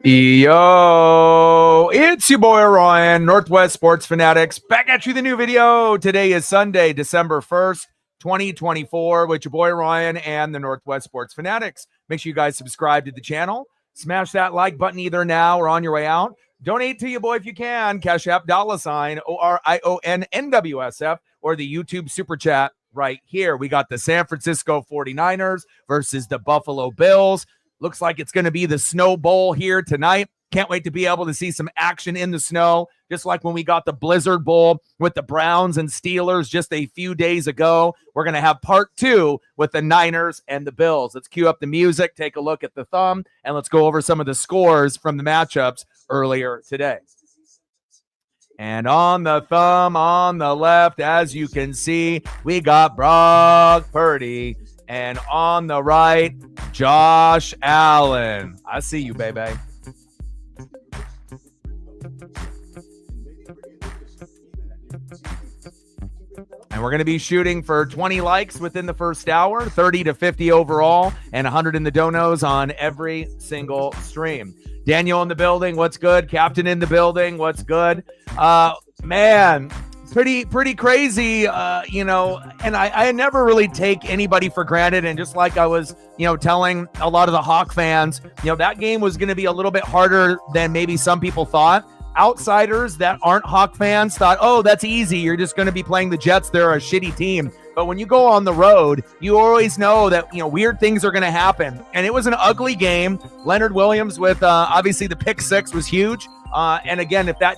Yo, it's your boy Ryan, Northwest Sports Fanatics, back at you with a new video. Today is Sunday, December 1st, 2024, with your boy Ryan and the Northwest Sports Fanatics. Make sure you guys subscribe to the channel. Smash that like button either now or on your way out. Donate to your boy if you can. Cash App $, ORIONNWSF, or the YouTube Super Chat right here. We got the San Francisco 49ers versus the Buffalo Bills. Looks like it's going to be the Snow Bowl here tonight. Can't wait to be able to see some action in the snow, just like when we got the Blizzard Bowl with the Browns and Steelers just a few days ago. We're going to have part 2 with the Niners and the Bills. Let's cue up the music, take a look at the thumb, and let's go over some of the scores from the matchups earlier today. And on the thumb on the left, as you can see, we got Brock Purdy. And on the right, Josh Allen. I see you, baby. And we're going to be shooting for 20 likes within the first hour, 30 to 50 overall, and 100 in the donos on every single stream. Daniel in the building, what's good? Captain in the building, what's good? Man, pretty crazy, and I never really take anybody for granted. And just like I was, telling a lot of the Hawk fans, that game was going to be a little bit harder than maybe some people thought. Outsiders that aren't Hawk fans thought, oh, that's easy. You're just going to be playing the Jets. They're a shitty team. But when you go on the road, you always know that, weird things are going to happen. And it was an ugly game. Leonard Williams with, obviously, the pick 6 was huge. And again, if that,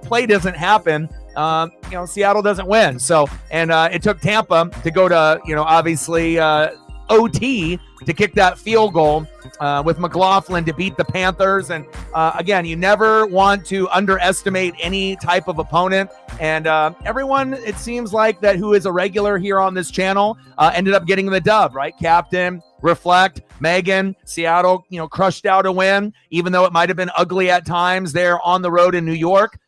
play doesn't happen, Seattle doesn't win. So, and it took Tampa to go to, obviously, OT to kick that field goal with McLaughlin to beat the Panthers. And again, you never want to underestimate any type of opponent. And everyone, it seems like that who is a regular here on this channel ended up getting the dub, right? Captain, Reflect, Megan, Seattle, crushed out a win, even though it might have been ugly at times there on the road in New York.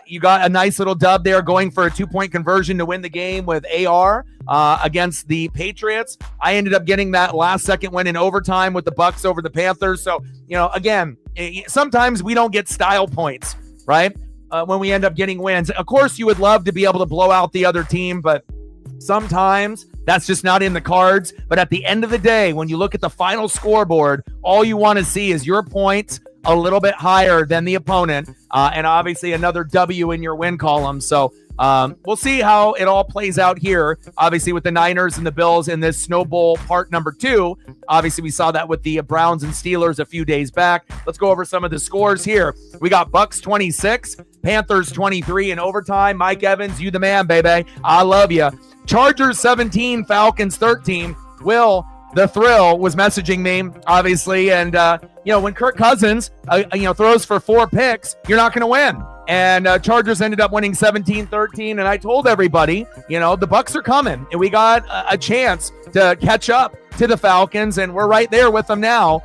You got a nice little dub there, going for a 2-point conversion to win the game with AR against the Patriots. I ended up getting that last-second win in overtime with the Bucs over the Panthers. So, again, sometimes we don't get style points, right, when we end up getting wins. Of course, you would love to be able to blow out the other team, but sometimes that's just not in the cards. But at the end of the day, when you look at the final scoreboard, all you want to see is your points a little bit higher than the opponent, and obviously another W in your win column. So we'll see how it all plays out here, obviously, with the Niners and the Bills in this Snow Bowl part number 2. Obviously, we saw that with the Browns and Steelers a few days back. Let's go over some of the scores here. We got Bucs 26, Panthers 23 in overtime. Mike Evans, you the man, baby. I love you. Chargers 17, Falcons 13. Will the Thrill was messaging me, obviously, and when Kirk Cousins throws for 4 picks, you're not going to win. And Chargers ended up winning 17-13, and I told everybody, the Bucs are coming, and we got a chance to catch up to the Falcons, and we're right there with them now.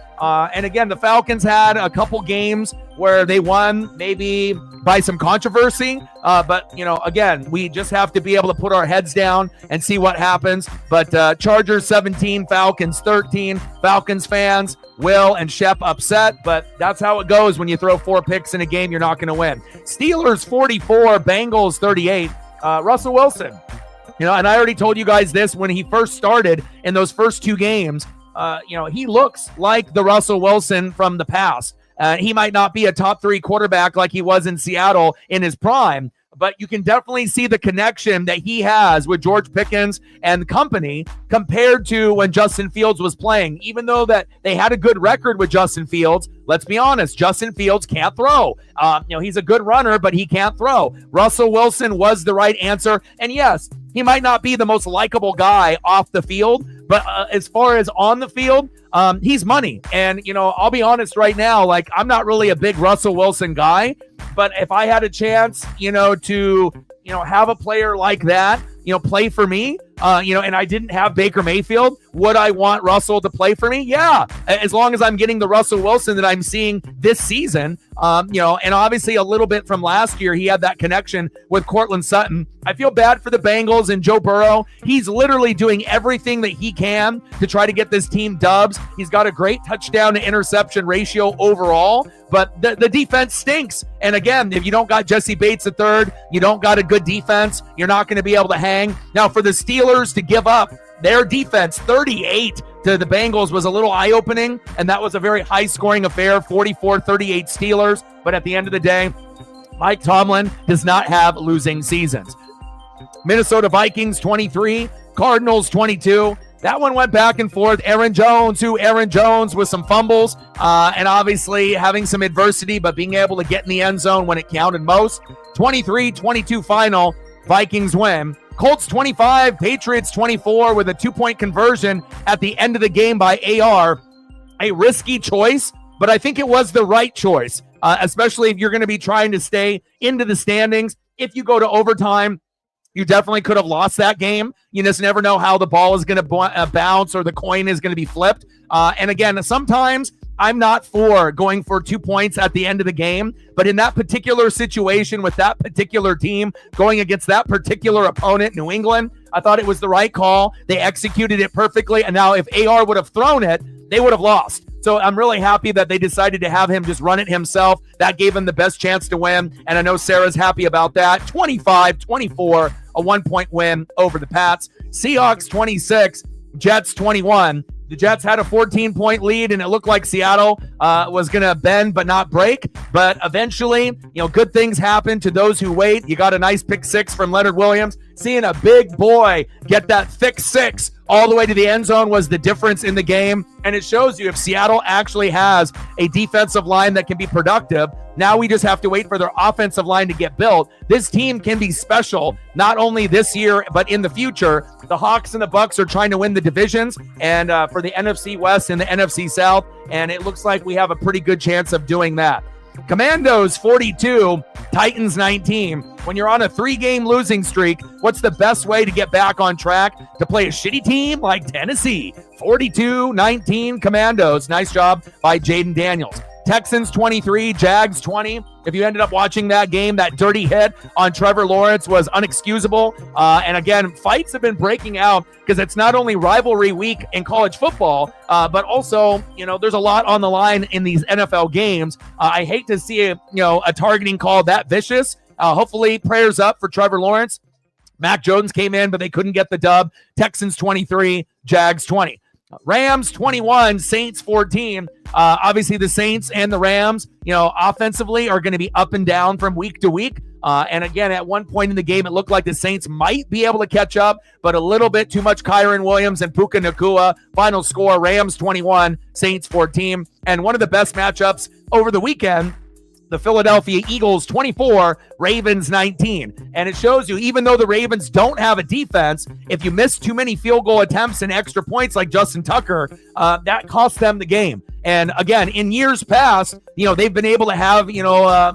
And again, the Falcons had a couple games where they won maybe by some controversy. But, again, we just have to be able to put our heads down and see what happens. But Chargers 17, Falcons 13. Falcons fans, Will and Shep upset, but that's how it goes when you throw 4 picks in a game. You're not going to win. Steelers 44, Bengals 38. Russell Wilson, and I already told you guys this when he first started in those first 2 games. He looks like the Russell Wilson from the past. He might not be a top 3 quarterback like he was in Seattle in his prime, but you can definitely see the connection that he has with George Pickens and company compared to when Justin Fields was playing. Even though that they had a good record with Justin Fields, let's be honest, Justin Fields can't throw. He's a good runner, but he can't throw. Russell Wilson was the right answer. And yes, he might not be the most likable guy off the field, but as far as on the field, he's money. And, I'll be honest right now, I'm not really a big Russell Wilson guy, but if I had a chance, to have a player like that, play for me, and I didn't have Baker Mayfield, would I want Russell to play for me? Yeah, as long as I'm getting the Russell Wilson that I'm seeing this season. And obviously a little bit from last year, he had that connection with Cortland Sutton. I feel bad for the Bengals and Joe Burrow. He's literally doing everything that he can to try to get this team dubs. He's got a great touchdown to interception ratio overall, but the defense stinks. And again, if you don't got Jesse Bates III, you don't got a good defense, you're not going to be able to hang. Now, for the Steelers to give up their defense 38 to the Bengals was a little eye-opening, and that was a very high-scoring affair, 44-38 Steelers. But at the end of the day, Mike Tomlin does not have losing seasons. Minnesota Vikings 23, Cardinals 22. That one went back and forth. Aaron Jones with some fumbles and obviously having some adversity, but being able to get in the end zone when it counted most. 23-22 final, Vikings win. Colts 25, Patriots 24 with a 2-point conversion at the end of the game by AR. A risky choice, but I think it was the right choice, especially if you're going to be trying to stay into the standings. If you go to overtime, you definitely could have lost that game. You just never know how the ball is going to bounce or the coin is going to be flipped. And again, sometimes I'm not for going for 2 points at the end of the game, but in that particular situation with that particular team going against that particular opponent, New England, I thought it was the right call. They executed it perfectly. And now if AR would have thrown it, they would have lost. So I'm really happy that they decided to have him just run it himself. That gave him the best chance to win. And I know Sarah's happy about that. 25-24, a 1-point win over the Pats. Seahawks 26, Jets 21. The Jets had a 14-point lead, and it looked like Seattle was going to bend but not break. But eventually, good things happen to those who wait. You got a nice pick six from Leonard Williams. Seeing a big boy get that thick six all the way to the end zone was the difference in the game. And it shows you if Seattle actually has a defensive line that can be productive. Now we just have to wait for their offensive line to get built. This team can be special, not only this year, but in the future. The Hawks and the Bucks are trying to win the divisions and for the NFC West and the NFC South. And it looks like we have a pretty good chance of doing that. Commandos 42, Titans 19. When you're on a 3-game losing streak, what's the best way to get back on track? To play a shitty team like Tennessee. 42-19 Commandos. Nice job by Jaden Daniels. Texans 23, Jags 20. If you ended up watching that game, that dirty hit on Trevor Lawrence was unexcusable. And again, fights have been breaking out because it's not only rivalry week in college football, but also, there's a lot on the line in these NFL games. I hate to see a targeting call that vicious. Hopefully, prayers up for Trevor Lawrence. Mac Jones came in, but they couldn't get the dub. Texans 23, Jags 20. Rams 21, Saints 14. Obviously, the Saints and the Rams, offensively are going to be up and down from week to week. And again, at one point in the game, it looked like the Saints might be able to catch up, but a little bit too much Kyron Williams and Puka Nacua. Final score, Rams 21, Saints 14. And one of the best matchups over the weekend, the Philadelphia Eagles 24, Ravens 19. And it shows you, even though the Ravens don't have a defense, if you miss too many field goal attempts and extra points like Justin Tucker, that costs them the game. And again, in years past, they've been able to have,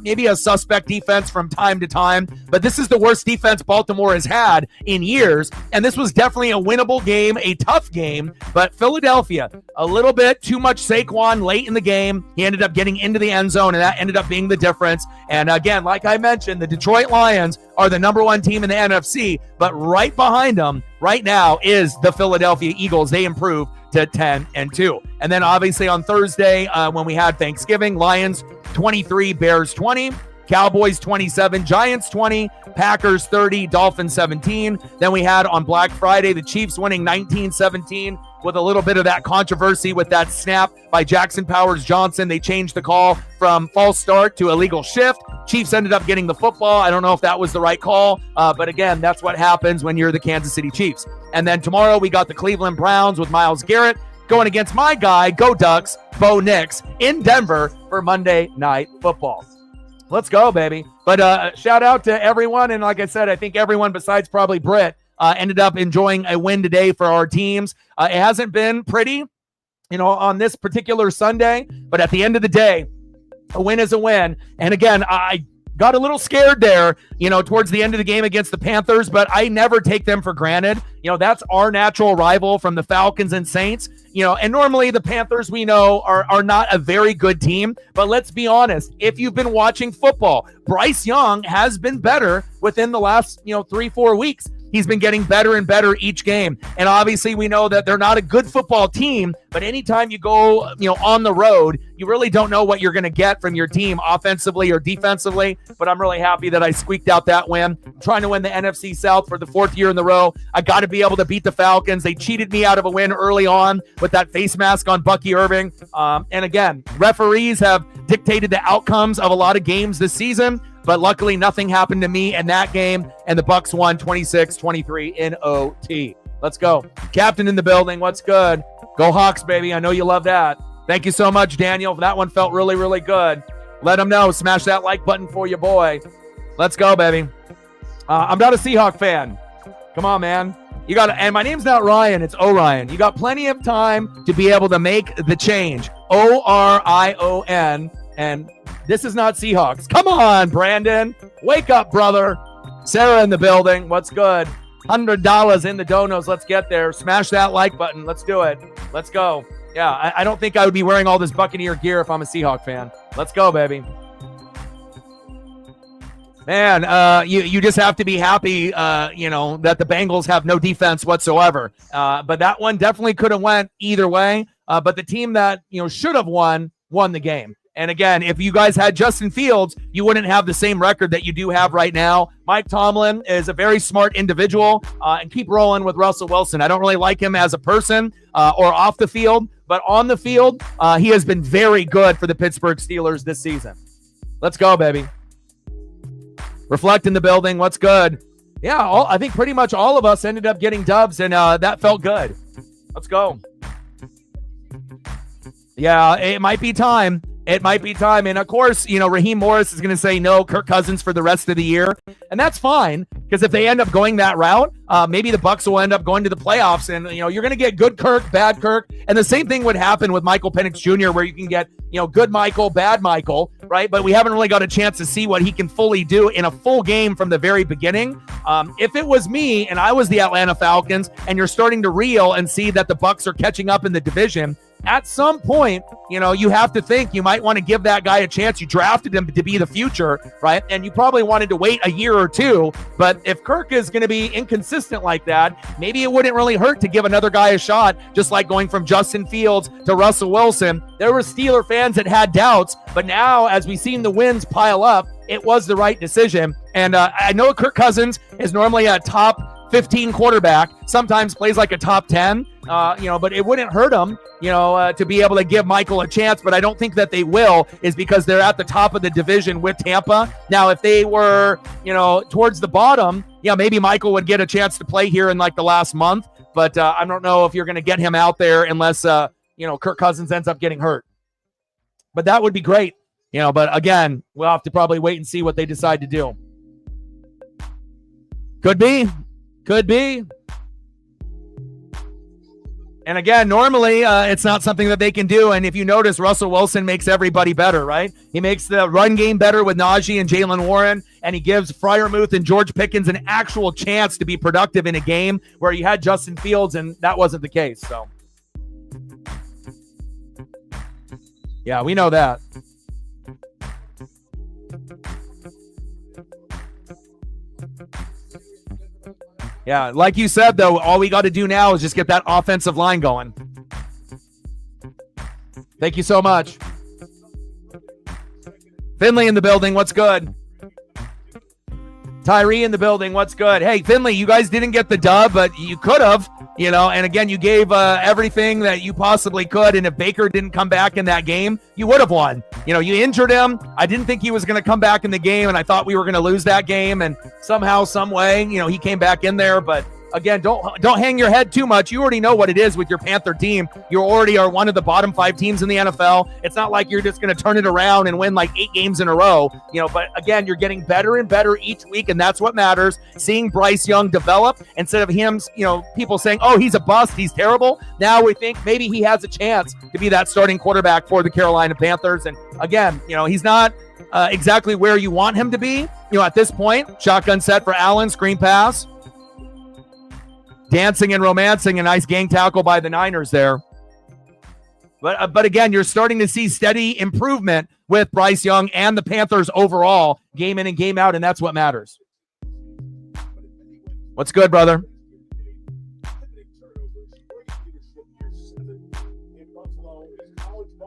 maybe a suspect defense from time to time, but this is the worst defense Baltimore has had in years. And this was definitely a winnable game, a tough game, but Philadelphia, a little bit too much Saquon late in the game. He ended up getting into the end zone, and that ended up being the difference. And again, like I mentioned, the Detroit Lions are the number one team in the NFC, but right behind them right now is the Philadelphia Eagles. They improved to 10-2. And then obviously on Thursday, when we had Thanksgiving, Lions 23, Bears 20, Cowboys 27, Giants 20, Packers 30, Dolphins 17. Then we had on Black Friday, the Chiefs winning 19-17 with a little bit of that controversy with that snap by Jackson Powers Johnson. They changed the call from false start to illegal shift. Chiefs ended up getting the football. I don't know if that was the right call, but again, that's what happens when you're the Kansas City Chiefs. And then tomorrow we got the Cleveland Browns with Myles Garrett going against my guy, Go Ducks, Bo Nix in Denver for Monday Night Football. Let's go, baby. But shout out to everyone. And like I said, I think everyone besides probably Britt ended up enjoying a win today for our teams. It hasn't been pretty, on this particular Sunday, but at the end of the day, a win is a win. And again, I got a little scared there, towards the end of the game against the Panthers, but I never take them for granted. That's our natural rival from the Falcons and Saints. And normally the Panthers, we know, are not a very good team. But let's be honest, if you've been watching football, Bryce Young has been better within the last, 3-4 weeks. He's been getting better and better each game. And obviously we know that they're not a good football team, but anytime you go, on the road, you really don't know what you're going to get from your team offensively or defensively. But I'm really happy that I squeaked out that win. I'm trying to win the NFC South for the 4th year in the row. I got to be able to beat the Falcons. They cheated me out of a win early on with that face mask on Bucky Irving. And again, referees have dictated the outcomes of a lot of games this season. But luckily, nothing happened to me in that game, and the Bucs won 26-23 in OT. Let's go. Captain in the building. What's good? Go Hawks, baby. I know you love that. Thank you so much, Daniel. That one felt really, really good. Let them know. Smash that like button for your boy. Let's go, baby. I'm not a Seahawk fan. Come on, man. You got and my name's not Ryan. It's Orion. You got plenty of time to be able to make the change. Orion. And this is not Seahawks. Come on, Brandon. Wake up, brother. Sarah in the building. What's good? $100 in the donos. Let's get there. Smash that like button. Let's do it. Let's go. Yeah, I don't think I would be wearing all this Buccaneer gear if I'm a Seahawk fan. Let's go, baby. Man, you just have to be happy, that the Bengals have no defense whatsoever. But that one definitely could have went either way. But the team that, should have won the game. And again, if you guys had Justin Fields, you wouldn't have the same record that you do have right now. Mike Tomlin is a very smart individual, and keep rolling with Russell Wilson. I don't really like him as a person or off the field, but on the field, he has been very good for the Pittsburgh Steelers this season. Let's go, baby. Reflect in the building. What's good? Yeah, I think pretty much all of us ended up getting dubs, and that felt good. Let's go. Yeah, it might be time. It might be time. And of course, Raheem Morris is going to say no Kirk Cousins for the rest of the year. And that's fine, because if they end up going that route, maybe the Bucs will end up going to the playoffs. And, you're going to get good Kirk, bad Kirk. And the same thing would happen with Michael Penix Jr., where you can get, good Michael, bad Michael, right? But we haven't really got a chance to see what he can fully do in a full game from the very beginning. If it was me and I was the Atlanta Falcons and you're starting to reel and see that the Bucs are catching up in the division, at some point, you have to think you might want to give that guy a chance. You drafted him to be the future, right? And you probably wanted to wait a year or two. But if Kirk is going to be inconsistent like that, maybe it wouldn't really hurt to give another guy a shot, just like going from Justin Fields to Russell Wilson. There were Steeler fans that had doubts, but now as we've seen the wins pile up, it was the right decision. And I know Kirk Cousins is normally a top 15 quarterback, sometimes plays like a top 10, but it wouldn't hurt him, to be able to give Michael a chance. But I don't think that they will, is because they're at the top of the division with Tampa. Now, if they were, towards the bottom, maybe Michael would get a chance to play here in like the last month. But I don't know if you're going to get him out there unless, Kirk Cousins ends up getting hurt. But that would be great, but again, we'll have to probably wait and see what they decide to do. Could be. And again, normally it's not something that they can do. And if you notice, Russell Wilson makes everybody better, right? He makes the run game better with Najee and Jalen Warren, and he gives Freiermuth and George Pickens an actual chance to be productive in a game where you had Justin Fields, and that wasn't the case. So, yeah, we know that. Yeah, like you said, though, all we got to do now is just get that offensive line going. Thank you so much. Finley in the building. What's good? Tyree in the building. What's good? Hey, Finley, you guys didn't get the dub, but you could have, and again, you gave everything that you possibly could. And if Baker didn't come back in that game, you would have won. You injured him. I didn't think he was going to come back in the game, and I thought we were going to lose that game. And somehow, some way, he came back in there. But again, don't hang your head too much. You already know what it is with your Panther team. You already are one of the bottom 5 teams in the NFL. It's not like you're just going to turn it around and win like 8 games in a row, but again, you're getting better and better each week, and that's what matters. Seeing Bryce Young develop instead of him, people saying, oh, he's a bust, he's terrible. Now we think maybe he has a chance to be that starting quarterback for the Carolina Panthers. And again, he's not exactly where you want him to be. At this point, shotgun set for Allen, screen pass. Dancing and romancing, a nice gang tackle by the Niners there. But again, you're starting to see steady improvement with Bryce Young and the Panthers overall, game in and game out, and that's what matters. What's good, brother?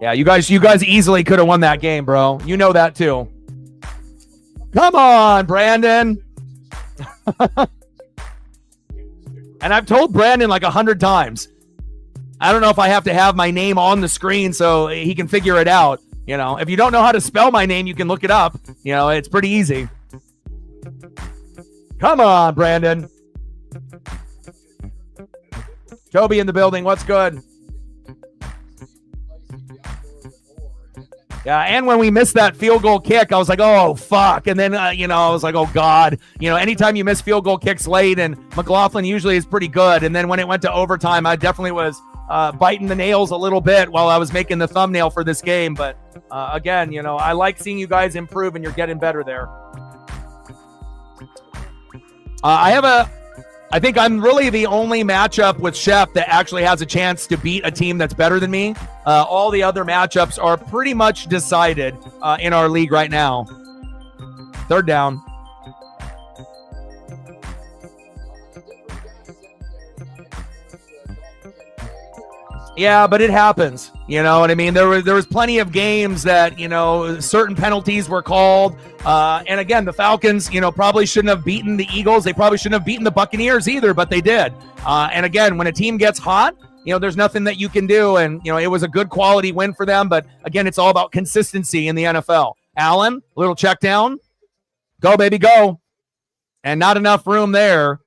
Yeah, you guys easily could have won that game, bro. You know that too. Come on, Brandon. And I've told Brandon like 100 times. I don't know if I have to have my name on the screen so he can figure it out. If you don't know how to spell my name, you can look it up. It's pretty easy. Come on, Brandon. Toby in the building. What's good? Yeah, and when we missed that field goal kick, I was like, oh, fuck. And then, I was like, oh, God. Anytime you miss field goal kicks late, and McLaughlin usually is pretty good. And then when it went to overtime, I definitely was biting the nails a little bit while I was making the thumbnail for this game. But, again, I like seeing you guys improve, and you're getting better there. I think I'm really the only matchup with Shep that actually has a chance to beat a team that's better than me. All the other matchups are pretty much decided in our league right now. Third down. Yeah, but it happens. You know what I mean? There was plenty of games that, certain penalties were called. And again, the Falcons, probably shouldn't have beaten the Eagles. They probably shouldn't have beaten the Buccaneers either, but they did. And again, when a team gets hot, there's nothing that you can do. And, it was a good quality win for them. But again, it's all about consistency in the NFL. Allen, a little check down. Go, baby, go. And not enough room there.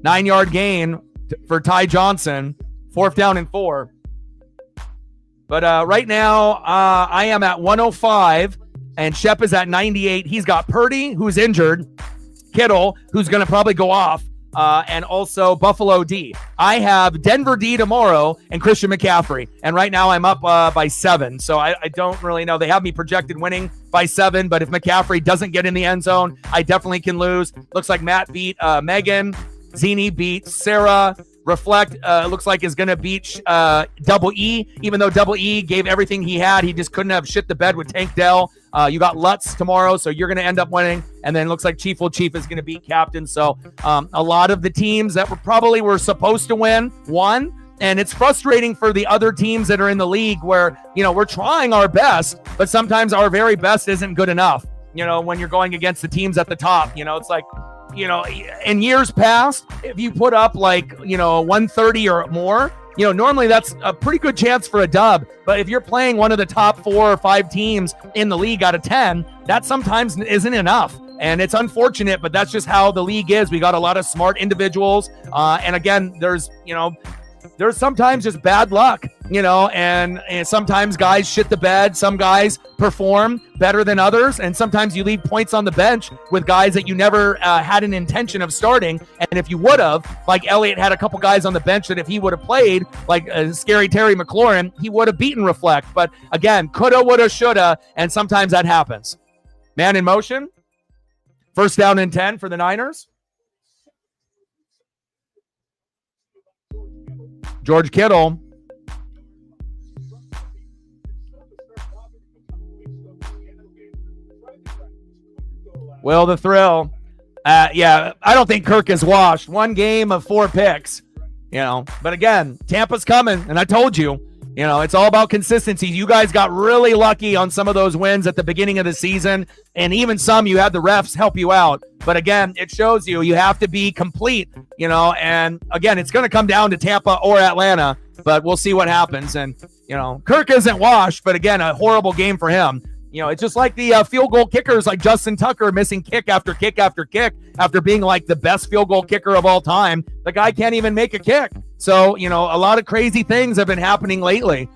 9-yard gain for Ty Johnson. 4th down and 4. But right now, I am at 105, and Shep is at 98. He's got Purdy, who's injured, Kittle, who's going to probably go off, and also Buffalo D. I have Denver D tomorrow and Christian McCaffrey. And right now I'm up by 7. So I don't really know. They have me projected winning by 7, but if McCaffrey doesn't get in the end zone, I definitely can lose. Looks like Matt beat Megan. Zini beat Sarah. Reflect looks like is going to beat Double E, even though Double E gave everything he had. He just couldn't have shit the bed with Tank Dell. You got Lutz tomorrow, so you're going to end up winning. And then looks like Chief is going to beat Captain. So a lot of the teams that were supposed to win won. And it's frustrating for the other teams that are in the league where, we're trying our best, but sometimes our very best isn't good enough. When you're going against the teams at the top, it's like, in years past, if you put up 130 or more, normally that's a pretty good chance for a dub. But if you're playing one of the top 4 or 5 teams in the league out of 10, that sometimes isn't enough. And it's unfortunate, but that's just how the league is. We got a lot of smart individuals. And again, there's sometimes just bad luck, and sometimes guys shit the bed. Some guys perform better than others. And sometimes you leave points on the bench with guys that you never had an intention of starting. And if you would have, like Elliott had a couple guys on the bench that if he would have played, like Scary Terry McLaurin, he would have beaten Reflect. But again, coulda, woulda, shoulda. And sometimes that happens. Man in motion. 1st down and 10 for the Niners. George Kittle. Will the thrill. Yeah, I don't think Kirk is washed. 1 game of 4 picks, But again, Tampa's coming, and I told you, it's all about consistency. You guys got really lucky on some of those wins at the beginning of the season, and even some you had the refs help you out. But again, it shows you have to be complete, and again, it's going to come down to Tampa or Atlanta, but we'll see what happens. And, Kirk isn't washed, but again, a horrible game for him. It's just like the field goal kickers like Justin Tucker missing kick after kick after kick after being like the best field goal kicker of all time. The guy can't even make a kick. So, a lot of crazy things have been happening lately.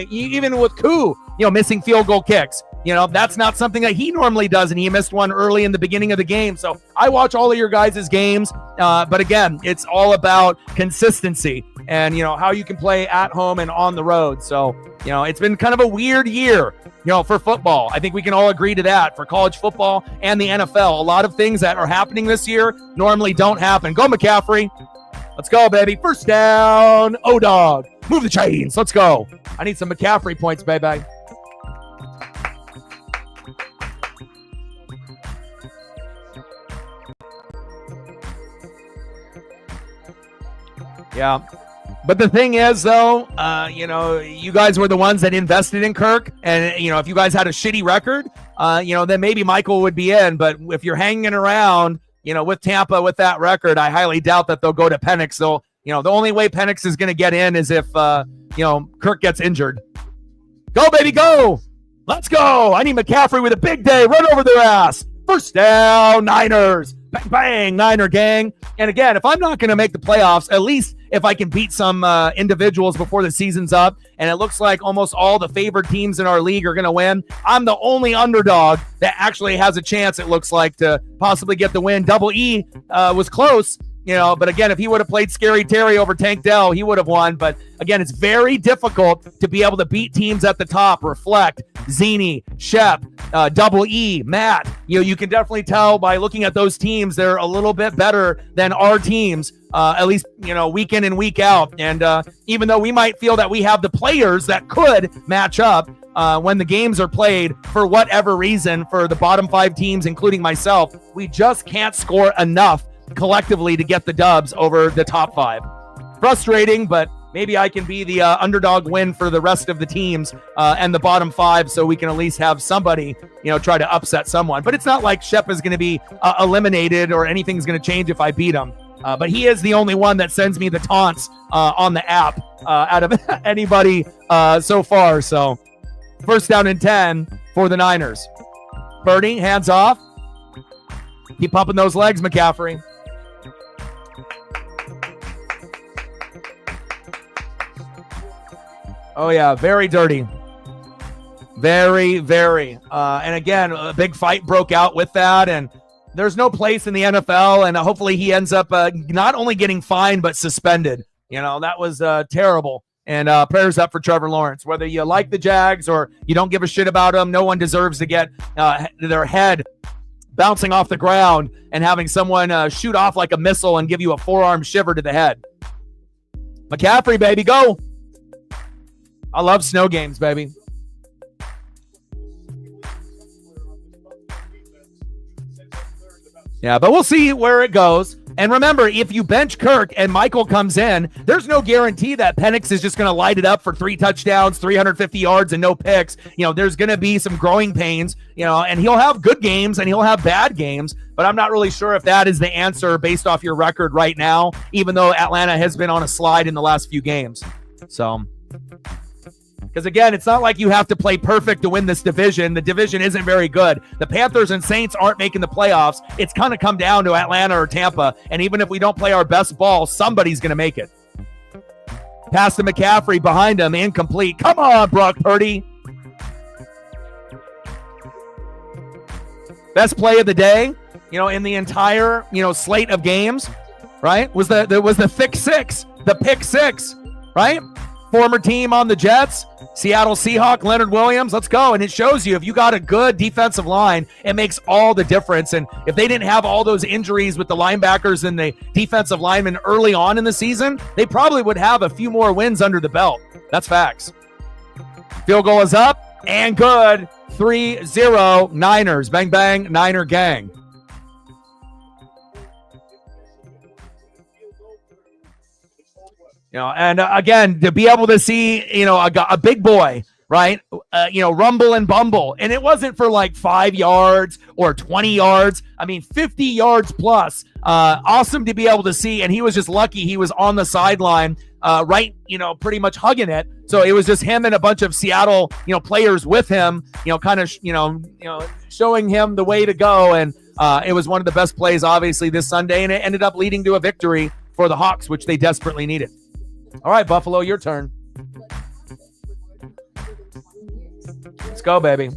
Even with Koo, missing field goal kicks. That's not something that he normally does, and he missed one early in the beginning of the game. So I watch all of your guys' games, but again, it's all about consistency and, how you can play at home and on the road. So, it's been kind of a weird year, for football. I think we can all agree to that for college football and the NFL. A lot of things that are happening this year normally don't happen. Go McCaffrey. Let's go, baby. First down. O-Dog. Move the chains. Let's go. I need some McCaffrey points, baby. Yeah. But the thing is, though, you guys were the ones that invested in Kirk. And, if you guys had a shitty record, then maybe Michael would be in. But if you're hanging around, with Tampa with that record, I highly doubt that they'll go to Penix. So, the only way Penix is going to get in is if, Kirk gets injured. Go, baby, go. Let's go. I need McCaffrey with a big day. Run over their ass. First down, Niners. Bang, bang, Niner gang. And again, if I'm not going to make the playoffs, at least if I can beat some individuals before the season's up, and it looks like almost all the favored teams in our league are going to win, I'm the only underdog that actually has a chance, it looks like, to possibly get the win. Double E was close, but again, if he would have played Scary Terry over Tank Dell, he would have won. But again, it's very difficult to be able to beat teams at the top. Reflect, Zini, Shep, Double E, Matt. You can definitely tell by looking at those teams, they're a little bit better than our teams, at least, week in and week out. And even though we might feel that we have the players that could match up when the games are played, for whatever reason, for the bottom 5 teams, including myself, we just can't score enough collectively to get the dubs over the top 5. Frustrating, but maybe I can be the underdog win for the rest of the teams and the bottom 5, so we can at least have somebody, try to upset someone. But it's not like Shep is going to be eliminated or anything's going to change if I beat him. But he is the only one that sends me the taunts on the app out of anybody so far. So first down and 10 for the Niners. Birdie, hands off. Keep pumping those legs, McCaffrey. Oh, yeah, very dirty. Very, very. And again, a big fight broke out with that, and there's no place in the NFL, and hopefully he ends up not only getting fined but suspended. That was terrible. And prayers up for Trevor Lawrence. Whether you like the Jags or you don't give a shit about them, no one deserves to get their head bouncing off the ground and having someone shoot off like a missile and give you a forearm shiver to the head. McCaffrey, baby, go. I love snow games, baby. Yeah, but we'll see where it goes. And remember, if you bench Kirk and Michael comes in, there's no guarantee that Penix is just going to light it up for 3 touchdowns, 350 yards, and no picks. There's going to be some growing pains, and he'll have good games and he'll have bad games. But I'm not really sure if that is the answer based off your record right now, even though Atlanta has been on a slide in the last few games. So, because again, it's not like you have to play perfect to win this division. The division isn't very good. The Panthers and Saints aren't making the playoffs. It's kind of come down to Atlanta or Tampa. And even if we don't play our best ball, somebody's going to make it. Pass to McCaffrey behind him, incomplete. Come on, Brock Purdy. Best play of the day, in the entire, slate of games, right? Was the pick six, right? Former team on the Jets, Seattle Seahawk, Leonard Williams. Let's go. And it shows you if you got a good defensive line, it makes all the difference. And if they didn't have all those injuries with the linebackers and the defensive linemen early on in the season, they probably would have a few more wins under the belt. That's facts. Field goal is up and good. 3-0 Niners. Bang, bang, Niner gang. And again, to be able to see, a big boy, right? Rumble and bumble. And it wasn't for like 5 yards or 20 yards. 50 yards plus. Awesome to be able to see. And he was just lucky he was on the sideline right, pretty much hugging it. So it was just him and a bunch of Seattle, players with him, kind of, showing him the way to go. And it was one of the best plays, obviously, this Sunday, and it ended up leading to a victory for the Hawks, which they desperately needed. All right, Buffalo, your turn. Let's go, baby.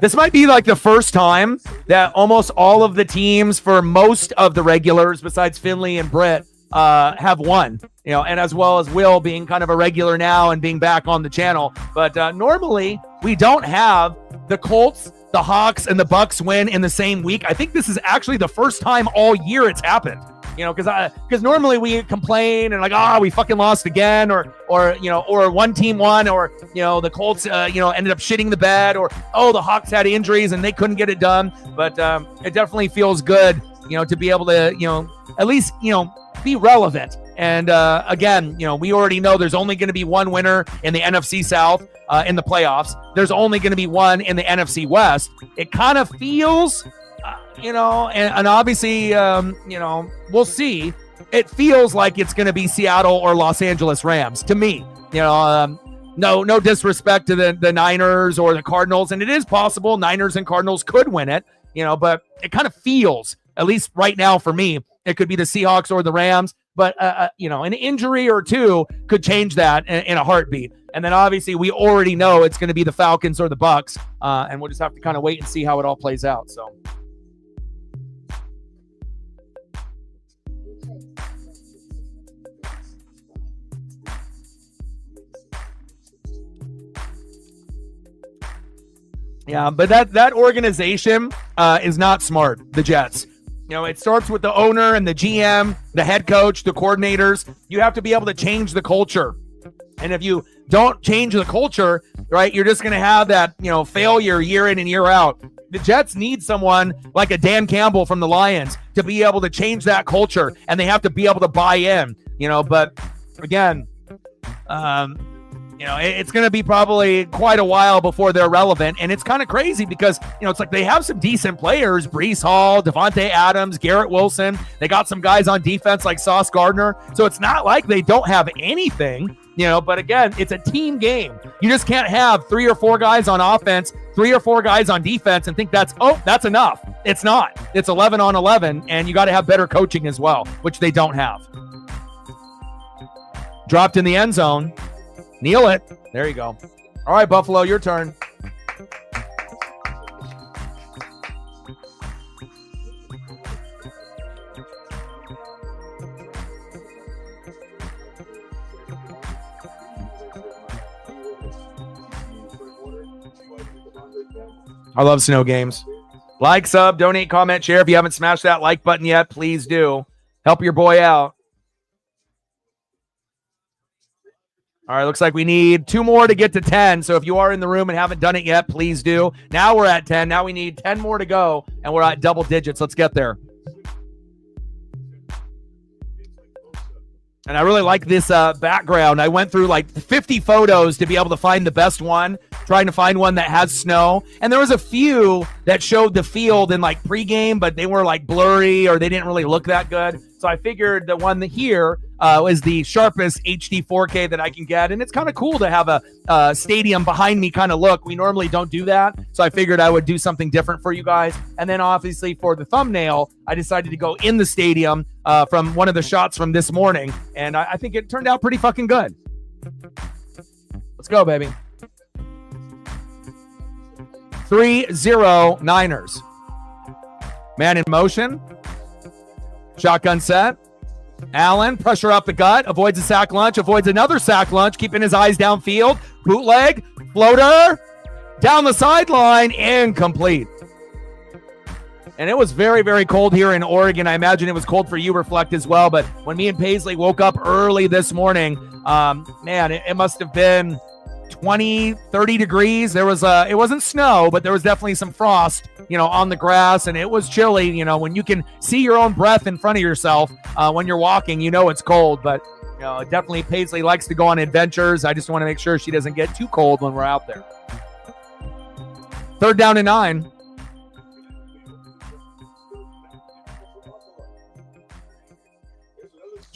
This might be like the first time that almost all of the teams for most of the regulars, besides Finley and Britt, have won, and as well as Will being kind of a regular now and being back on the channel. But normally we don't have the Colts, the Hawks, and the Bucks win in the same week. I think this is actually the first time all year it's happened. Because normally we complain and we fucking lost again, or one team won, or the Colts ended up shitting the bed, or the Hawks had injuries and they couldn't get it done. But it definitely feels good, to be able to at least be relevant. And again, we already know there's only going to be one winner in the NFC South in the playoffs. There's only going to be one in the NFC West. It kind of feels. And obviously, we'll see. It feels like it's going to be Seattle or Los Angeles Rams to me. No disrespect to the Niners or the Cardinals, and it is possible Niners and Cardinals could win it. But it kind of feels, at least right now for me, it could be the Seahawks or the Rams. But an injury or two could change that in a heartbeat. And then obviously we already know it's going to be the Falcons or the Bucks, and we'll just have to kind of wait and see how it all plays out. So. Yeah, but that organization is not smart, the Jets. It starts with the owner and the GM, the head coach, the coordinators. You have to be able to change the culture. And if you don't change the culture, right, you're just going to have that, failure year in and year out. The Jets need someone like a Dan Campbell from the Lions to be able to change that culture, and they have to be able to buy in, but again, it's going to be probably quite a while before they're relevant. And it's kind of crazy because, it's like they have some decent players, Breece Hall, Devontae Adams, Garrett Wilson. They got some guys on defense like Sauce Gardner. So it's not like they don't have anything, but again, it's a team game. You just can't have 3 or 4 guys on offense, 3 or 4 guys on defense and think that's enough. It's not. It's 11 on 11, and you got to have better coaching as well, which they don't have. Dropped in the end zone. Kneel it. There you go. All right, Buffalo, your turn. I love snow games. Like, sub, donate, comment, share. If you haven't smashed that like button yet, please do. Help your boy out. All right, looks like we need 2 more to get to 10. So if you are in the room and haven't done it yet, please do. Now we're at 10. Now we need 10 more to go, and we're at double digits. Let's get there. And I really like this background. I went through like 50 photos to be able to find the best one, trying to find one that has snow. And there was a few that showed the field in like pregame, but they were like blurry or they didn't really look that good. So I figured the one here is the sharpest HD 4K that I can get. And it's kind of cool to have a stadium behind me kind of look. We normally don't do that. So I figured I would do something different for you guys. And then obviously for the thumbnail, I decided to go in the stadium from one of the shots from this morning. And I think it turned out pretty fucking good. Let's go, baby. 3-0 Niners. Man in motion. Shotgun set. Allen, pressure up the gut, avoids a sack lunch, avoids another sack lunch, keeping his eyes downfield. Bootleg, floater, down the sideline, incomplete. And it was very, very cold here in Oregon. I imagine it was cold for you, Reflect, as well. But when me and Paisley woke up early this morning, man, it must have been 20, 30 degrees. There was it wasn't snow, but there was definitely some frost, on the grass, and it was chilly. When you can see your own breath in front of yourself when you're walking, it's cold. But definitely Paisley likes to go on adventures. I just want to make sure she doesn't get too cold when we're out there. 3rd down and 9.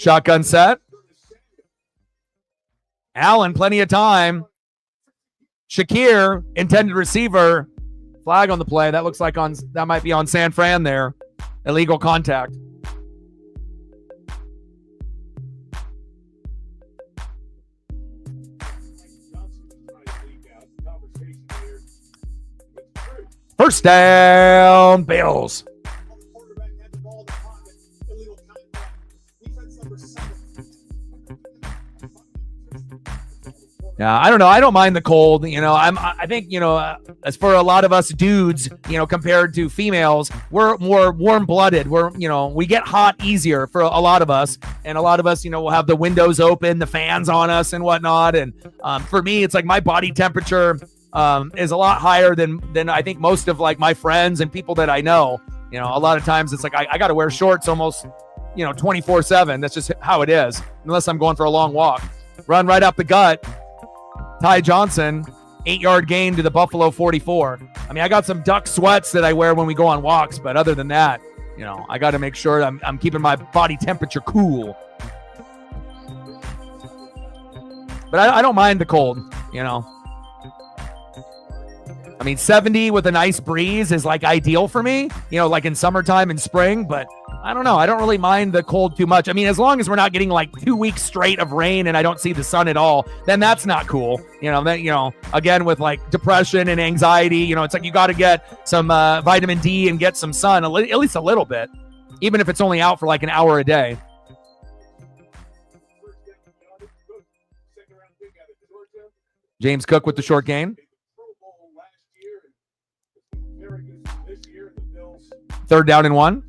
Shotgun set. Allen, plenty of time. Shakir, intended receiver. Flag on the play. That looks like that might be on San Fran there. Illegal contact. First down, Bills. Yeah, I don't know. I don't mind the cold. I think, as for a lot of us dudes, compared to females, we're more warm-blooded. We get hot easier for a lot of us. And a lot of us, will have the windows open, the fans on us and whatnot. And for me, it's like my body temperature is a lot higher than I think most of like my friends and people that I know. A lot of times it's like I got to wear shorts almost, 24/7. That's just how it is, unless I'm going for a long walk. Run right up the gut. Ty Johnson, 8-yard gain to the Buffalo 44. I mean, I got some duck sweats that I wear when we go on walks, but other than that, I got to make sure I'm keeping my body temperature cool. But I don't mind the cold, I mean, 70 with a nice breeze is like ideal for me, like in summertime and spring, but I don't know. I don't really mind the cold too much. I mean, as long as we're not getting like 2 weeks straight of rain and I don't see the sun at all, then that's not cool. Again, with like depression and anxiety, it's like you got to get some vitamin D and get some sun, at least a little bit, even if it's only out for like an hour a day. James Cook with the short gain. Third down and 1.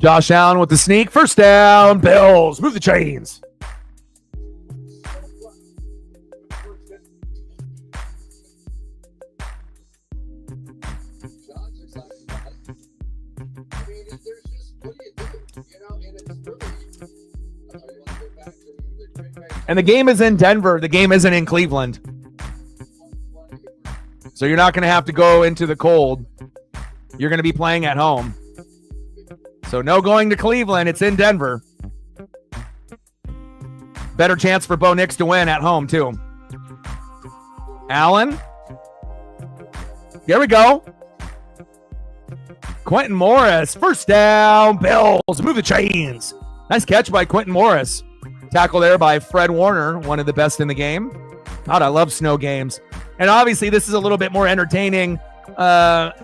Josh Allen with the sneak. First down, Bills. Move the chains. And the game is in Denver. The game isn't in Cleveland. So you're not going to have to go into the cold. You're going to be playing at home. So no going to Cleveland. It's in Denver. Better chance for Bo Nix to win at home, too. Allen. There we go. Quentin Morris. First down, Bills. Move the chains. Nice catch by Quentin Morris. Tackle there by Fred Warner, one of the best in the game. God, I love snow games. And obviously, this is a little bit more entertaining, I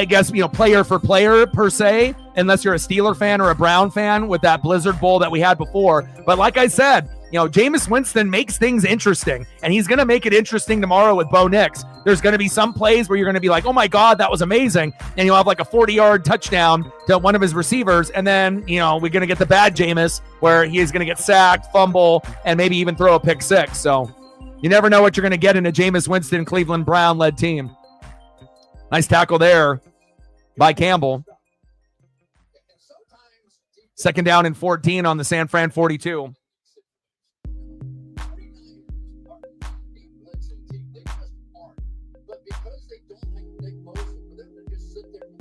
guess, player for player per se, unless you're a Steeler fan or a Brown fan with that Blizzard Bowl that we had before. But like I said, Jameis Winston makes things interesting, and he's going to make it interesting tomorrow with Bo Nix. There's going to be some plays where you're going to be like, oh my God, that was amazing. And you'll have like a 40-yard touchdown to one of his receivers. And then, we're going to get the bad Jameis where he's going to get sacked, fumble, and maybe even throw a pick six. So you never know what you're going to get in a Jameis Winston, Cleveland Brown-led team. Nice tackle there by Campbell. Second down and 14 on the San Fran 42.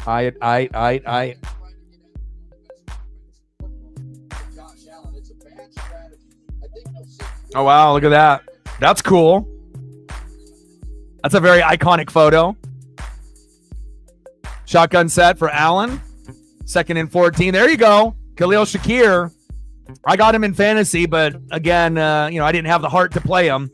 I. Oh, wow. Look at that. That's cool. That's a very iconic photo. Shotgun set for Allen. Second and 14. There you go. Khalil Shakir. I got him in fantasy, but again, I didn't have the heart to play him.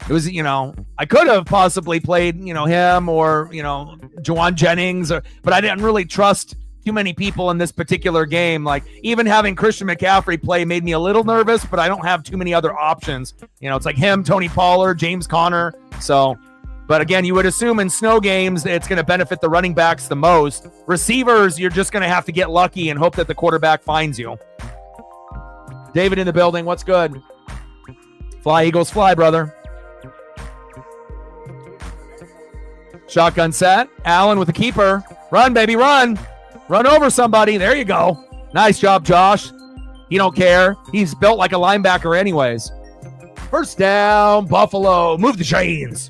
It was, I could have possibly played, him or, Juwan Jennings, but I didn't really trust too many people in this particular game. Like even having Christian McCaffrey play made me a little nervous, but I don't have too many other options. It's like him, Tony Pollard, James Conner. So, but again, you would assume in snow games, it's going to benefit the running backs the most. Receivers, you're just going to have to get lucky and hope that the quarterback finds you. David in the building. What's good? Fly, Eagles, fly, brother. Shotgun set. Allen with the keeper. Run, baby, run. Run over somebody. There you go. Nice job, Josh. He don't care. He's built like a linebacker anyways. First down, Buffalo. Move the chains.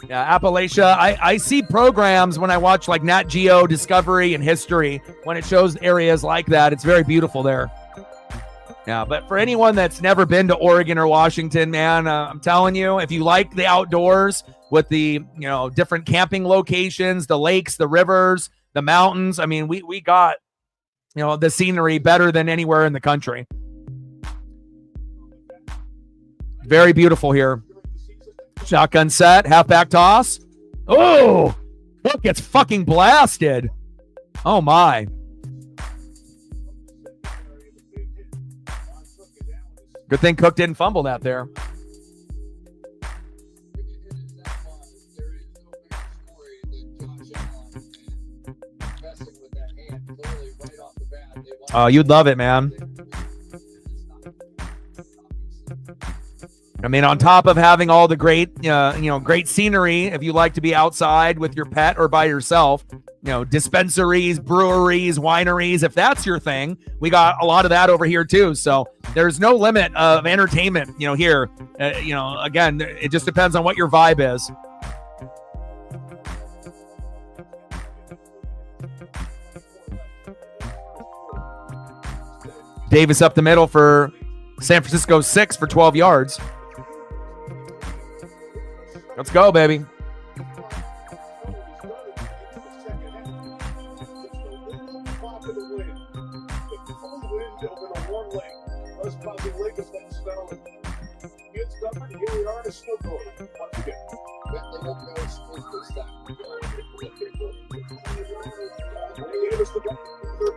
Yeah, Appalachia. I see programs when I watch like Nat Geo, Discovery, and History when it shows areas like that. It's very beautiful there. Yeah, but for anyone that's never been to Oregon or Washington, man, I'm telling you, if you like the outdoors with the different camping locations, the lakes, the rivers, the mountains, I mean, we got the scenery better than anywhere in the country. Very beautiful here. Shotgun set, halfback toss. Oh, Cook gets fucking blasted. Oh, my. Good thing Cook didn't fumble that there. Oh, you'd love it, man. I mean, on top of having all the great, great scenery, if you like to be outside with your pet or by yourself, dispensaries, breweries, wineries, if that's your thing, we got a lot of that over here too. So there's no limit of entertainment, here. Again, it just depends on what your vibe is. Davis up the middle for San Francisco 6 for 12 yards. Let's go, baby.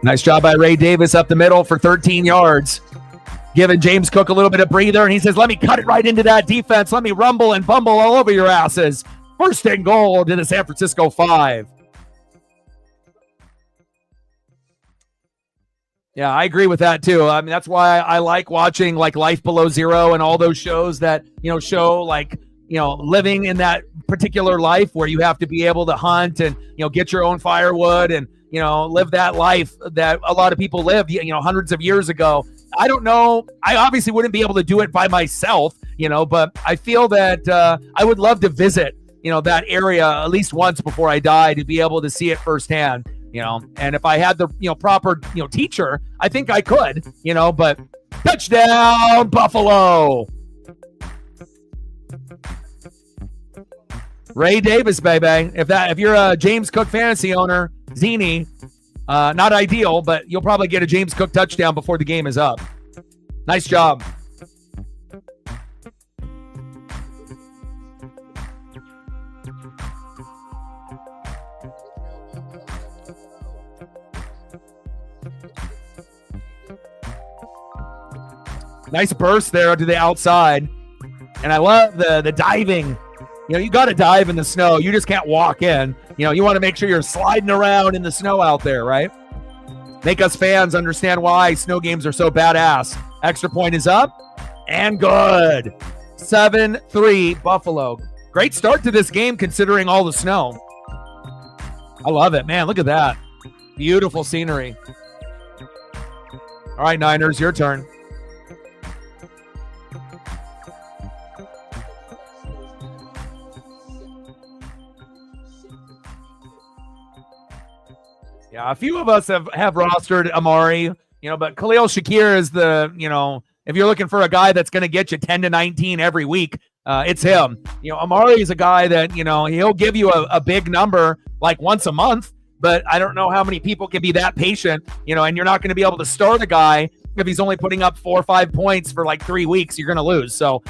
Nice job by Ray Davis up the middle for 13 yards. Giving James Cook a little bit of breather, and he says, let me cut it right into that defense. Let me rumble and bumble all over your asses. First and goal to the San Francisco 5. Yeah, I agree with that too. I mean, that's why I like watching like Life Below Zero and all those shows that, show like, living in that particular life where you have to be able to hunt and, get your own firewood and, live that life that a lot of people lived, hundreds of years ago. I don't know. I obviously wouldn't be able to do it by myself, but I feel that I would love to visit, that area at least once before I die to be able to see it firsthand, and if I had the, proper, teacher, I think I could, but touchdown Buffalo. Ray Davis, baby. If you're a James Cook fantasy owner, Zini, not ideal, but you'll probably get a James Cook touchdown before the game is up. Nice job. Nice burst there to the outside. And I love the diving. You got to dive in the snow. You just can't walk in. You want to make sure you're sliding around in the snow out there, right? Make us fans understand why snow games are so badass. Extra point is up and good. 7-3 Buffalo. Great start to this game considering all the snow. I love it, man. Look at that. Beautiful scenery. All right, Niners, your turn. Yeah, a few of us have rostered Amari, but Khalil Shakir is the, if you're looking for a guy that's going to get you 10 to 19 every week, it's him. Amari is a guy that, he'll give you a big number like once a month, but I don't know how many people can be that patient, and you're not going to be able to start a guy if he's only putting up 4 or 5 points for like 3 weeks, you're going to lose. So,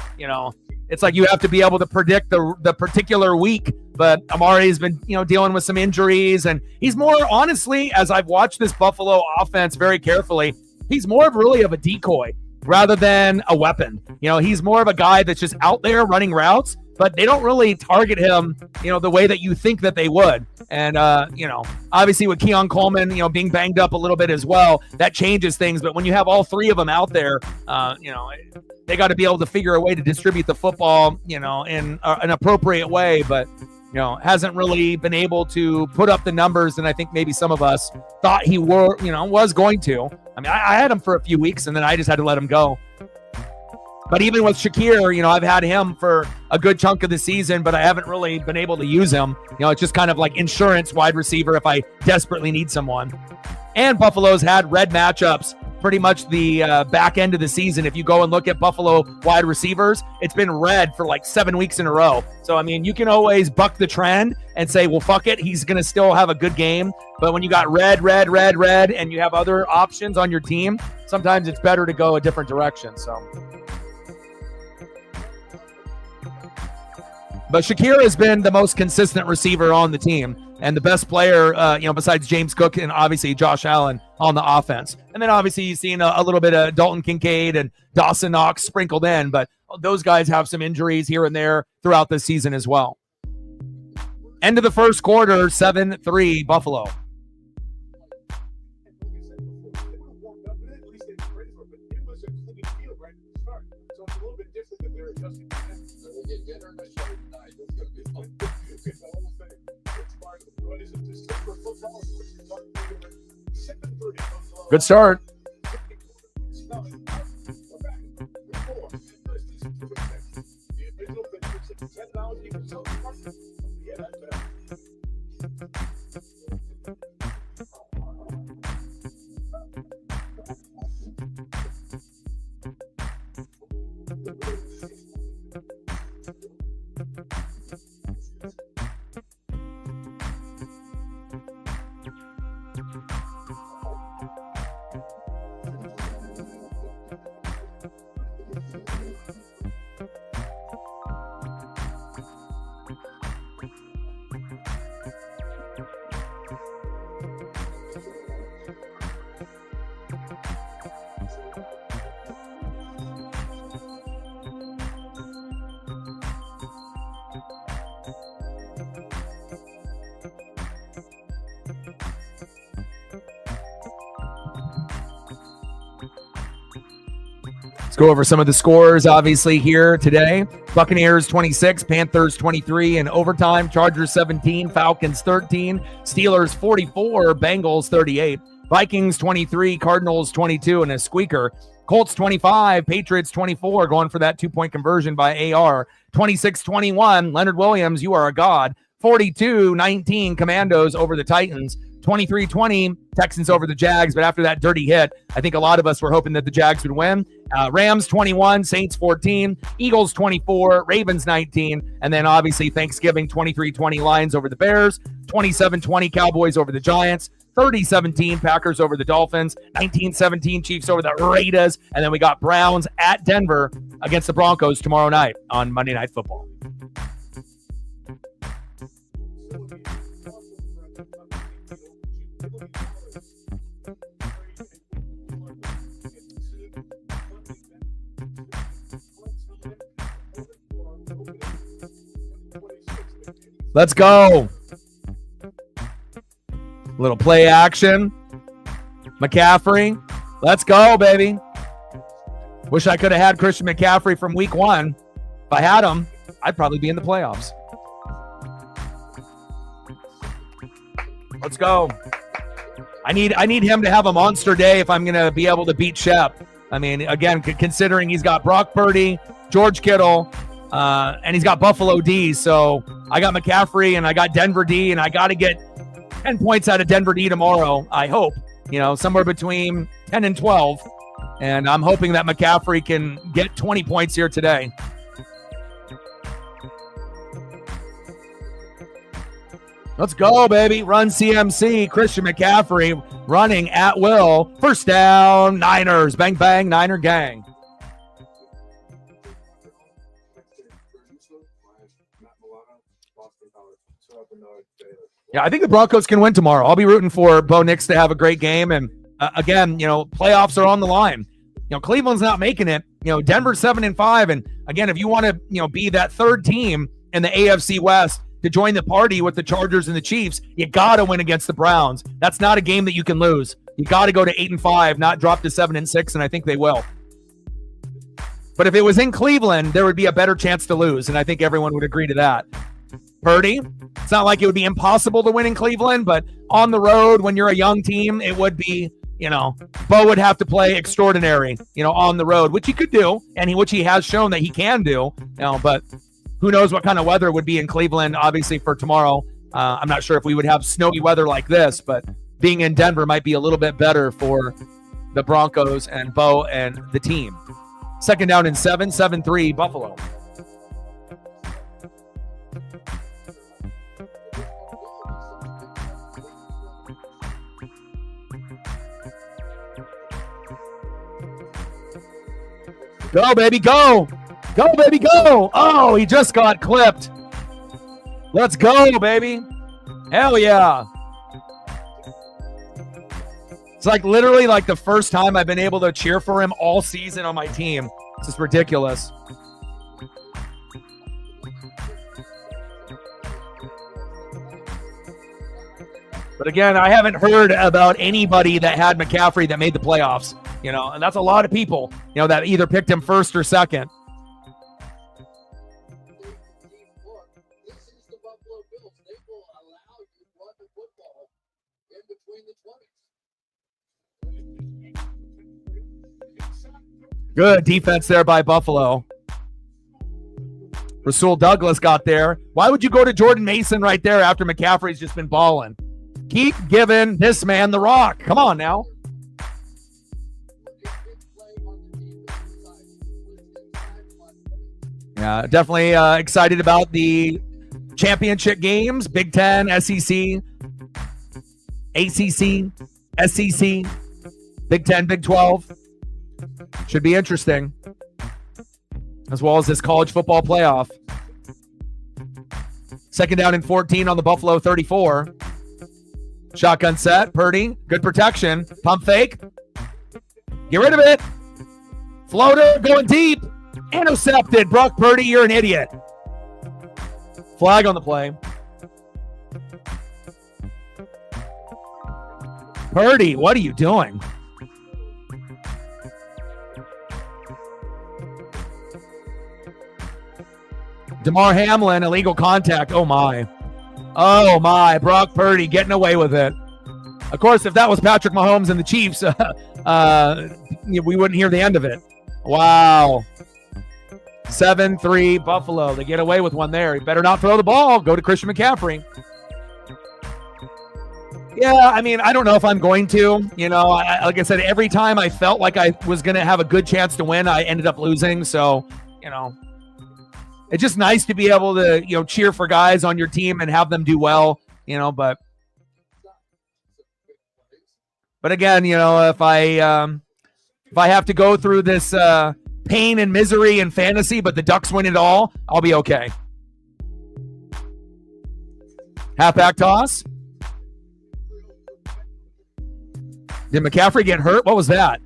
it's like you have to be able to predict the particular week. But Amari's been, dealing with some injuries, and he's more, honestly, as I've watched this Buffalo offense very carefully, he's more of really of a decoy rather than a weapon. He's more of a guy that's just out there running routes, but they don't really target him, the way that you think that they would. And, obviously with Keon Coleman, being banged up a little bit as well, that changes things. But when you have all three of them out there, they got to be able to figure a way to distribute the football, in an appropriate way. But, hasn't really been able to put up the numbers. And I think maybe some of us thought he was going to. I mean, I had him for a few weeks and then I just had to let him go. But even with Shakir, I've had him for a good chunk of the season, but I haven't really been able to use him. It's just kind of like insurance wide receiver if I desperately need someone. And Buffalo's had red matchups pretty much the back end of the season. If you go and look at Buffalo wide receivers, it's been red for like 7 weeks in a row. So, I mean, you can always buck the trend and say, well, fuck it, he's going to still have a good game. But when you got red, and you have other options on your team, sometimes it's better to go a different direction. So, but Shakir has been the most consistent receiver on the team and the best player, besides James Cook and obviously Josh Allen on the offense. And then obviously you've seen a little bit of Dalton Kincaid and Dawson Knox sprinkled in, but those guys have some injuries here and there throughout the season as well. End of the first quarter, 7-3 Buffalo. Good start. Let's go over some of the scores, obviously, here today. Buccaneers 26, Panthers 23 in overtime, Chargers 17, Falcons 13, Steelers 44, Bengals 38, Vikings 23, Cardinals 22 and a squeaker, Colts 25, Patriots 24, going for that 2-point conversion by AR, 26-21, Leonard Williams, you are a god, 42-19, Commandos over the Titans, 23-20, Texans over the Jags, but after that dirty hit, I think a lot of us were hoping that the Jags would win. Rams 21, Saints 14, Eagles 24, Ravens 19, and then obviously Thanksgiving 23-20 Lions over the Bears, 27-20 Cowboys over the Giants, 30-17 Packers over the Dolphins, 19-17 Chiefs over the Raiders, and then we got Browns at Denver against the Broncos tomorrow night on Monday Night Football. Let's go. Little play action. McCaffrey. Let's go, baby. Wish I could have had Christian McCaffrey from week 1. If I had him, I'd probably be in the playoffs. Let's go. I need him to have a monster day if I'm going to be able to beat Shep. I mean, again, considering he's got Brock Purdy, George Kittle, and he's got Buffalo D. So I got McCaffrey and I got Denver D, and I got to get 10 points out of Denver D tomorrow, I hope. Somewhere between 10 and 12. And I'm hoping that McCaffrey can get 20 points here today. Let's go, baby. Run CMC. Christian McCaffrey running at will. First down, Niners. Bang, bang, Niner gang. Yeah, I think the Broncos can win tomorrow. I'll be rooting for Bo Nix to have a great game. And again, playoffs are on the line. Cleveland's not making it. Denver's 7-5. And again, if you want to, be that third team in the AFC West to join the party with the Chargers and the Chiefs, you got to win against the Browns. That's not a game that you can lose. You got to go to 8-5, not drop to 7-6, and I think they will. But if it was in Cleveland, there would be a better chance to lose, and I think everyone would agree to that. Purdy, it's not like it would be impossible to win in Cleveland, but on the road when you're a young team, it would be Bo would have to play extraordinary, on the road, which he could do, and which he has shown that he can do, but who knows what kind of weather would be in Cleveland, obviously, for tomorrow. I'm not sure if we would have snowy weather like this, but being in Denver might be a little bit better for the Broncos and Bo and the team. Second down and 7-3 Buffalo. Go, baby, go. Go, baby, go. Oh, he just got clipped. Let's go, baby. Hell yeah. It's like literally like the first time I've been able to cheer for him all season on my team. This is ridiculous. But again, I haven't heard about anybody that had McCaffrey that made the playoffs, and that's a lot of people, that either picked him first or second. Good defense there by Buffalo. Rasul Douglas got there. Why would you go to Jordan Mason right there after McCaffrey's just been balling? Keep giving this man the rock. Come on now. Yeah, definitely excited about the championship games. Big Ten, SEC, ACC, SEC, Big Ten, Big 12. Should be interesting. As well as this college football playoff. Second down and 14 on the Buffalo 34. Shotgun set. Purdy. Good protection. Pump fake. Get rid of it. Floater going deep. Intercepted. Brock Purdy, you're an idiot. Flag on the play. Purdy, what are you doing? DeMar Hamlin, illegal contact. Oh, my. Oh, my. Brock Purdy getting away with it. Of course, if that was Patrick Mahomes and the Chiefs, we wouldn't hear the end of it. Wow. 7-3 Buffalo. They get away with one there. You better not throw the ball. Go to Christian McCaffrey. Yeah, I mean, I don't know if I'm going to. Like I said, every time I felt like I was going to have a good chance to win, I ended up losing. So, it's just nice to be able to, cheer for guys on your team and have them do well, but again, if I have to go through this pain and misery and fantasy, but the Ducks win it all, I'll be okay. Halfback toss. Did McCaffrey get hurt? What was that?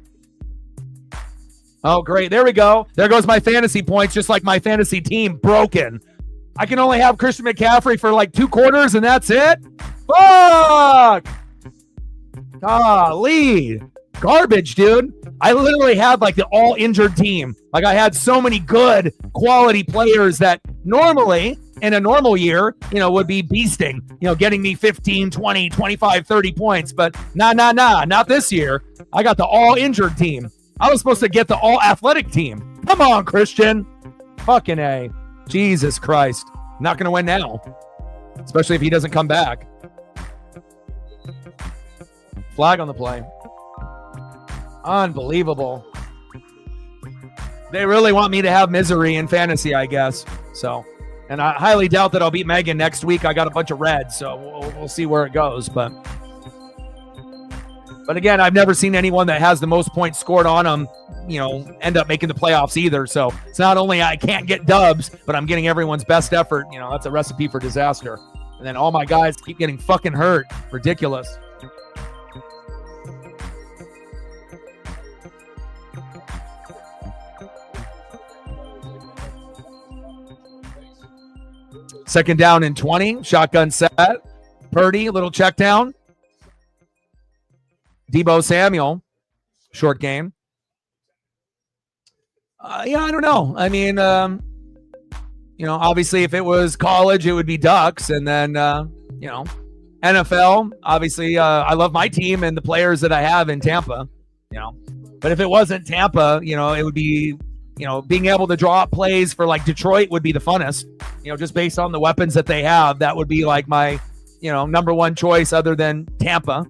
Oh, great. There we go. There goes my fantasy points, just like my fantasy team broken. I can only have Christian McCaffrey for like 2 quarters, and that's it? Fuck! Golly. Garbage, dude. I literally had like the all-injured team. Like I had so many good quality players that normally, in a normal year, would be beasting, getting me 15, 20, 25, 30 points. But not this year. I got the all-injured team. I was supposed to get the all-athletic team. Come on, Christian. Fucking A. Jesus Christ. Not going to win now. Especially if he doesn't come back. Flag on the play. Unbelievable. They really want me to have misery in fantasy, I guess. So, and I highly doubt that I'll beat Megan next week. I got a bunch of reds, so we'll see where it goes. But again, I've never seen anyone that has the most points scored on them, end up making the playoffs either. So it's not only I can't get dubs, but I'm getting everyone's best effort. That's a recipe for disaster. And then all my guys keep getting fucking hurt. Ridiculous. Second down and 20. Shotgun set. Purdy, little check down. Deebo Samuel, short game. I don't know. I mean, obviously if it was college, it would be Ducks. And then, NFL, obviously, I love my team and the players that I have in Tampa, But if it wasn't Tampa, it would be, being able to draw up plays for like Detroit would be the funnest, just based on the weapons that they have. That would be like my, number one choice other than Tampa.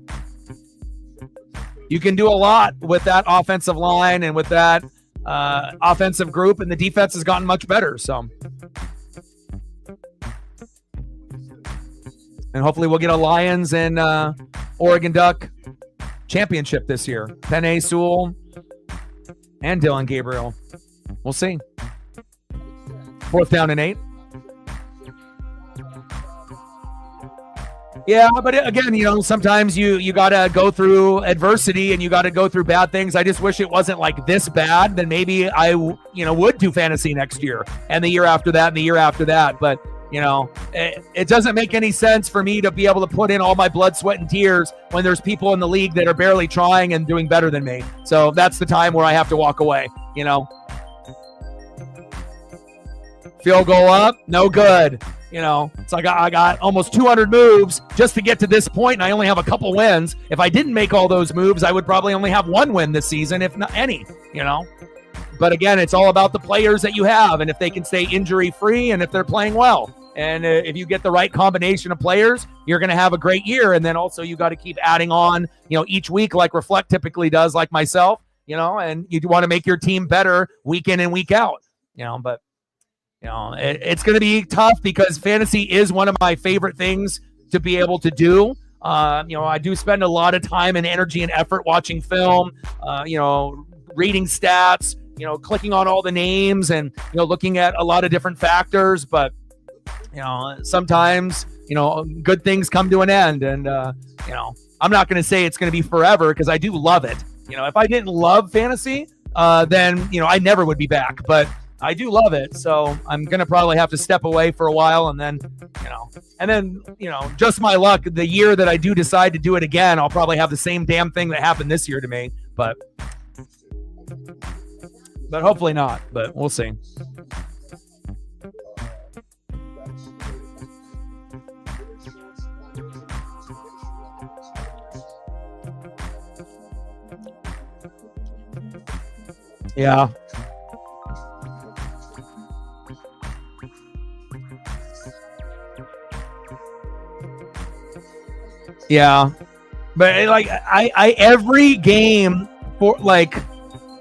You can do a lot with that offensive line and with that offensive group, and the defense has gotten much better. So, and hopefully we'll get a Lions and Oregon Duck championship this year. Penei Sewell and Dylan Gabriel. We'll see. 4th down and 8. Yeah, but again, sometimes you got to go through adversity and you got to go through bad things. I just wish it wasn't like this bad. Then maybe I, would do fantasy next year and the year after that and the year after that. But, it doesn't make any sense for me to be able to put in all my blood, sweat, and tears when there's people in the league that are barely trying and doing better than me. So that's the time where I have to walk away, Field goal up, no good. It's like I got almost 200 moves just to get to this point, and I only have a couple wins. If I didn't make all those moves, I would probably only have one win this season, if not any, But again, it's all about the players that you have, and if they can stay injury-free and if they're playing well. And if you get the right combination of players, you're going to have a great year. And then also you got to keep adding on, each week like Reflect typically does, like myself, and you want to make your team better week in and week out, but it's going to be tough because fantasy is one of my favorite things to be able to do. I do spend a lot of time and energy and effort watching film, reading stats, clicking on all the names and, looking at a lot of different factors. But, sometimes, good things come to an end. And, I'm not going to say it's going to be forever because I do love it. If I didn't love fantasy, then, I never would be back. But I do love it, so I'm going to probably have to step away for a while and then, just my luck, the year that I do decide to do it again, I'll probably have the same damn thing that happened this year to me, but hopefully not, but we'll see. Yeah. Yeah, but like I every game for like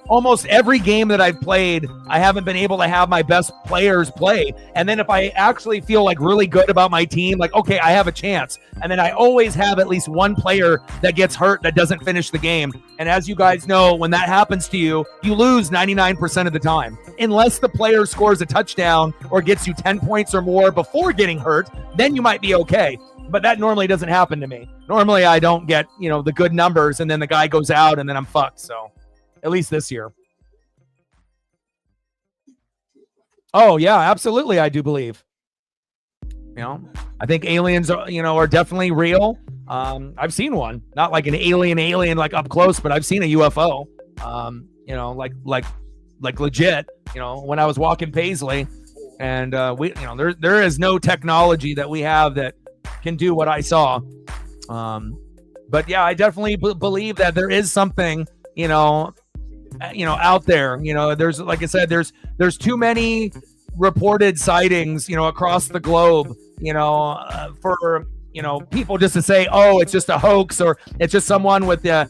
almost every game that I've played, I haven't been able to have my best players play. And then if I actually feel like really good about my team, like, okay, I have a chance. And then I always have at least one player that gets hurt that doesn't finish the game. And as you guys know, when that happens to you, you lose 99% of the time. Unless the player scores a touchdown or gets you 10 points or more before getting hurt, then you might be okay. But that normally doesn't happen to me. Normally I don't get, the good numbers and then the guy goes out and then I'm fucked. So at least this year. Oh yeah, absolutely. I do believe, I think aliens are, are definitely real. I've seen one, not like an alien like up close, but I've seen a UFO, like legit, when I was walking Paisley and we, there is no technology that we have that can do what I saw. But yeah, I definitely believe that there is something, out there, there's, like I said, there's too many reported sightings, across the globe, for, people just to say, oh, it's just a hoax or it's just someone with a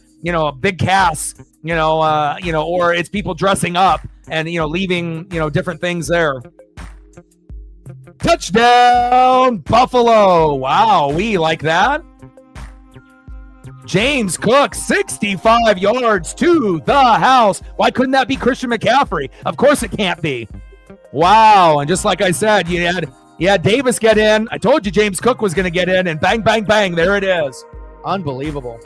big cast, or it's people dressing up and, leaving, different things there. Touchdown, Buffalo. Wow, we like that. James Cook, 65 yards to the house. Why couldn't that be Christian McCaffrey? Of course it can't be. Wow, and just like I said, you had Davis get in. I told you James Cook was going to get in, and bang, bang, bang, there it is. Unbelievable.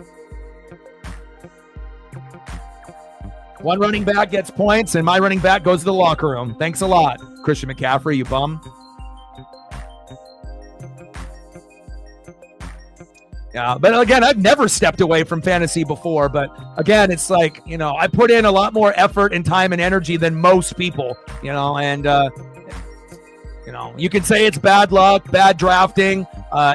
One running back gets points, and my running back goes to the locker room. Thanks a lot, Christian McCaffrey, you bum. Yeah, but again, I've never stepped away from fantasy before. But again, it's like, I put in a lot more effort and time and energy than most people, and, you can say it's bad luck, bad drafting,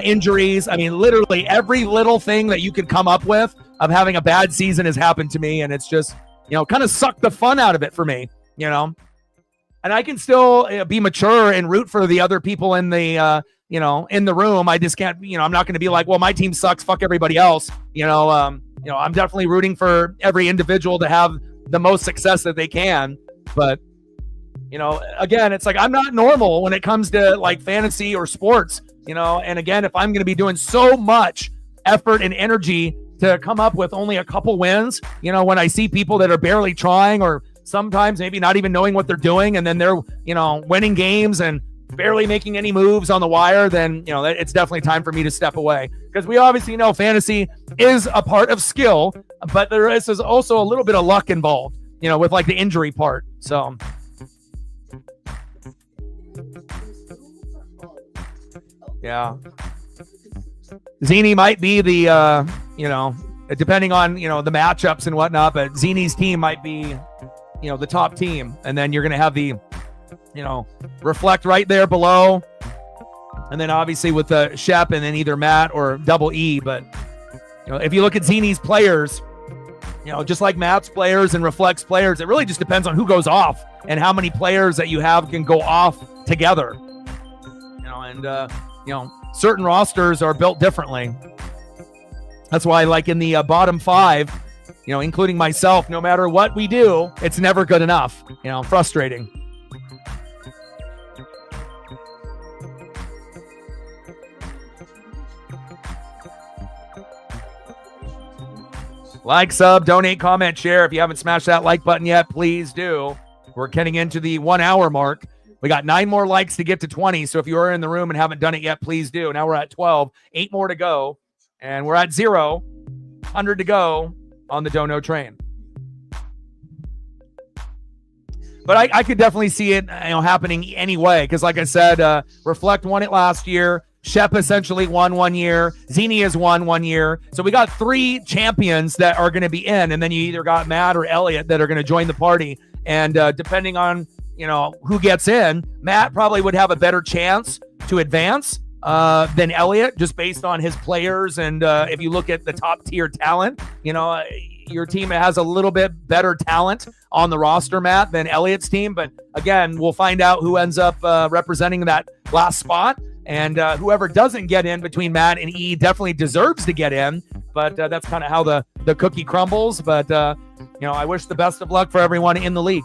injuries. I mean, literally every little thing that you could come up with of having a bad season has happened to me. And it's just, kind of sucked the fun out of it for me, And I can still be mature and root for the other people in the, in the room. I just can't, I'm not going to be like, well, my team sucks, fuck everybody else. I'm definitely rooting for every individual to have the most success that they can. But, again, it's like, I'm not normal when it comes to like fantasy or sports, and again, if I'm going to be doing so much effort and energy to come up with only a couple wins, when I see people that are barely trying or sometimes maybe not even knowing what they're doing, and then they're, winning games and barely making any moves on the wire, then, it's definitely time for me to step away. Because we obviously know fantasy is a part of skill, but there is also a little bit of luck involved, with like the injury part. So, yeah. Zini might be the, depending on, the matchups and whatnot, but Zini's team might be, the top team. And then you're going to have the, Reflect right there below. And then obviously with the Shep and then either Matt or Double E. But, if you look at Zini's players, just like Matt's players and Reflect's players, it really just depends on who goes off and how many players that you have can go off together. Certain rosters are built differently. That's why, like in the bottom five, including myself, no matter what we do, it's never good enough. Frustrating. Like, sub, donate, comment, share. If you haven't smashed that like button yet, please do. We're getting into the 1 hour mark. We got 9 more likes to get to 20. So if you are in the room and haven't done it yet, please do. Now we're at 12, 8 more to go. And we're at 0, 100 to go on the Dono train. But I could definitely see it happening anyway. Because like I said, Reflect won it last year. Shep essentially won 1 year. Zini has won 1 year. So we got 3 champions that are going to be in. And then you either got Matt or Elliot that are going to join the party. And depending on who gets in, Matt probably would have a better chance to advance than Elliot, just based on his players. And if you look at the top tier talent, your team has a little bit better talent on the roster, Matt, than Elliot's team. But again, we'll find out who ends up representing that last spot. And whoever doesn't get in between Matt and E definitely deserves to get in. But that's kind of how the cookie crumbles. But, I wish the best of luck for everyone in the league.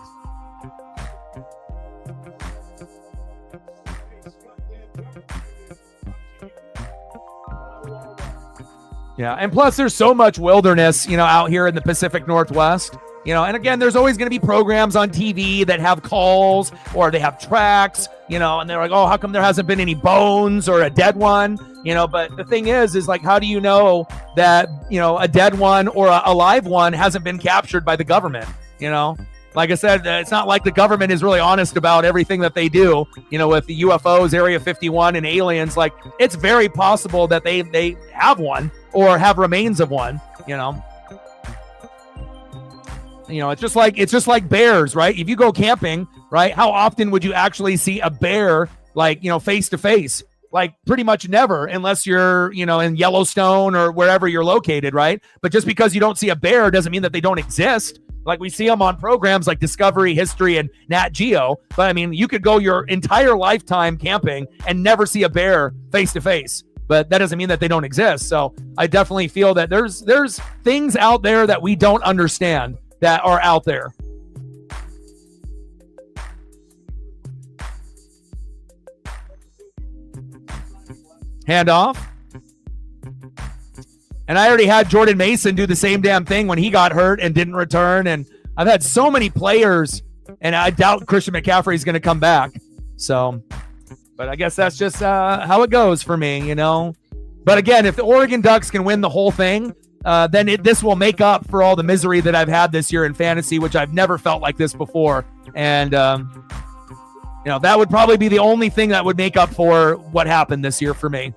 Yeah, and plus there's so much wilderness, out here in the Pacific Northwest. And again, there's always going to be programs on TV that have calls or they have tracks, and they're like, oh, how come there hasn't been any bones or a dead one? But the thing is like, how do you know that, a dead one or a live one hasn't been captured by the government? Like I said, it's not like the government is really honest about everything that they do, with the UFOs, Area 51 and aliens. Like, it's very possible that they have one or have remains of one, it's just like bears, right? If you go camping, right, how often would you actually see a bear, like, face to face? Like, pretty much never, unless you're, in Yellowstone or wherever you're located, right? But just because you don't see a bear doesn't mean that they don't exist. Like, we see them on programs like Discovery, History, and Nat Geo. But I mean, you could go your entire lifetime camping and never see a bear face to face. But that doesn't mean that they don't exist. So I definitely feel that there's things out there that we don't understand that are out there. Handoff. And I already had Jordan Mason do the same damn thing when he got hurt and didn't return. And I've had so many players, and I doubt Christian McCaffrey is going to come back. So, but I guess that's just how it goes for me, But again, if the Oregon Ducks can win the whole thing, then this will make up for all the misery that I've had this year in fantasy, which I've never felt like this before. And, that would probably be the only thing that would make up for what happened this year for me.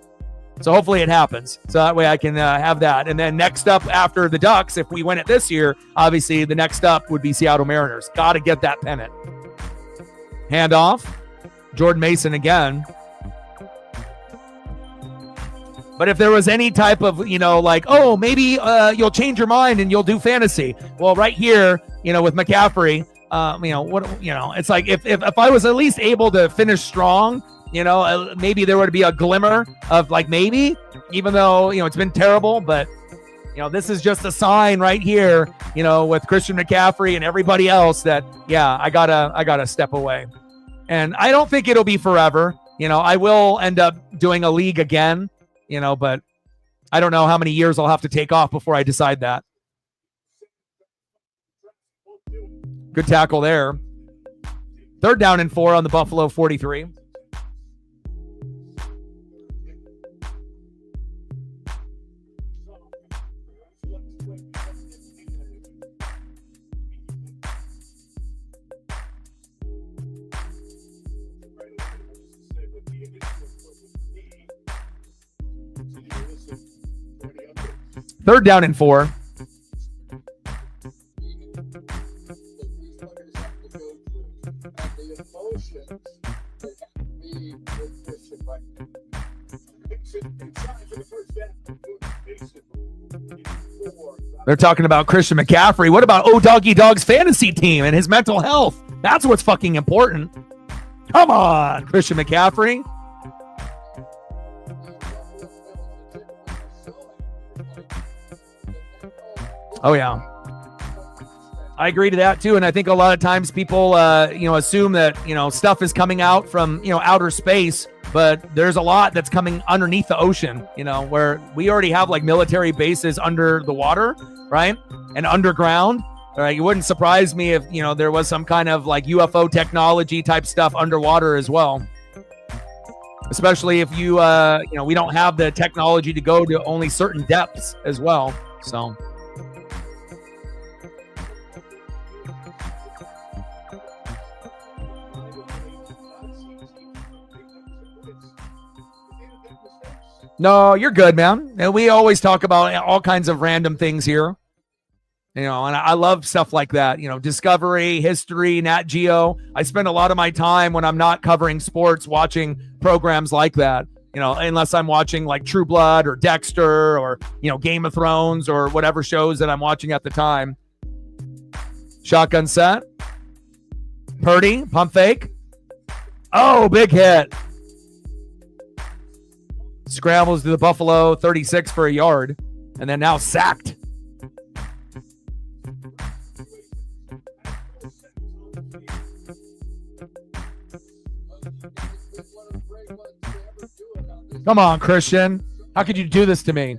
So hopefully it happens. So that way I can have that. And then next up after the Ducks, if we win it this year, obviously the next up would be Seattle Mariners. Got to get that pennant. Handoff. Jordan Mason again. But if there was any type of, like, oh, maybe you'll change your mind and you'll do fantasy. Well, right here, with McCaffrey, it's like if I was at least able to finish strong, maybe there would be a glimmer of like maybe, even though, it's been terrible, but this is just a sign right here, with Christian McCaffrey and everybody else that, yeah, I gotta step away. And I don't think it'll be forever. I will end up doing a league again, but I don't know how many years I'll have to take off before I decide that. Good tackle there. 3rd down and 4 on the Buffalo 43. Third down and 4. They're talking about Christian McCaffrey. What about Doggy Dog's fantasy team and his mental health? That's what's fucking important. Come on, Christian McCaffrey. Oh, yeah. I agree to that, too. And I think a lot of times people, assume that, stuff is coming out from, outer space. But there's a lot that's coming underneath the ocean, where we already have like military bases under the water, right? And underground. Right? It wouldn't surprise me if, there was some kind of like UFO technology type stuff underwater as well. Especially if we don't have the technology to go to only certain depths as well. So. No, you're good, man. And we always talk about all kinds of random things here. And I love stuff like that. Discovery, history, Nat Geo. I spend a lot of my time when I'm not covering sports watching programs like that. Unless I'm watching like True Blood or Dexter or, Game of Thrones or whatever shows that I'm watching at the time. Shotgun set. Purdy, pump fake. Oh, big hit. Scrambles to the Buffalo 36 for a yard, and then now sacked. Come on, Christian. How could you do this to me?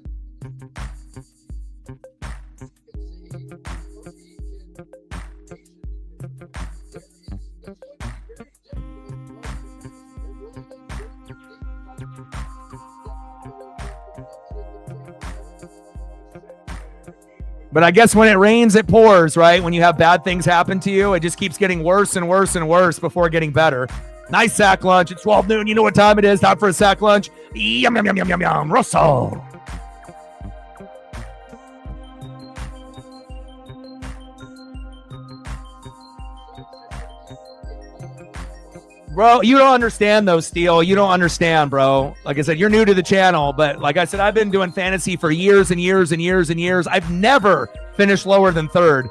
But I guess when it rains, it pours, right? When you have bad things happen to you, it just keeps getting worse and worse and worse before getting better. Nice sack lunch. It's 12 noon. You know what time it is. Time for a sack lunch. Yum, yum, yum, yum, yum, yum. Russell. Bro, you don't understand though, Steele. You don't understand, bro. Like I said, you're new to the channel, but like I said, I've been doing fantasy for years and years and years and years. I've never finished lower than 3rd.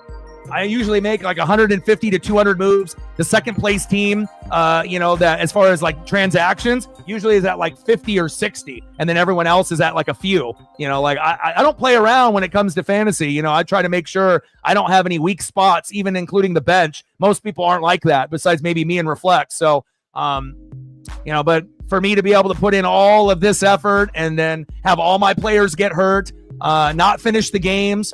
I usually make like 150 to 200 moves. The second place team, that as far as like transactions, usually is at like 50 or 60. And then everyone else is at like a few, I don't play around when it comes to fantasy. I try to make sure I don't have any weak spots, even including the bench. Most people aren't like that besides maybe me and Reflect. So, but for me to be able to put in all of this effort and then have all my players get hurt, not finish the games,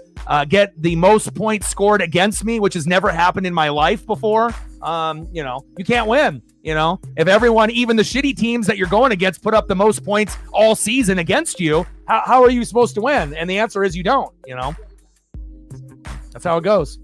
get the most points scored against me, which has never happened in my life before. You can't win. If everyone, even the shitty teams that you're going against, put up the most points all season against you, how are you supposed to win? And the answer is you don't. That's how it goes.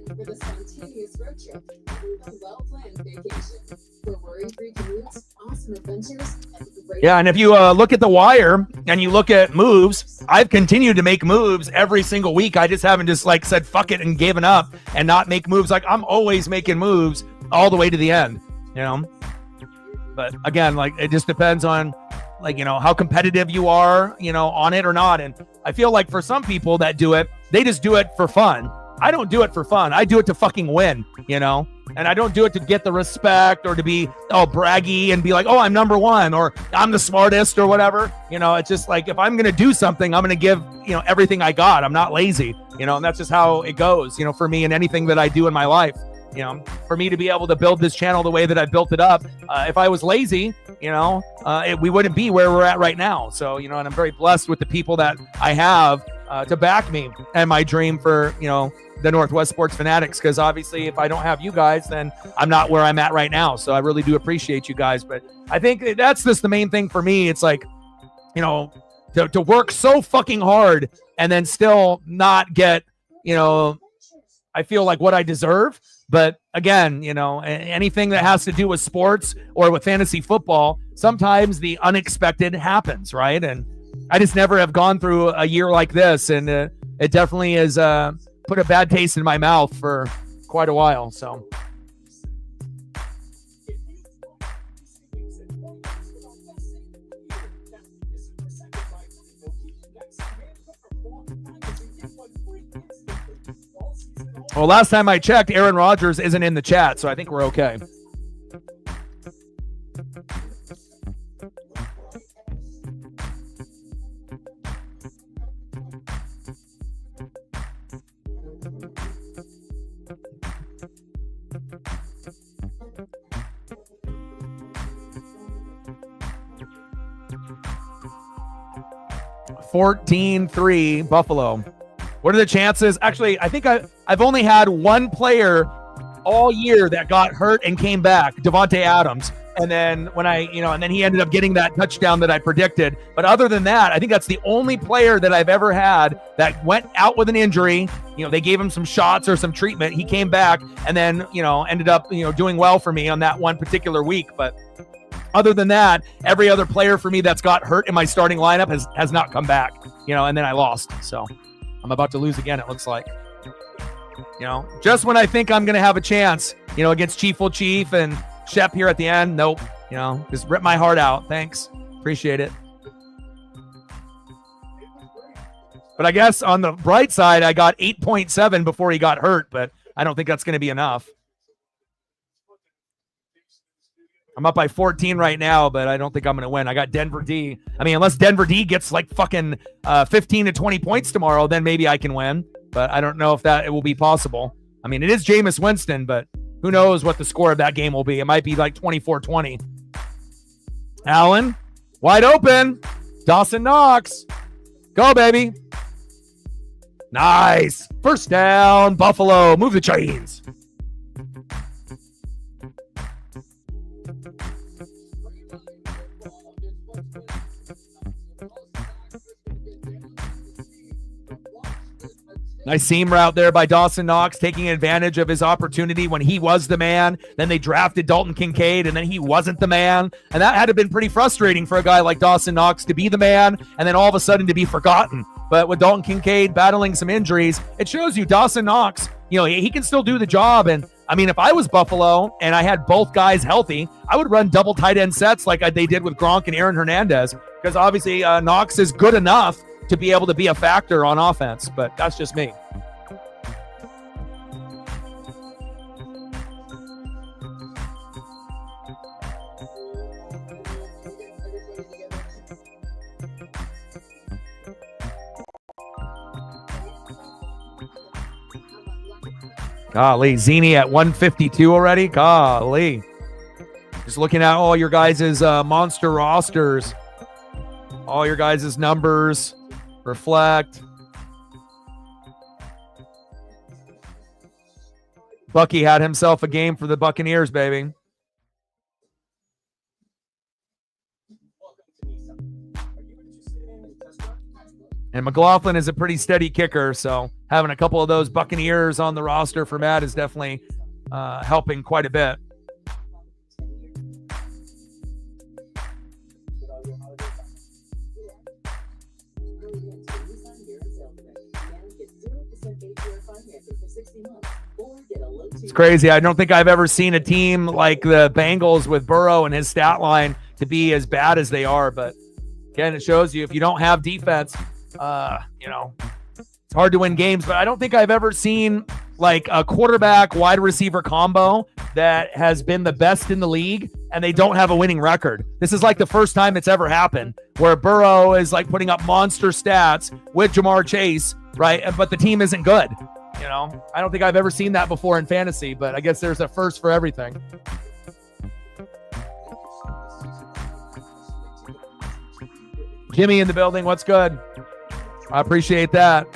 For the spontaneous road trip and a well-planned vacation. For worry-free commutes, awesome adventures, and great... Yeah, and if you look at The Wire and you look at moves, I've continued to make moves every single week. I just haven't just like said fuck it and given up and not make moves. Like I'm always making moves all the way to the end, But again, like it just depends on like, how competitive you are, on it or not. And I feel like for some people that do it, they just do it for fun. I don't do it for fun. I do it to fucking win, and I don't do it to get the respect or to be braggy and be like, oh, I'm number one or I'm the smartest or whatever. It's just like, if I'm going to do something, I'm going to give, everything I got. I'm not lazy, and that's just how it goes, for me and anything that I do in my life. For me to be able to build this channel the way that I built it up, if I was lazy, we wouldn't be where we're at right now. So, and I'm very blessed with the people that I have to back me and my dream for, the Northwest Sports Fanatics. Because obviously, if I don't have you guys, then I'm not where I'm at right now. So I really do appreciate you guys. But I think that's just the main thing for me. It's like, to work so fucking hard and then still not get, I feel like what I deserve. But again, anything that has to do with sports or with fantasy football, sometimes the unexpected happens, right? And I just never have gone through a year like this. And it definitely has put a bad taste in my mouth for quite a while. So. Well, last time I checked, Aaron Rodgers isn't in the chat, so I think we're okay. $14-3 Buffalo. What are the chances? Actually, I think I've only had one player all year that got hurt and came back, Devontae Adams. And then and then he ended up getting that touchdown that I predicted. But other than that, I think that's the only player that I've ever had that went out with an injury. They gave him some shots or some treatment. He came back and then, ended up, doing well for me on that one particular week. But other than that, every other player for me that's got hurt in my starting lineup has not come back, and then I lost. So I'm about to lose again, it looks like. Just when I think I'm going to have a chance, against Chief will Chief and Shep here at the end. Nope. Just rip my heart out. Thanks. Appreciate it. But I guess on the bright side, I got 8.7 before he got hurt, but I don't think that's going to be enough. I'm up by 14 right now, but I don't think I'm going to win. I got Denver D. I mean, unless Denver D gets like fucking 15 to 20 points tomorrow, then maybe I can win. But I don't know if it will be possible. I mean, it is Jameis Winston, but who knows what the score of that game will be. It might be like 24-20. Allen, wide open. Dawson Knox. Go, baby. Nice. First down, Buffalo. Move the chains. Nice seam route there by Dawson Knox, taking advantage of his opportunity when he was the man. Then they drafted Dalton Kincaid, and then he wasn't the man. And that had to have been pretty frustrating for a guy like Dawson Knox to be the man and then all of a sudden to be forgotten. But with Dalton Kincaid battling some injuries, it shows you Dawson Knox, he can still do the job. And I mean, if I was Buffalo and I had both guys healthy, I would run double tight end sets like they did with Gronk and Aaron Hernandez, because obviously Knox is good enough to be able to be a factor on offense, but that's just me. Golly, Zini at 152 already? Golly. Just looking at all your guys' monster rosters, all your guys' numbers. Reflect. Bucky had himself a game for the Buccaneers, baby. And McLaughlin is a pretty steady kicker, so having a couple of those Buccaneers on the roster for Matt is definitely helping quite a bit. It's crazy. I don't think I've ever seen a team like the Bengals with Burrow and his stat line to be as bad as they are. But again, it shows you if you don't have defense, it's hard to win games. But I don't think I've ever seen like a quarterback wide receiver combo that has been the best in the league and they don't have a winning record. This is like the first time it's ever happened where Burrow is like putting up monster stats with Jamar Chase, right? But the team isn't good. I don't think I've ever seen that before in fantasy, but I guess there's a first for everything. Jimmy in the building. What's good? I appreciate that.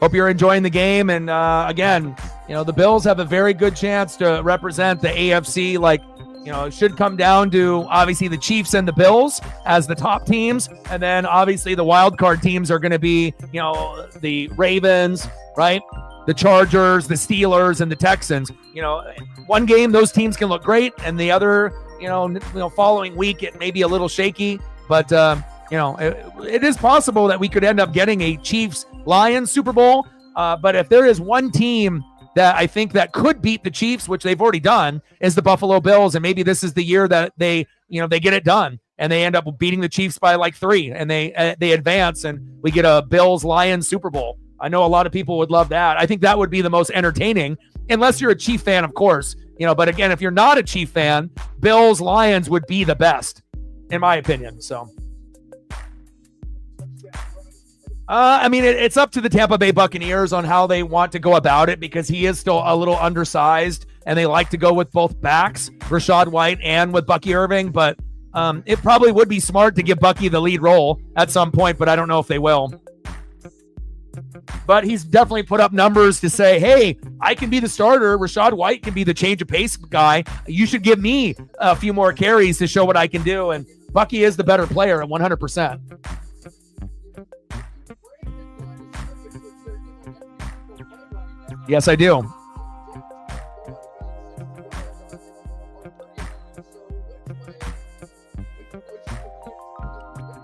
Hope you're enjoying the game. And again, the Bills have a very good chance to represent the AFC. It should come down to obviously the Chiefs and the Bills as the top teams. And then obviously the wild card teams are going to be, the Ravens, right? The Chargers, the Steelers, and the Texans. One game, those teams can look great. And the other, following week, it may be a little shaky. But, it is possible that we could end up getting a Chiefs-Lions Super Bowl. But if there is one team that I think that could beat the Chiefs, which they've already done, is the Buffalo Bills. And maybe this is the year that they get it done and they end up beating the Chiefs by like 3 and they advance and we get a Bills-Lions Super Bowl. I know a lot of people would love that. I think that would be the most entertaining, unless you're a Chief fan, of course. But again, if you're not a Chief fan, Bills-Lions would be the best, in my opinion. So, it's up to the Tampa Bay Buccaneers on how they want to go about it because he is still a little undersized and they like to go with both backs, Rachaad White and with Bucky Irving. But it probably would be smart to give Bucky the lead role at some point, but I don't know if they will. But he's definitely put up numbers to say, hey, I can be the starter. Rachaad White can be the change of pace guy. You should give me a few more carries to show what I can do. And Bucky is the better player at 100%. Yes, I do.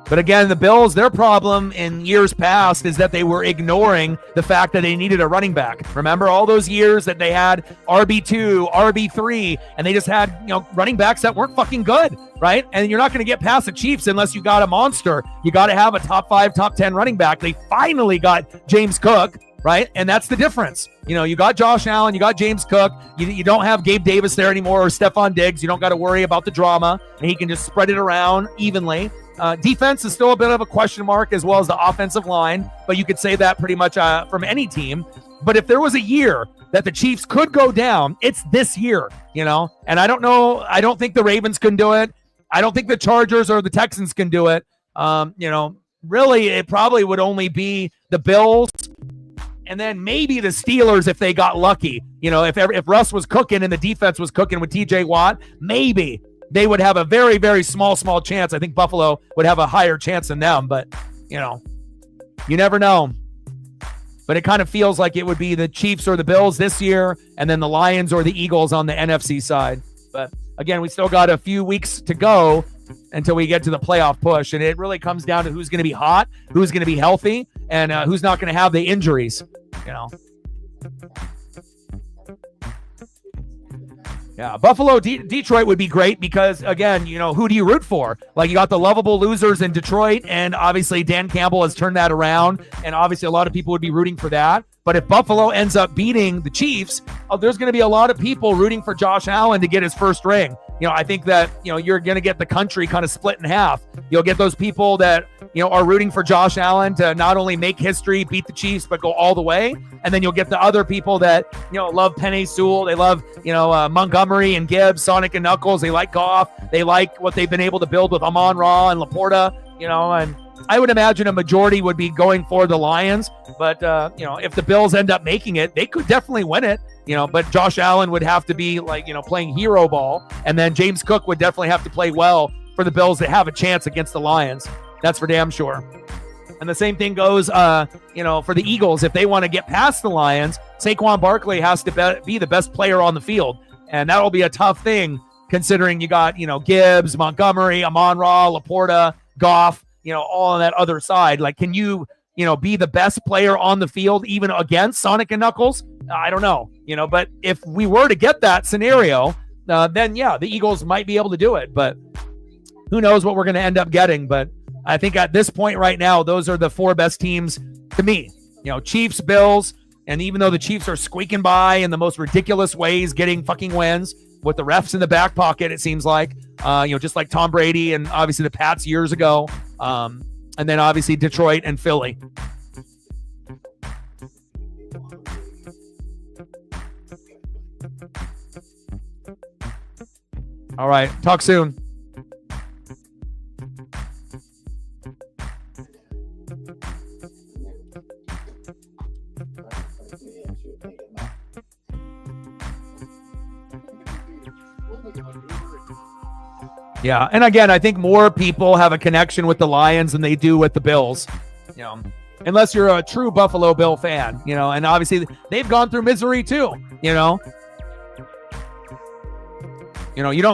But again, the Bills, their problem in years past is that they were ignoring the fact that they needed a running back. Remember all those years that they had RB2, RB3, and they just had, running backs that weren't fucking good, right? And you're not going to get past the Chiefs unless you got a monster. You got to have a top 5, top 10 running back. They finally got James Cook, right? And that's the difference. You got Josh Allen, you got James Cook. You don't have Gabe Davis there anymore or Stephon Diggs. You don't got to worry about the drama, and he can just spread it around evenly. Defense is still a bit of a question mark as well as the offensive line, but you could say that pretty much from any team. But if there was a year that the Chiefs could go down, it's this year, and I don't know. I don't think the Ravens can do it. I don't think the Chargers or the Texans can do it. Really, it probably would only be the Bills and then maybe the Steelers if they got lucky. If Russ was cooking and the defense was cooking with TJ Watt, maybe they would have a very, very small chance. I think Buffalo would have a higher chance than them, but, you never know. But it kind of feels like it would be the Chiefs or the Bills this year, and then the Lions or the Eagles on the NFC side. But, again, we still got a few weeks to go until we get to the playoff push, and it really comes down to who's going to be hot, who's going to be healthy, and who's not going to have the injuries, Yeah, Buffalo, Detroit would be great because, again, who do you root for? Like, you got the lovable losers in Detroit, and obviously Dan Campbell has turned that around, and obviously a lot of people would be rooting for that. But if Buffalo ends up beating the Chiefs, there's going to be a lot of people rooting for Josh Allen to get his first ring. I think that, you're going to get the country kind of split in half. You'll get those people that, are rooting for Josh Allen to not only make history, beat the Chiefs, but go all the way. And then you'll get the other people that, love Penei Sewell. They love, Montgomery and Gibbs, Sonic and Knuckles. They like Goff. They like what they've been able to build with Amon-Ra and Laporta, and I would imagine a majority would be going for the Lions. But, if the Bills end up making it, they could definitely win it. But Josh Allen would have to be playing hero ball. And then James Cook would definitely have to play well for the Bills to have a chance against the Lions. That's for damn sure. And the same thing goes, for the Eagles. If they want to get past the Lions, Saquon Barkley has to be the best player on the field. And that'll be a tough thing considering you got, Gibbs, Montgomery, Amon-Ra, Laporta, Goff, all on that other side. Like, can you, be the best player on the field even against Sonic and Knuckles? I don't know, but if we were to get that scenario, then yeah, the Eagles might be able to do it, but who knows what we're going to end up getting. But I think at this point right now, those are the 4 best teams to me, Chiefs, Bills. And even though the Chiefs are squeaking by in the most ridiculous ways, getting fucking wins with the refs in the back pocket, it seems like, just like Tom Brady and obviously the Pats years ago. And then obviously Detroit and Philly. All right. Talk soon. Yeah, and again, I think more people have a connection with the Lions than they do with the Bills. Unless you're a true Buffalo Bill fan, and obviously they've gone through misery too, you don't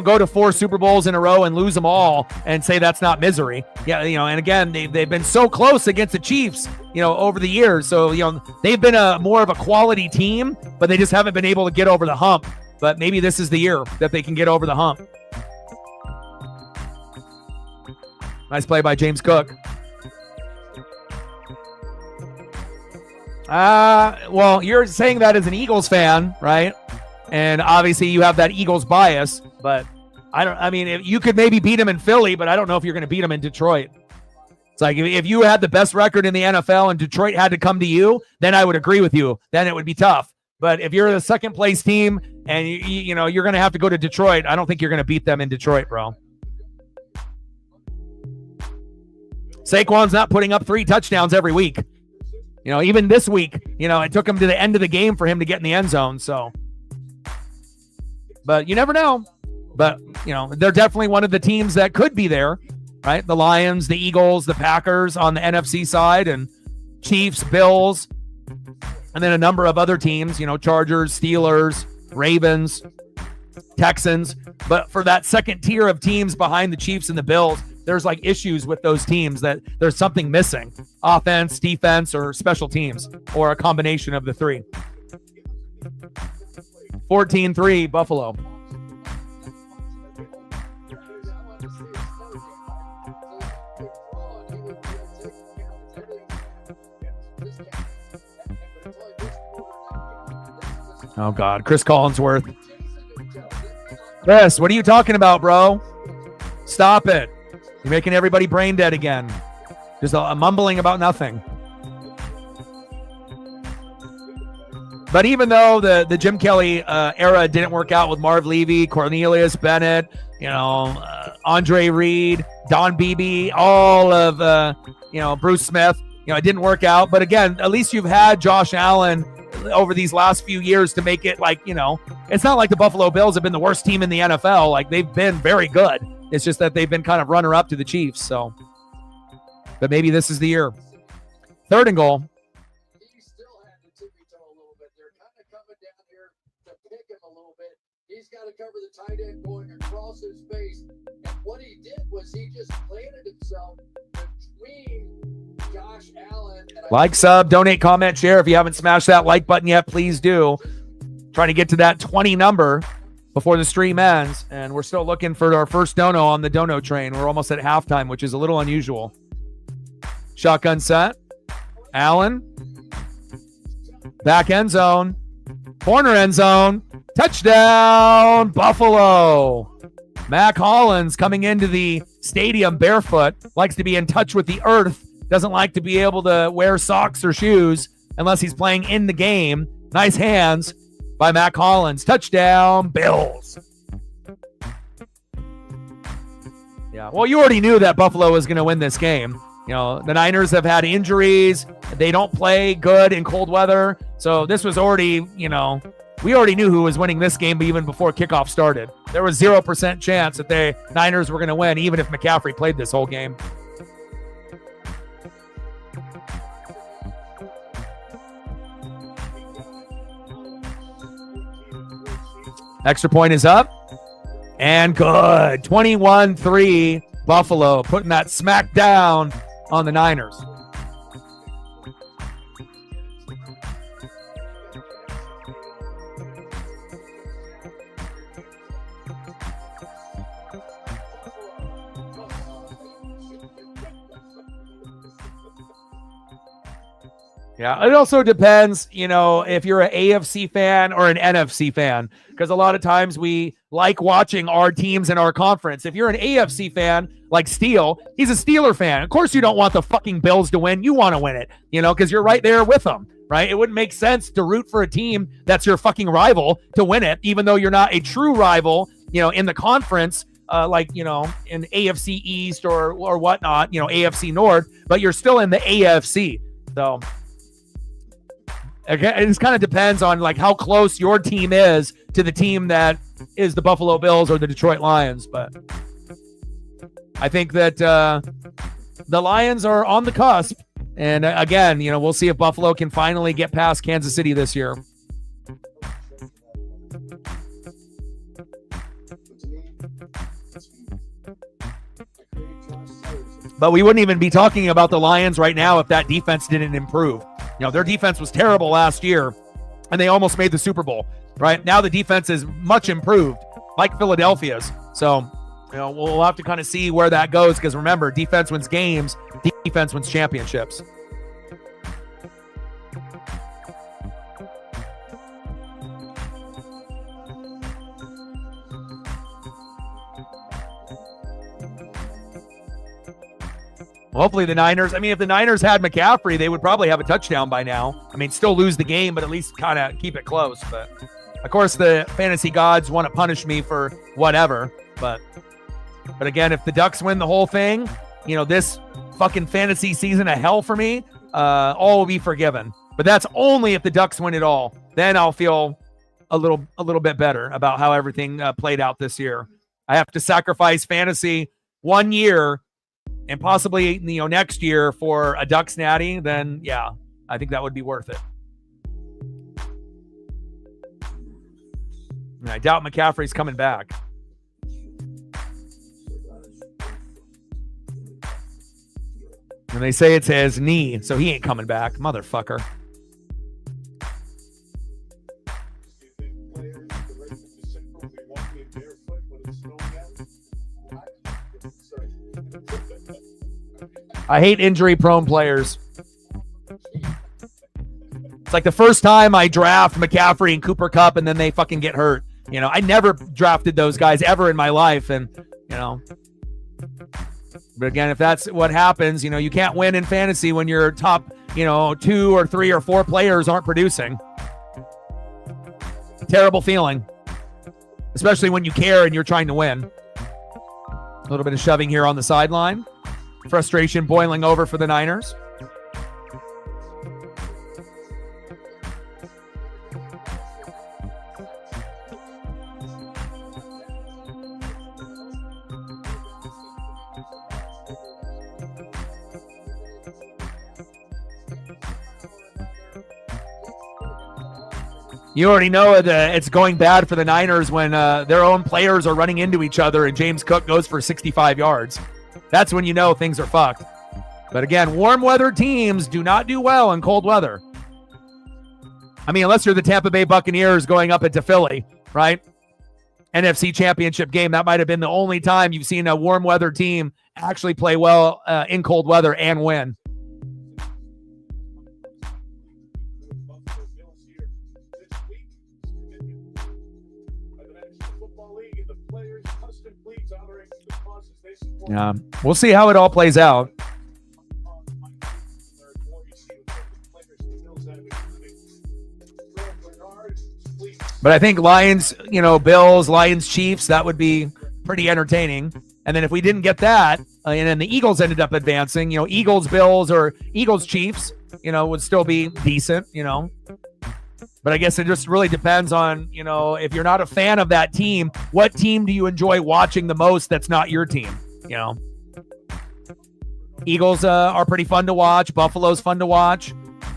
go to 4 Super Bowls in a row and lose them all and say that's not misery. Yeah, and again, they've been so close against the Chiefs, over the years. So, they've been more of a quality team, but they just haven't been able to get over the hump. But maybe this is the year that they can get over the hump. Nice play by James Cook. Well, you're saying that as an Eagles fan, right? And obviously you have that Eagles bias, but if you could maybe beat them in Philly, but I don't know if you're going to beat them in Detroit. It's like if you had the best record in the NFL and Detroit had to come to you, then I would agree with you. Then it would be tough. But if you're the second place team and you're going to have to go to Detroit, I don't think you're going to beat them in Detroit, bro. Saquon's not putting up 3 touchdowns every week. Even this week, it took him to the end of the game for him to get in the end zone. So, but you never know. But, they're definitely one of the teams that could be there, right? The Lions, the Eagles, the Packers on the NFC side, and Chiefs, Bills, and then a number of other teams, Chargers, Steelers, Ravens, Texans. But for that second tier of teams behind the Chiefs and the Bills, there's like issues with those teams that there's something missing. Offense, defense, or special teams, or a combination of the 3. 14-3 Buffalo. Oh, God. Chris Collinsworth. Chris, what are you talking about, bro? Stop it. You're making everybody brain dead again. Just a mumbling about nothing. But even though the Jim Kelly era didn't work out with Marv Levy, Cornelius Bennett, Andre Reed, Don Beebe, all of, Bruce Smith, it didn't work out. But again, at least you've had Josh Allen over these last few years to make it it's not like the Buffalo Bills have been the worst team in the NFL. Like, they've been very good. It's just that they've been kind of runner-up to the Chiefs. So, but maybe this is the year. 3rd and goal. He still had to tippy toe a little bit. They're kind of coming down here to pick him a little bit. He's got to cover the tight end going across his face. And what he did was he just planted himself between Josh Allen and like, sub, donate, comment, share. If you haven't smashed that like button yet, please do. Trying to get to that 20 number before the stream ends, and we're still looking for our first dono on the dono train. We're almost at halftime, which is a little unusual. Shotgun set. Allen. Back end zone. Corner end zone. Touchdown, Buffalo. Mac Hollins coming into the stadium barefoot. Likes to be in touch with the earth. Doesn't like to be able to wear socks or shoes unless he's playing in the game. Nice hands by Mac Hollins. Touchdown, Bills. Yeah, well, you already knew that Buffalo was going to win this game. The Niners have had injuries. They don't play good in cold weather. So this was already, we already knew who was winning this game even before kickoff started. There was 0% chance that the Niners were going to win, even if McCaffrey played this whole game. Extra point is up. And good. 21-3 Buffalo, putting that smack down on the Niners. Yeah, it also depends, if you're an AFC fan or an NFC fan, because a lot of times we like watching our teams in our conference. If you're an AFC fan like Steele, he's a Steeler fan. Of course, you don't want the fucking Bills to win. You want to win it, because you're right there with them, right? It wouldn't make sense to root for a team that's your fucking rival to win it, even though you're not a true rival, in the conference. In AFC East or whatnot, AFC North, but you're still in the AFC. So again, it just kind of depends on like how close your team is to the team that is the Buffalo Bills or the Detroit Lions. But I think that the Lions are on the cusp. And again, we'll see if Buffalo can finally get past Kansas City this year. But we wouldn't even be talking about the Lions right now if that defense didn't improve. Their defense was terrible last year, and they almost made the Super Bowl, right? Now the defense is much improved, like Philadelphia's. So, we'll have to kind of see where that goes, because remember, defense wins games, defense wins championships. Hopefully the Niners, if the Niners had McCaffrey, they would probably have a touchdown by now. Still lose the game, but at least kind of keep it close. But of course, the fantasy gods want to punish me for whatever. But again, if the Ducks win the whole thing, this fucking fantasy season of hell for me, all will be forgiven. But that's only if the Ducks win it all. Then I'll feel a little bit better about how everything played out this year. I have to sacrifice fantasy 1 year and possibly, next year for a Ducks natty, then yeah, I think that would be worth it. And I doubt McCaffrey's coming back. And they say it's his knee, so he ain't coming back, motherfucker. I hate injury-prone players. It's like the first time I draft McCaffrey and Cooper Kupp, and then they fucking get hurt. I never drafted those guys ever in my life, and But again, if that's what happens, you can't win in fantasy when your top, 2 or 3 or 4 players aren't producing. Terrible feeling, especially when you care and you're trying to win. A little bit of shoving here on the sideline. Frustration boiling over for the Niners. You already know it's going bad for the Niners when their own players are running into each other and James Cook goes for 65 yards. That's when you know things are fucked. But again, warm weather teams do not do well in cold weather. Unless you're the Tampa Bay Buccaneers going up into Philly, right? NFC Championship game. That might have been the only time you've seen a warm weather team actually play well in cold weather and win. Yeah, we'll see how it all plays out. But I think Lions, Bills, Lions, Chiefs, that would be pretty entertaining. And then if we didn't get that, and then the Eagles ended up advancing, Eagles, Bills, or Eagles, Chiefs, would still be decent, But I guess it just really depends on, if you're not a fan of that team, what team do you enjoy watching the most that's not your team? Eagles are pretty fun to watch. Buffalo's fun to watch,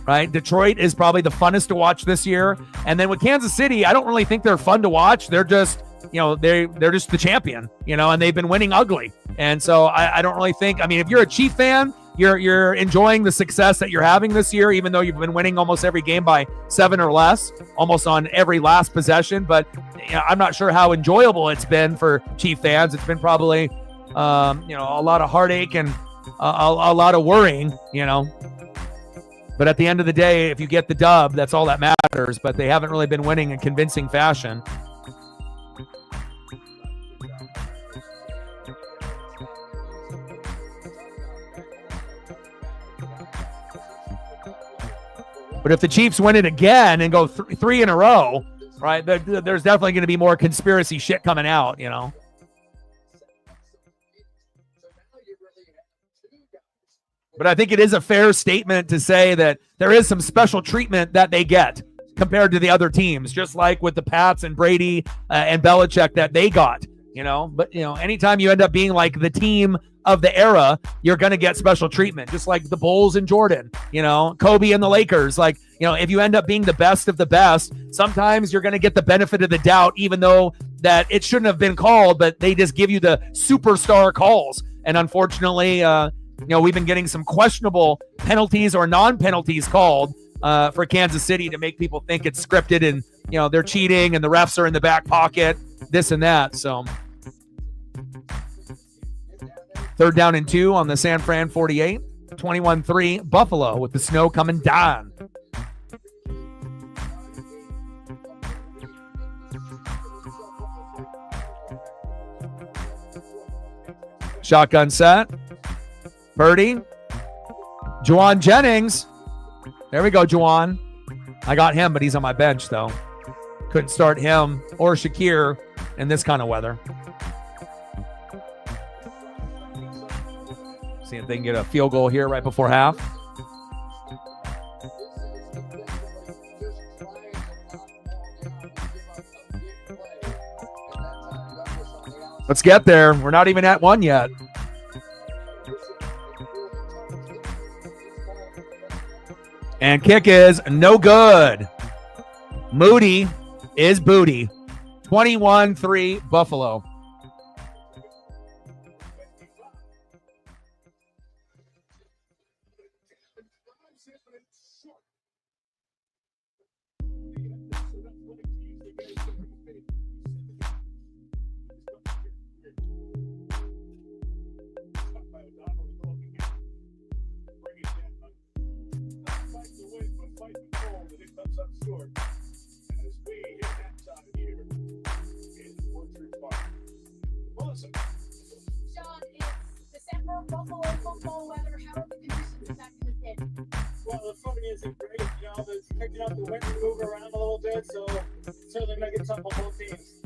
right? Detroit is probably the funnest to watch this year. And then with Kansas City, I don't really think they're fun to watch. They're just, they're just the champion, and they've been winning ugly. And so I don't really think, if you're a Chief fan, you're enjoying the success that you're having this year, even though you've been winning almost every game by 7 or less, almost on every last possession. But I'm not sure how enjoyable it's been for Chief fans. It's been probably a lot of heartache and a lot of worrying, But at the end of the day, if you get the dub, that's all that matters. But they haven't really been winning in convincing fashion. But if the Chiefs win it again and go three in a row, right, there's definitely going to be more conspiracy shit coming out, you know. But I think it is a fair statement to say that there is some special treatment that they get compared to the other teams, just like with the Pats and Brady and Belichick that they got, you know. But, you know, anytime you end up being like the team of the era, you're going to get special treatment, just like the Bulls and Jordan, you know, Kobe and the Lakers. Like, you know, if you end up being the best of the best, sometimes you're going to get the benefit of the doubt, even though that it shouldn't have been called, but they just give you the superstar calls. And unfortunately, you know, we've been getting some questionable penalties or non-penalties called for Kansas City to make people think it's scripted and, you know, they're cheating and the refs are in the back pocket, this and that. So 3rd down and 2 on the San Fran 48, 21-3 Buffalo with the snow coming down. Shotgun set. Purdy. Juwan Jennings. There we go, Juwan. I got him, but he's on my bench, though. Couldn't start him or Shakir in this kind of weather. See if they can get a field goal here right before half. Let's get there. We're not even at 1 yet. And kick is no good. Moody is booty. 21-3 Buffalo. Sean, it's December, Buffalo football weather. How are the conditions back in the pit? Well, the footing isn't great. You know, it's picking up the wind to move around a little bit, so it's certainly going to get tough on both teams.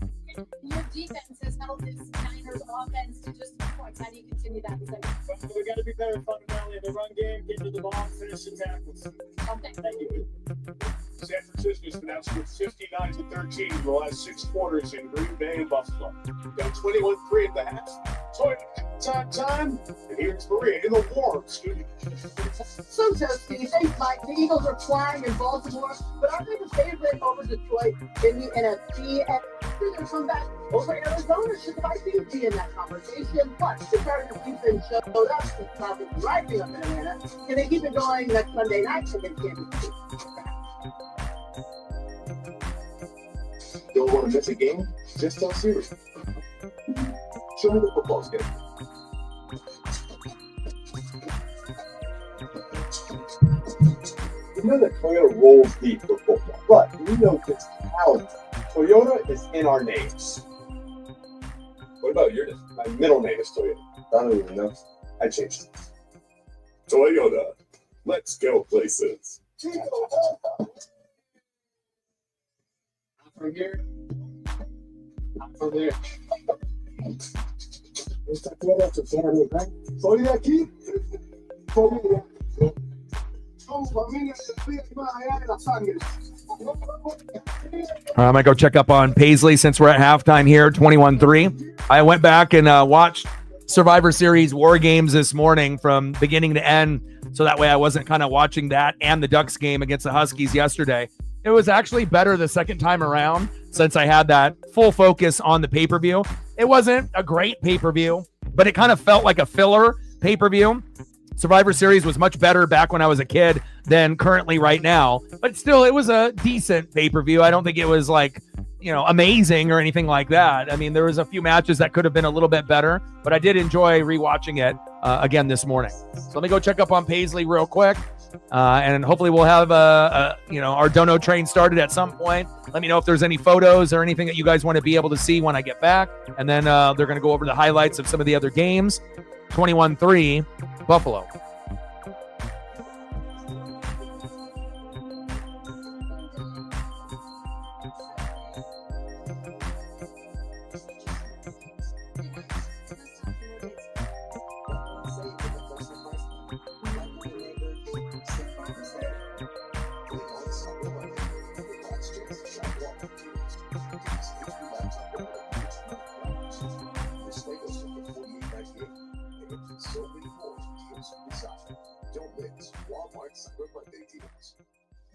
Your defense has held this Niners offense to just 2 points. How do you continue that? But we got to be better fundamentally in the run game, get to the ball, finish the tackles. Okay. Thank you. San Francisco's been out with 59-13 in the last 6 quarters in Green Bay and Buffalo. Got 21-3 at the half. Time. And here's Maria in the warm studio. So, Steve, the Eagles are flying in Baltimore, but aren't they the favorite over Detroit in the NFC? And after their comeback over Arizona, should the Vikings be in that conversation? Plus, the Cardinals defense showed up to stop it driving up in Atlanta. Can they keep it going next Sunday night against Kansas City? Don't want to miss a game? Just tell Siri. Show me the football schedule. You know that Toyota rolls deep for football, but you know it's talent. Toyota is in our names. What about your name? My middle name is Toyota. I don't even know. I changed it. Toyota. Let's go places. From here, from there. Esta tierra se cierra de acá. Soy de aquí. Familia. Somos familia de la más allá de la sangre. All right, I'm going to go check up on Paisley since we're at halftime here, 21-3. I went back and watched Survivor Series War Games this morning from beginning to end, so that way I wasn't kind of watching that and the Ducks game against the Huskies yesterday. It was actually better the second time around since I had that full focus on the pay-per-view. It wasn't a great pay-per-view, but it kind of felt like a filler pay-per-view. Survivor Series was much better back when I was a kid than currently right now, but still, it was a decent pay-per-view. I don't think it was like, you know, amazing or anything like that. I mean, there was a few matches that could have been a little bit better, but I did enjoy rewatching it again this morning. So let me go check up on Paisley real quick. And hopefully we'll have our dono train started at some point. Let me know if there's any photos or anything that you guys want to be able to see when I get back. And then they're going to go over the highlights of some of the other games. 21-3 Buffalo.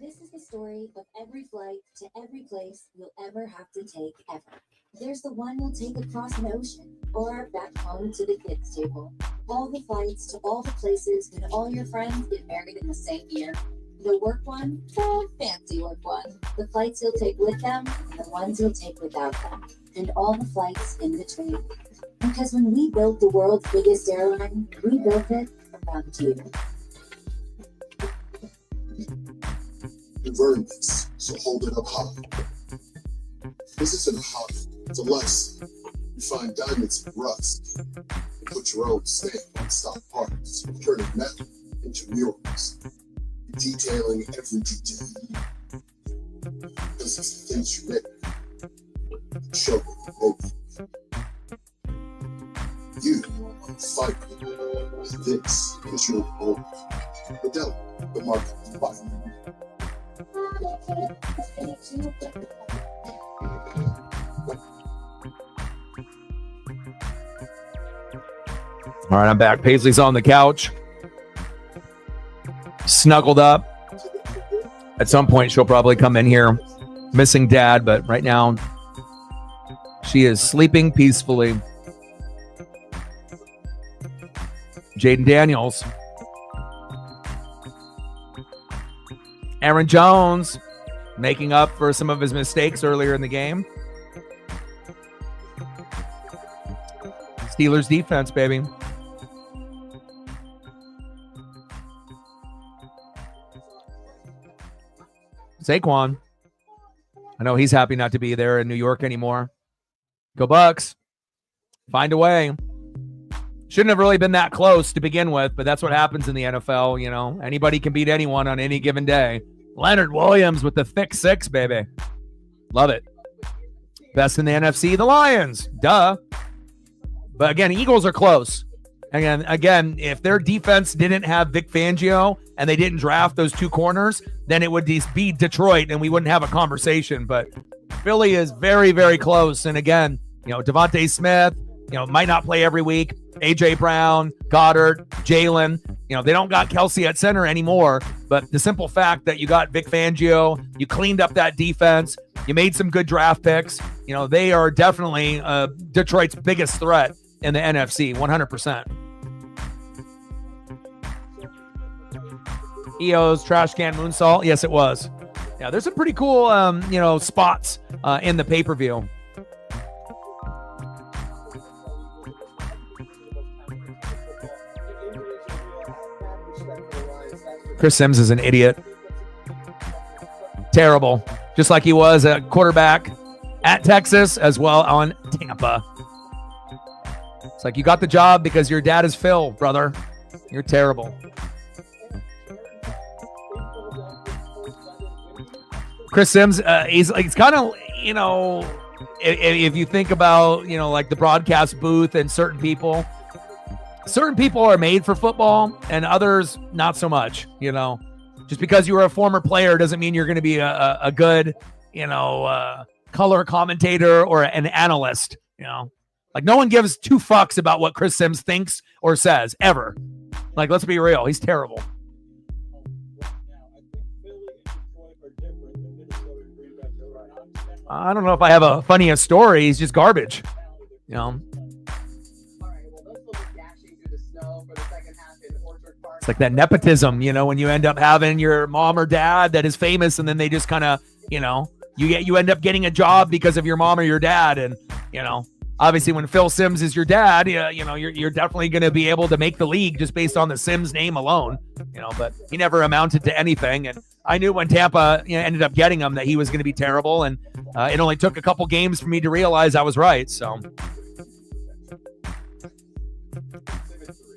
This is the story of every flight to every place you'll ever have to take ever. There's the one you'll take across an ocean or back home to the kids' table. All the flights to all the places when all your friends get married in the same year. The work one, the fancy work one. The flights you'll take with them and the ones you'll take without them. And all the flights in between. Because when we built the world's biggest airline, we built it around you. Inverting this, so hold it up high. This isn't a hobby, it's a lesson. You find diamonds in rust. You put your own stamp on stock parts, turning metal into murals. Detailing every detail. Because it's the things you make. Show them you fight. This is your goal. Modelo, the market fight. All right, I'm back. Paisley's on the couch, snuggled up. At some point, she'll probably come in here missing dad, but right now, she is sleeping peacefully. Jaden Daniels. Aaron Jones making up for some of his mistakes earlier in the game. Steelers defense, baby. Saquon. I know he's happy not to be there in New York anymore. Go Bucks. Find a way. Shouldn't have really been that close to begin with, but that's what happens in the NFL. You know, anybody can beat anyone on any given day. Leonard Williams with the thick six, baby. Love it. Best in the NFC, the Lions. Duh. But again, Eagles are close. Again, if their defense didn't have Vic Fangio and they didn't draft those two corners, then it would be Detroit and we wouldn't have a conversation. But Philly is very, very close. And again, Devontae Smith, might not play every week. A.J. Brown, Goddard, Jalen. They don't got Kelsey at center anymore. But the simple fact that you got Vic Fangio, you cleaned up that defense, you made some good draft picks. They are definitely Detroit's biggest threat in the NFC, 100%. EO's trash can moonsault. Yes, it was. Yeah, there's some pretty cool, spots in the pay-per-view. Chris Sims is an idiot. Terrible. Just like he was a quarterback at Texas as well on Tampa. It's like you got the job because your dad is Phil, brother. You're terrible. Chris Sims, he's kind of, if you think about, like the broadcast booth and certain people are made for football and others not so much, Just because you were a former player doesn't mean you're going to be a good, color commentator or an analyst, Like no one gives two fucks about what Chris Sims thinks or says, ever. Like, let's be real. He's terrible. I don't know if I have a funniest story. He's just garbage, It's like that nepotism, when you end up having your mom or dad that is famous and then they just kind of, you end up getting a job because of your mom or your dad. And, obviously when Phil Simms is your dad, you're definitely going to be able to make the league just based on the Simms name alone, but he never amounted to anything. And I knew when Tampa ended up getting him that he was going to be terrible. And it only took a couple games for me to realize I was right. So,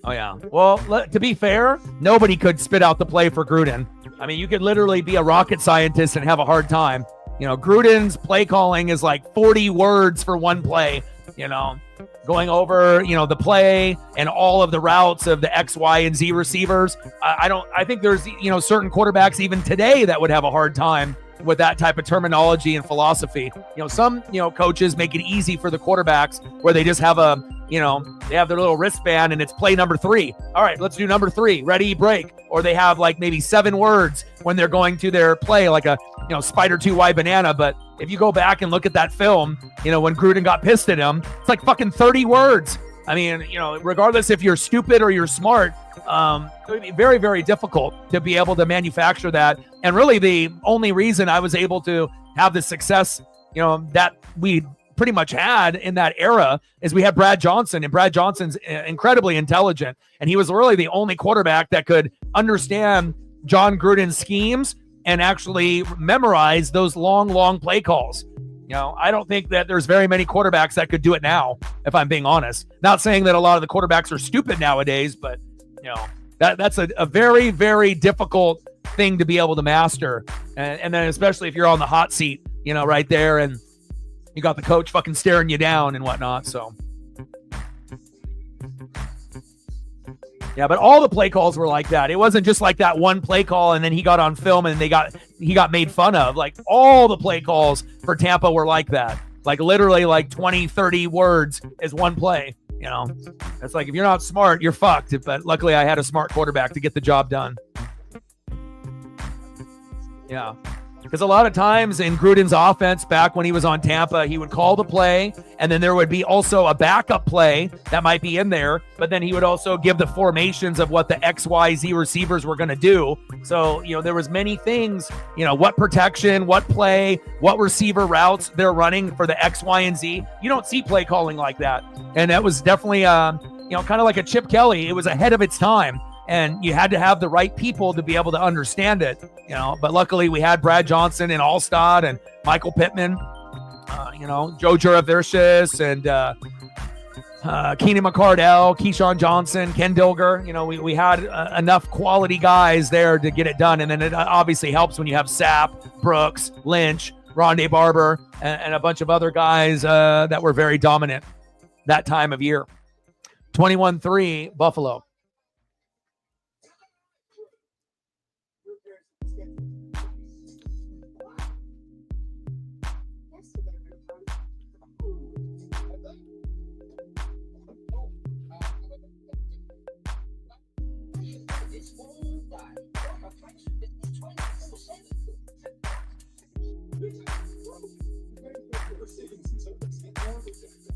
oh yeah. Well, to be fair, nobody could spit out the play for Gruden. I mean, you could literally be a rocket scientist and have a hard time. Gruden's play calling is like 40 words for one play, going over, the play and all of the routes of the X, Y, and Z receivers. I think there's, certain quarterbacks even today that would have a hard time with that type of terminology and philosophy. Some, coaches make it easy for the quarterbacks where they just have they have their little wristband and it's play number 3. All right, let's do number 3. Ready, break. Or they have like maybe 7 words when they're going to their play, like a, spider 2Y banana. But if you go back and look at that film, when Gruden got pissed at him, it's like fucking 30 words. I mean, regardless if you're stupid or you're smart, it would be very, very difficult to be able to manufacture that. And really the only reason I was able to have the success, that we pretty much had in that era is we had Brad Johnson, and Brad Johnson's incredibly intelligent. And he was really the only quarterback that could understand John Gruden's schemes and actually memorize those long play calls. I don't think that there's very many quarterbacks that could do it now, if I'm being honest. Not saying that a lot of the quarterbacks are stupid nowadays, but that's a very, very difficult thing to be able to master. And then especially if you're on the hot seat, right there, and you got the coach fucking staring you down and whatnot. So yeah, but all the play calls were like that. It wasn't just like that one play call and then he got on film and he got made fun of. Like all the play calls for Tampa were like that. Like literally like 20, 30 words is one play. It's like if you're not smart, you're fucked. But luckily I had a smart quarterback to get the job done. Yeah. Because a lot of times in Gruden's offense, back when he was on Tampa, he would call the play, and then there would be also a backup play that might be in there, but then he would also give the formations of what the X, Y, Z receivers were going to do. So, there was many things, what protection, what play, what receiver routes they're running for the X, Y, and Z. You don't see play calling like that. And that was definitely, kind of like a Chip Kelly. It was ahead of its time. And you had to have the right people to be able to understand it, But luckily, we had Brad Johnson and Allstott and Michael Pittman, Joe Juravircius and Keenan McCardell, Keyshawn Johnson, Ken Dilger. We had enough quality guys there to get it done. And then it obviously helps when you have Sapp, Brooks, Lynch, Rondé Barber, and a bunch of other guys that were very dominant that time of year. 21-3 Buffalo.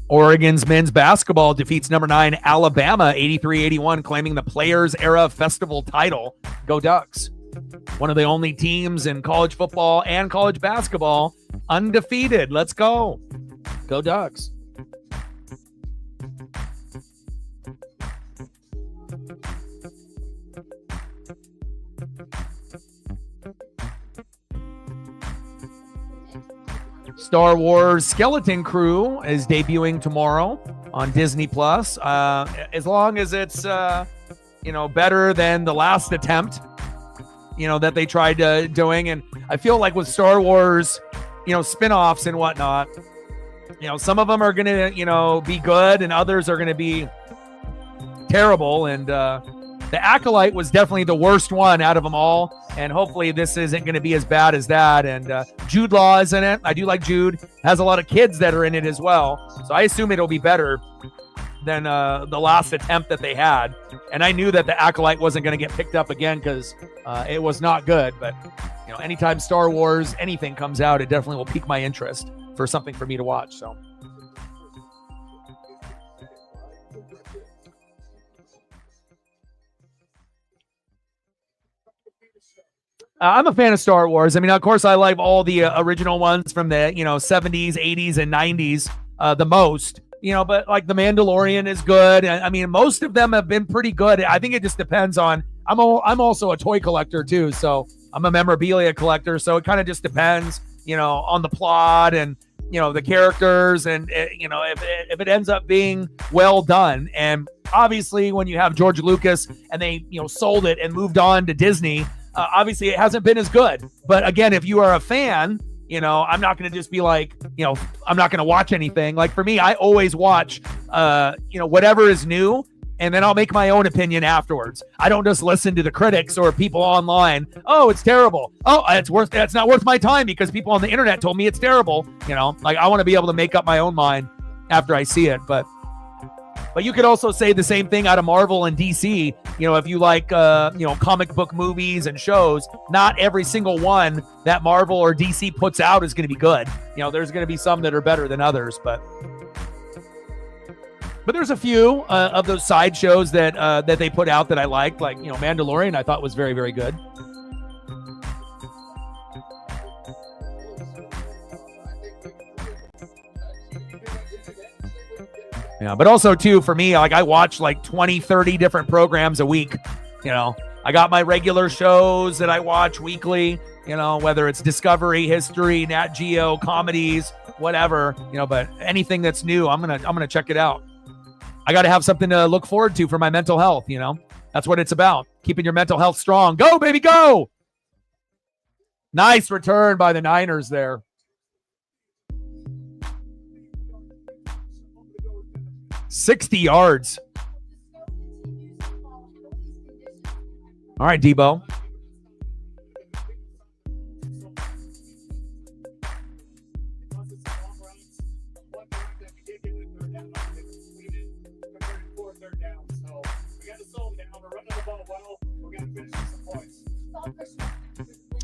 Oregon's men's basketball defeats number 9 Alabama 83-81, claiming the Players Era Festival title. Go Ducks. One of the only teams in college football and college basketball undefeated. Let's go. Go Ducks. Star Wars Skeleton Crew is debuting tomorrow on Disney Plus. As long as it's, better than the last attempt, that they tried doing. And I feel like with Star Wars, spinoffs and whatnot, some of them are going to, be good and others are going to be terrible. And the Acolyte was definitely the worst one out of them all. And hopefully this isn't going to be as bad as that. And Jude Law is in it. I do like Jude. Has a lot of kids that are in it as well. So I assume it'll be better than the last attempt that they had. And I knew that the Acolyte wasn't going to get picked up again because it was not good. But, anytime Star Wars, anything comes out, it definitely will pique my interest for something for me to watch. So. I'm a fan of Star Wars. I mean, of course, I like all the original ones from the 70s, 80s, and 90s the most. but like The Mandalorian is good. I mean, most of them have been pretty good. I think it just depends on, I'm also a toy collector too. So I'm a memorabilia collector. So it kind of just depends, on the plot and, the characters and, if it ends up being well done. And obviously when you have George Lucas and they, sold it and moved on to Disney, obviously it hasn't been as good. But again, if you are a fan, I'm not going to just be like, I'm not going to watch anything. Like for me, I always watch, whatever is new, and then I'll make my own opinion afterwards. I don't just listen to the critics or people online. Oh, it's terrible. Oh, it's not worth my time because people on the internet told me it's terrible. Like I want to be able to make up my own mind after I see it. But you could also say the same thing out of Marvel and DC. If you like, comic book movies and shows, not every single one that Marvel or DC puts out is going to be good. There's going to be some that are better than others, but there's a few of those side shows that they put out that I liked, like, Mandalorian I thought was very, very good. Yeah, but also too, for me, like I watch like 20, 30 different programs a week. I got my regular shows that I watch weekly, whether it's Discovery, History, Nat Geo, comedies, whatever, but anything that's new, I'm going to check it out. I got to have something to look forward to for my mental health. That's what it's about. Keeping your mental health strong. Go, baby, go. Nice return by the Niners there. $60 yards. All right, Debo.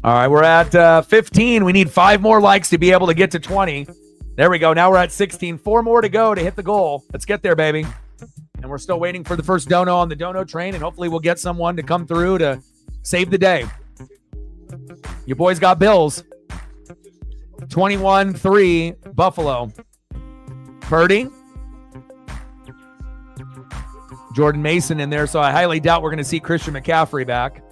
All right, we're at 15. We need 5 more likes to be able to get to 20. There we go. Now we're at 16. 4 more to go to hit the goal. Let's get there, baby. And we're still waiting for the first dono on the dono train, and hopefully we'll get someone to come through to save the day. Your boys got Bills. 21-3 Buffalo. Purdy. Jordan Mason in there, so I highly doubt we're going to see Christian McCaffrey back.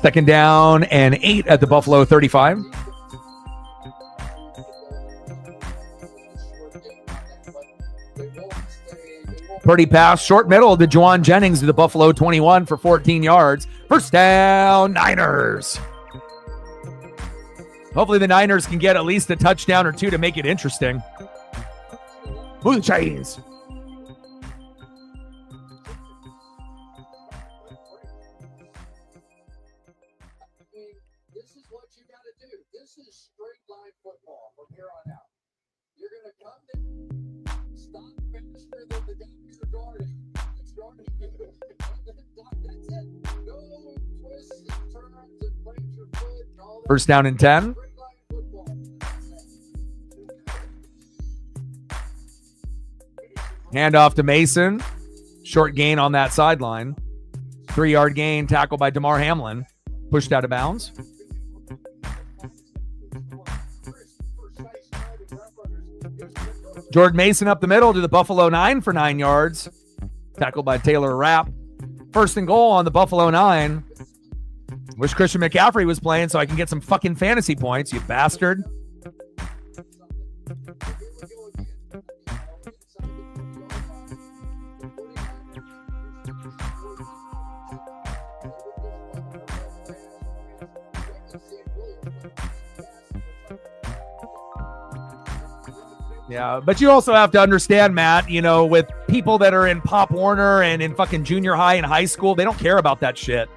Second down and 8 at the Buffalo 35. Purdy pass, short middle to Juwan Jennings to the Buffalo 21 for 14 yards. First down, Niners. Hopefully the Niners can get at least a touchdown or 2 to make it interesting. Move the chains. This is what you got to do. This is straight line football from here on out. You're going to come in, stop faster than the guys are guarding. It's guarding you. That's it. No twists and turns and plate your foot and all that. First down and 10. Straight line football. Handoff to Mason. Short gain on that sideline. 3-yard gain, tackle by DeMar Hamlin. Pushed out of bounds. Jordan Mason up the middle to the Buffalo 9 for 9 yards. Tackled by Taylor Rapp. First and goal on the Buffalo 9. Wish Christian McCaffrey was playing so I can get some fucking fantasy points, you bastard. Yeah, but you also have to understand, Matt, with people that are in Pop Warner and in fucking junior high and high school, they don't care about that shit,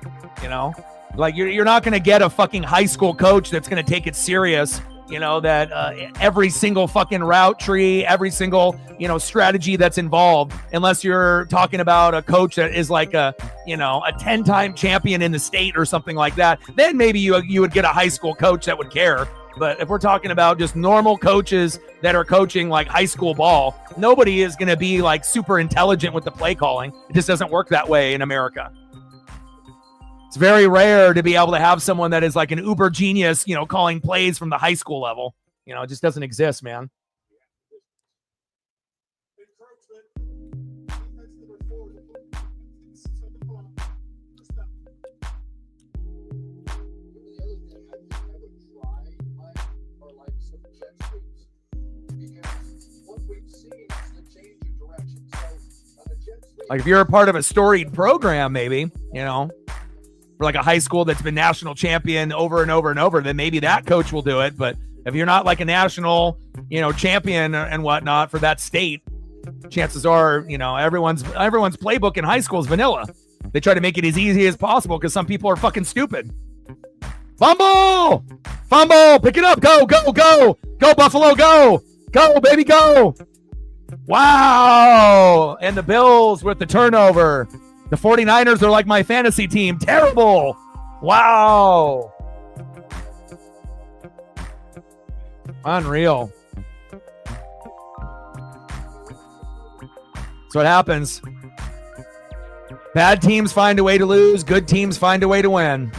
Like, you're not going to get a fucking high school coach that's going to take it serious, that every single fucking route tree, every single, strategy that's involved, unless you're talking about a coach that is like a 10-time champion in the state or something like that. Then maybe you would get a high school coach that would care. But if we're talking about just normal coaches that are coaching like high school ball, nobody is going to be like super intelligent with the play calling. It just doesn't work that way in America. It's very rare to be able to have someone that is like an uber genius, calling plays from the high school level. It just doesn't exist, man. Like if you're a part of a storied program, maybe, for like a high school that's been national champion over and over and over, then maybe that coach will do it. But if you're not like a national, champion and whatnot for that state, chances are, everyone's playbook in high school is vanilla. They try to make it as easy as possible because some people are fucking stupid. Fumble! Pick it up. Go Buffalo, go baby, go. Wow. And the Bills with the turnover. The 49ers are like my fantasy team. Terrible. Wow. Unreal. That's what happens. Bad teams find a way to lose. Good teams find a way to win.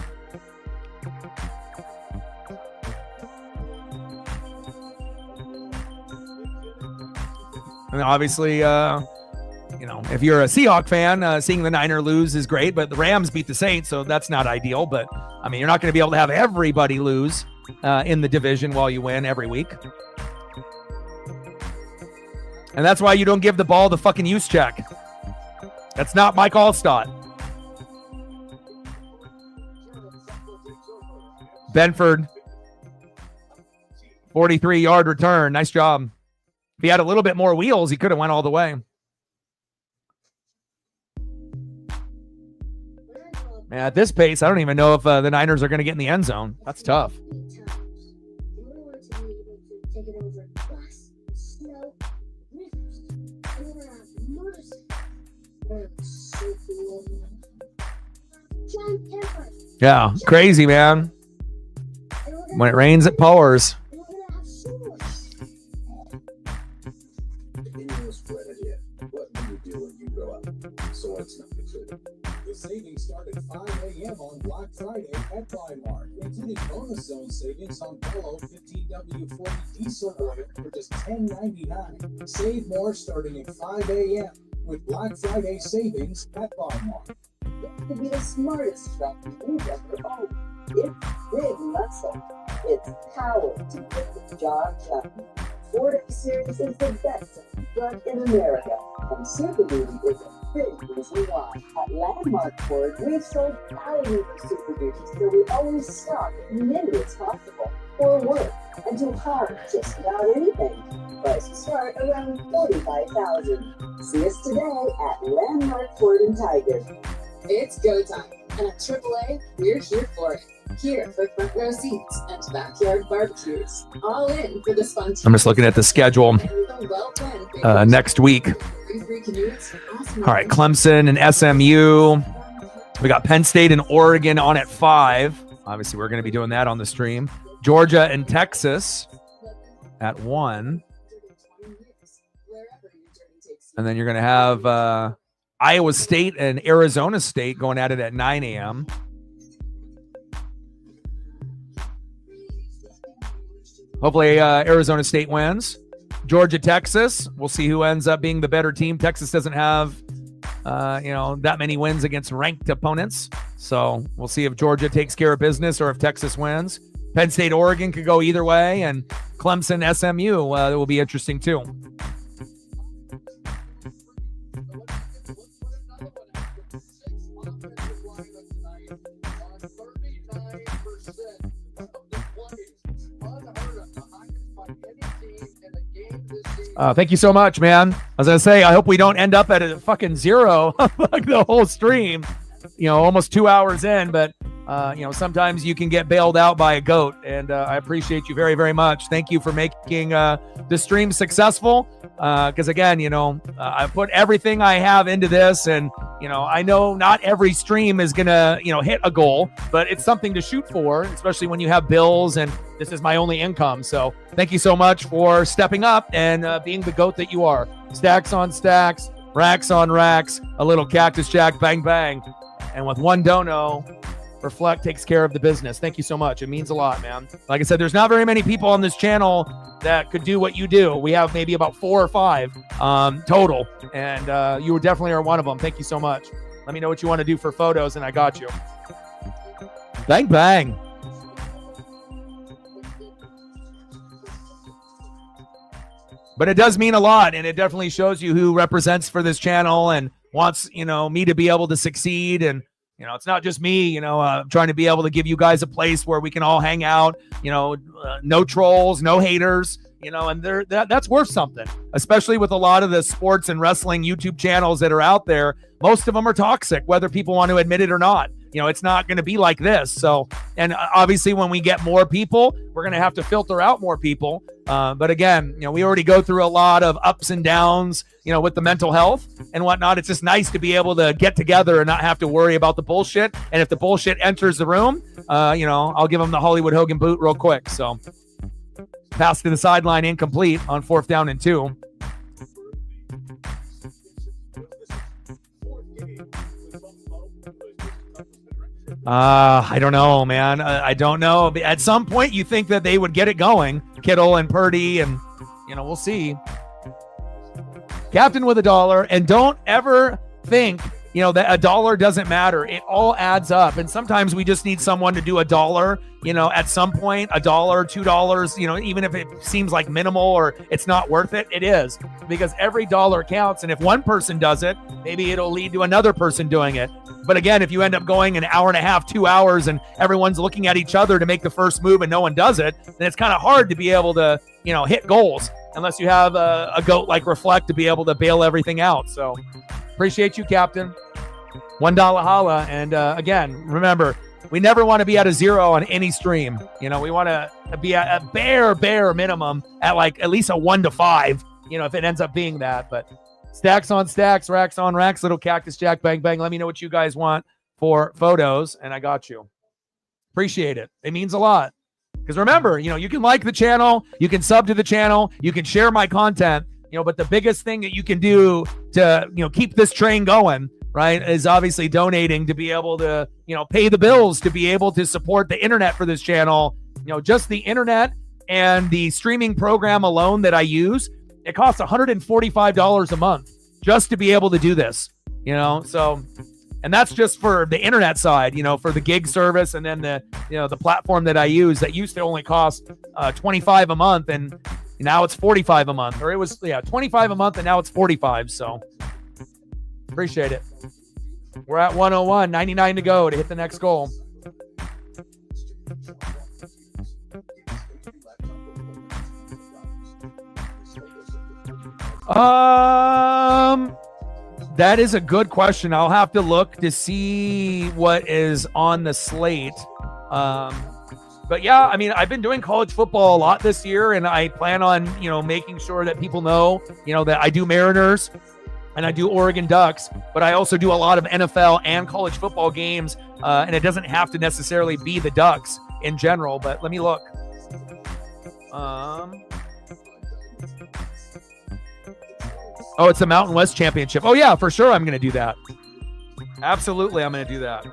And obviously, if you're a Seahawk fan, seeing the Niner lose is great, but the Rams beat the Saints, so that's not ideal. But, you're not going to be able to have everybody lose in the division while you win every week. And that's why you don't give the ball the fucking use check. That's not Mike Allstott. Benford, 43-yard return. Nice job. If he had a little bit more wheels, he could have went all the way. Man, at this pace, I don't even know if the Niners are going to get in the end zone. That's tough. Yeah, crazy, man. When it rains, it pours. The savings start at 5 a.m. on Black Friday at Primark, including bonus zone savings on Polo 15W40 diesel oil for just $10.99. Save more starting at 5 a.m. with Black Friday savings at Primark. To be the smartest truck you've ever owned. It's big muscle. It's power to get the job done. Ford F-Series is the best truck in America, and Super Duty is a big reason why. At Landmark Ford, we've sold thousands of Super Duties, so we always stock as many as possible for work and to haul just about anything. Prices start around $45,000. See us today at Landmark Ford and Tiger. It's go time, and at AAA, we're here for it. Here for front row seats and backyard barbecues. All in for the spontaneous. I'm just looking at the schedule next week. All right, Clemson and SMU. We got Penn State and Oregon on at 5. Obviously, we're going to be doing that on the stream. Georgia and Texas at 1. And then you're going to have Iowa State and Arizona State going at it at 9 a.m. Hopefully Arizona State wins. Georgia, Texas. We'll see who ends up being the better team. Texas doesn't have, that many wins against ranked opponents. So we'll see if Georgia takes care of business or if Texas wins. Penn State, Oregon could go either way. And Clemson, SMU will be interesting too. Thank you so much, man. I was going to say, I hope we don't end up at a fucking 0 like the whole stream, almost 2 hours in. But, sometimes you can get bailed out by a goat. And I appreciate you very, very much. Thank you for making the stream successful. Because, again, I put everything I have into this. And I know not every stream is going to, hit a goal, but it's something to shoot for, especially when you have bills and this is my only income. So thank you so much for stepping up and being the GOAT that you are. Stacks on stacks, racks on racks, a little Cactus Jack bang bang. And with one dono, Reflect takes care of the business. Thank you so much. It means a lot, man. Like I said, there's not very many people on this channel that could do what you do. We have maybe about 4 or 5 total, and you definitely are one of them. Thank you so much. Let me know what you want to do for photos, and I got you. Bang, bang. But it does mean a lot, and it definitely shows you who represents for this channel and wants, me to be able to succeed. And it's not just me, trying to be able to give you guys a place where we can all hang out, no trolls, no haters, and that's worth something, especially with a lot of the sports and wrestling YouTube channels that are out there. Most of them are toxic, whether people want to admit it or not. It's not going to be like this. So, and obviously when we get more people, we're going to have to filter out more people. But again, we already go through a lot of ups and downs, with the mental health and whatnot. It's just nice to be able to get together and not have to worry about the bullshit. And if the bullshit enters the room, I'll give them the Hollywood Hogan boot real quick. So pass to the sideline incomplete on 4th down and 2. I don't know, man. I don't know. At some point, you think that they would get it going, Kittle and Purdy, and we'll see. Captain with $1, and don't ever think that $1 doesn't matter. It all adds up, and sometimes we just need someone to do $1. At some point, $1, $2. Even if it seems like minimal or it's not worth it, it is, because every dollar counts. And if one person does it, maybe it'll lead to another person doing it. But again, if you end up going an hour and a half, 2 hours, and everyone's looking at each other to make the first move and no one does it, then it's kind of hard to be able to, hit goals unless you have a GOAT like Reflect to be able to bail everything out. So appreciate you, Captain. $1 holla. And again, remember, we never want to be at a 0 on any stream. We want to be at a bare minimum at at least a 1 to 5, if it ends up being that. But stacks on stacks, racks on racks, little Cactus Jack bang bang. Let me know what you guys want for photos, and I got you. Appreciate it. It means a lot. Because remember, you can like the channel, you can sub to the channel, you can share my content, but the biggest thing that you can do to, keep this train going, right, is obviously donating to be able to, pay the bills, to be able to support the internet for this channel. Just the internet and the streaming program alone that I use, it costs $145 a month just to be able to do this, so, and that's just for the internet side, for the gig service. And then the platform that I use that used to only cost $25 a month, and now it's $45 a month, or it was, $25 a month, and now it's $45. So appreciate it. We're at 101, 99 to go to hit the next goal. That is a good question. I'll have to look to see what is on the slate. But yeah, I mean, I've been doing college football a lot this year, and I plan on, making sure that people know, that I do Mariners and I do Oregon Ducks, but I also do a lot of NFL and college football games. And it doesn't have to necessarily be the Ducks in general, but let me look. Oh, it's the Mountain West Championship. Oh, yeah, for sure I'm going to do that. Absolutely, I'm going to do that.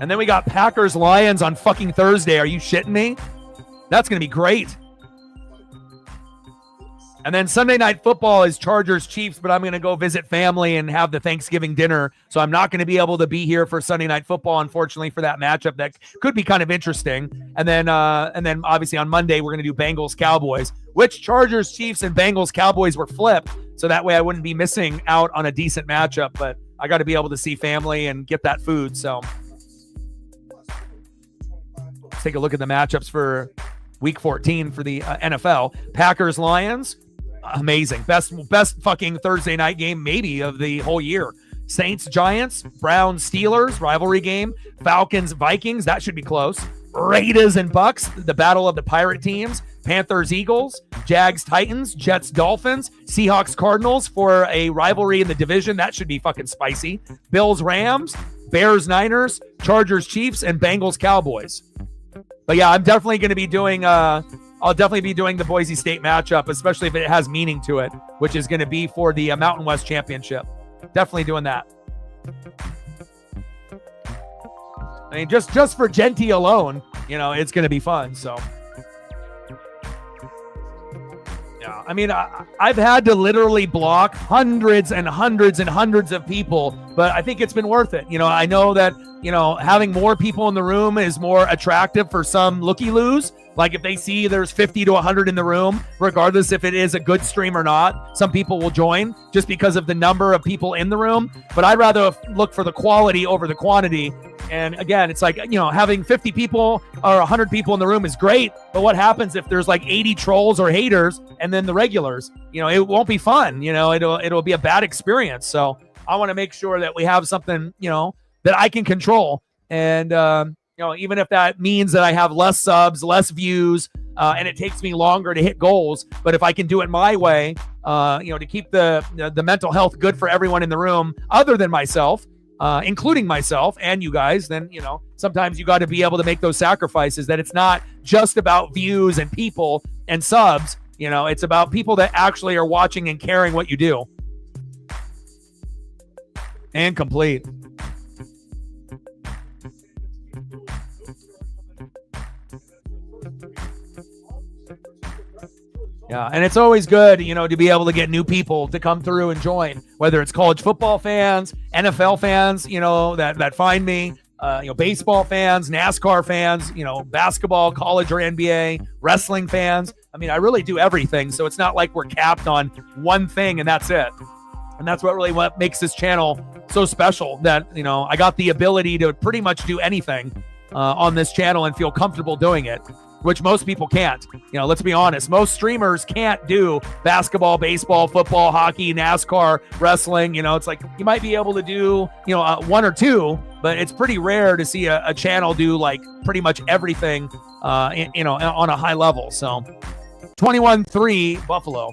And then we got Packers-Lions on fucking Thursday. Are you shitting me? That's going to be great. And then Sunday Night Football is Chargers-Chiefs, but I'm going to go visit family and have the Thanksgiving dinner. So I'm not going to be able to be here for Sunday Night Football, unfortunately, for that matchup. That could be kind of interesting. And then obviously on Monday, we're going to do Bengals-Cowboys, which Chargers-Chiefs and Bengals-Cowboys were flipped. So that way I wouldn't be missing out on a decent matchup. But I got to be able to see family and get that food. So let's take a look at the matchups for Week 14 for the NFL. Packers-Lions. Amazing. Best fucking Thursday night game maybe of the whole year. Saints, Giants, Browns, Steelers, rivalry game. Falcons, Vikings, that should be close. Raiders and Bucks, the battle of the pirate teams. Panthers, Eagles, Jags Titans, Jets Dolphins, Seahawks Cardinals for a rivalry in the division. That should be fucking spicy. Bills Rams, Bears Niners, Chargers Chiefs, and Bengals Cowboys. But yeah, I'm definitely going to be doing I'll definitely be doing the Boise State matchup, especially if it has meaning to it, which is going to be for the Mountain West Championship. Definitely doing that. I mean, just for Genty alone, it's going to be fun. So, yeah, I mean, I've had to literally block hundreds and hundreds and hundreds of people, but I think it's been worth it. I know that, having more people in the room is more attractive for some looky-loos. Like if they see there's 50 to 100 in the room, regardless if it is a good stream or not, some people will join just because of the number of people in the room. But I'd rather look for the quality over the quantity. And again, it's like, having 50 people or 100 people in the room is great. But what happens if there's like 80 trolls or haters and then the regulars? It won't be fun. It'll be a bad experience. So I want to make sure that we have something, that I can control. And, even if that means that I have less subs, less views, and it takes me longer to hit goals, but if I can do it my way, to keep the mental health good for everyone in the room, other than myself, including myself and you guys, then, sometimes you got to be able to make those sacrifices, that it's not just about views and people and subs, it's about people that actually are watching and caring what you do. And complete. Yeah, and it's always good, to be able to get new people to come through and join, whether it's college football fans, NFL fans, that find me, baseball fans, NASCAR fans, basketball, college or NBA, wrestling fans. I mean, I really do everything, so it's not like we're capped on one thing and that's it. And that's what makes this channel so special, that, I got the ability to pretty much do anything on this channel and feel comfortable doing it, which most people can't. Let's be honest. Most streamers can't do basketball, baseball, football, hockey, NASCAR, wrestling. It's like you might be able to do, one or two, but it's pretty rare to see a channel do like pretty much everything, on a high level. So 21-3 Buffalo.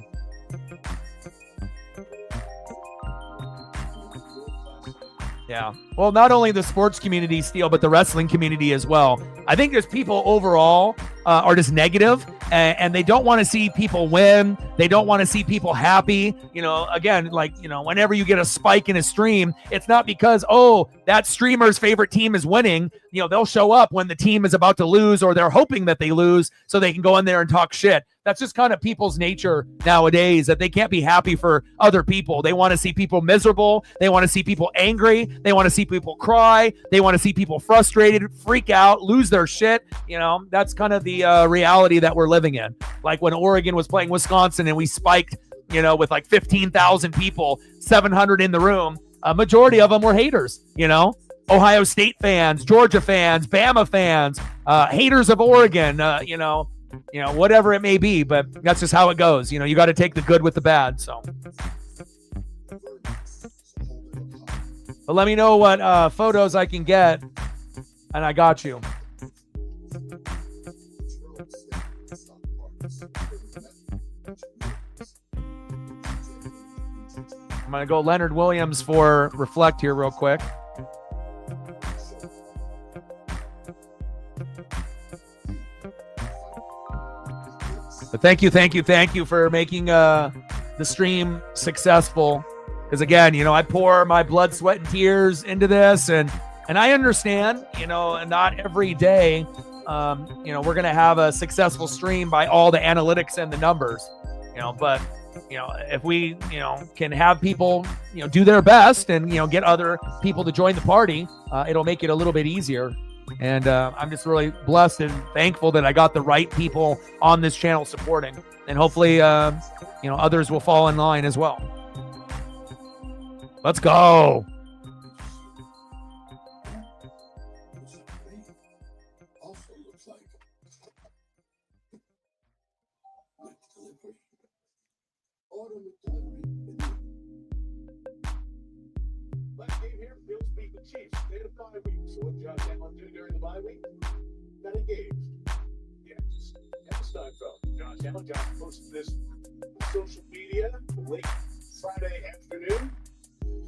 Yeah. Well, not only the sports community, Steel, but the wrestling community as well. I think there's people overall are just negative, and they don't want to see people win. They don't want to see people happy. Again, whenever you get a spike in a stream, it's not because, that streamer's favorite team is winning. They'll show up when the team is about to lose, or they're hoping that they lose so they can go in there and talk shit. That's just kind of people's nature nowadays, that they can't be happy for other people. They want to see people miserable. They want to see people angry. They want to see people cry. They want to see people frustrated, freak out, lose their shit. That's kind of the reality that we're living in. Like when Oregon was playing Wisconsin and we spiked, with like 15,000 people, 700 in the room, a majority of them were haters, Ohio State fans, Georgia fans, Bama fans, haters of Oregon, whatever it may be, but that's just how it goes. You got to take the good with the bad. So, but let me know what photos I can get, and I got you. I'm going to go Leonard Williams for Reflect here real quick. But thank you for making the stream successful. Because again, I pour my blood, sweat, and tears into this, and I understand, and not every day, we're gonna have a successful stream by all the analytics and the numbers, but if we, can have people, do their best and, get other people to join the party, it'll make it a little bit easier. And I'm just really blessed and thankful that I got the right people on this channel supporting. And hopefully, others will fall in line as well. Let's go. Last game here, Bills beat the Chiefs. They had a bye week, so what Josh Allen do during the bye week? Got engaged. Yeah, just Steinfeld. Josh Now, Josh posted this on social media late Friday afternoon.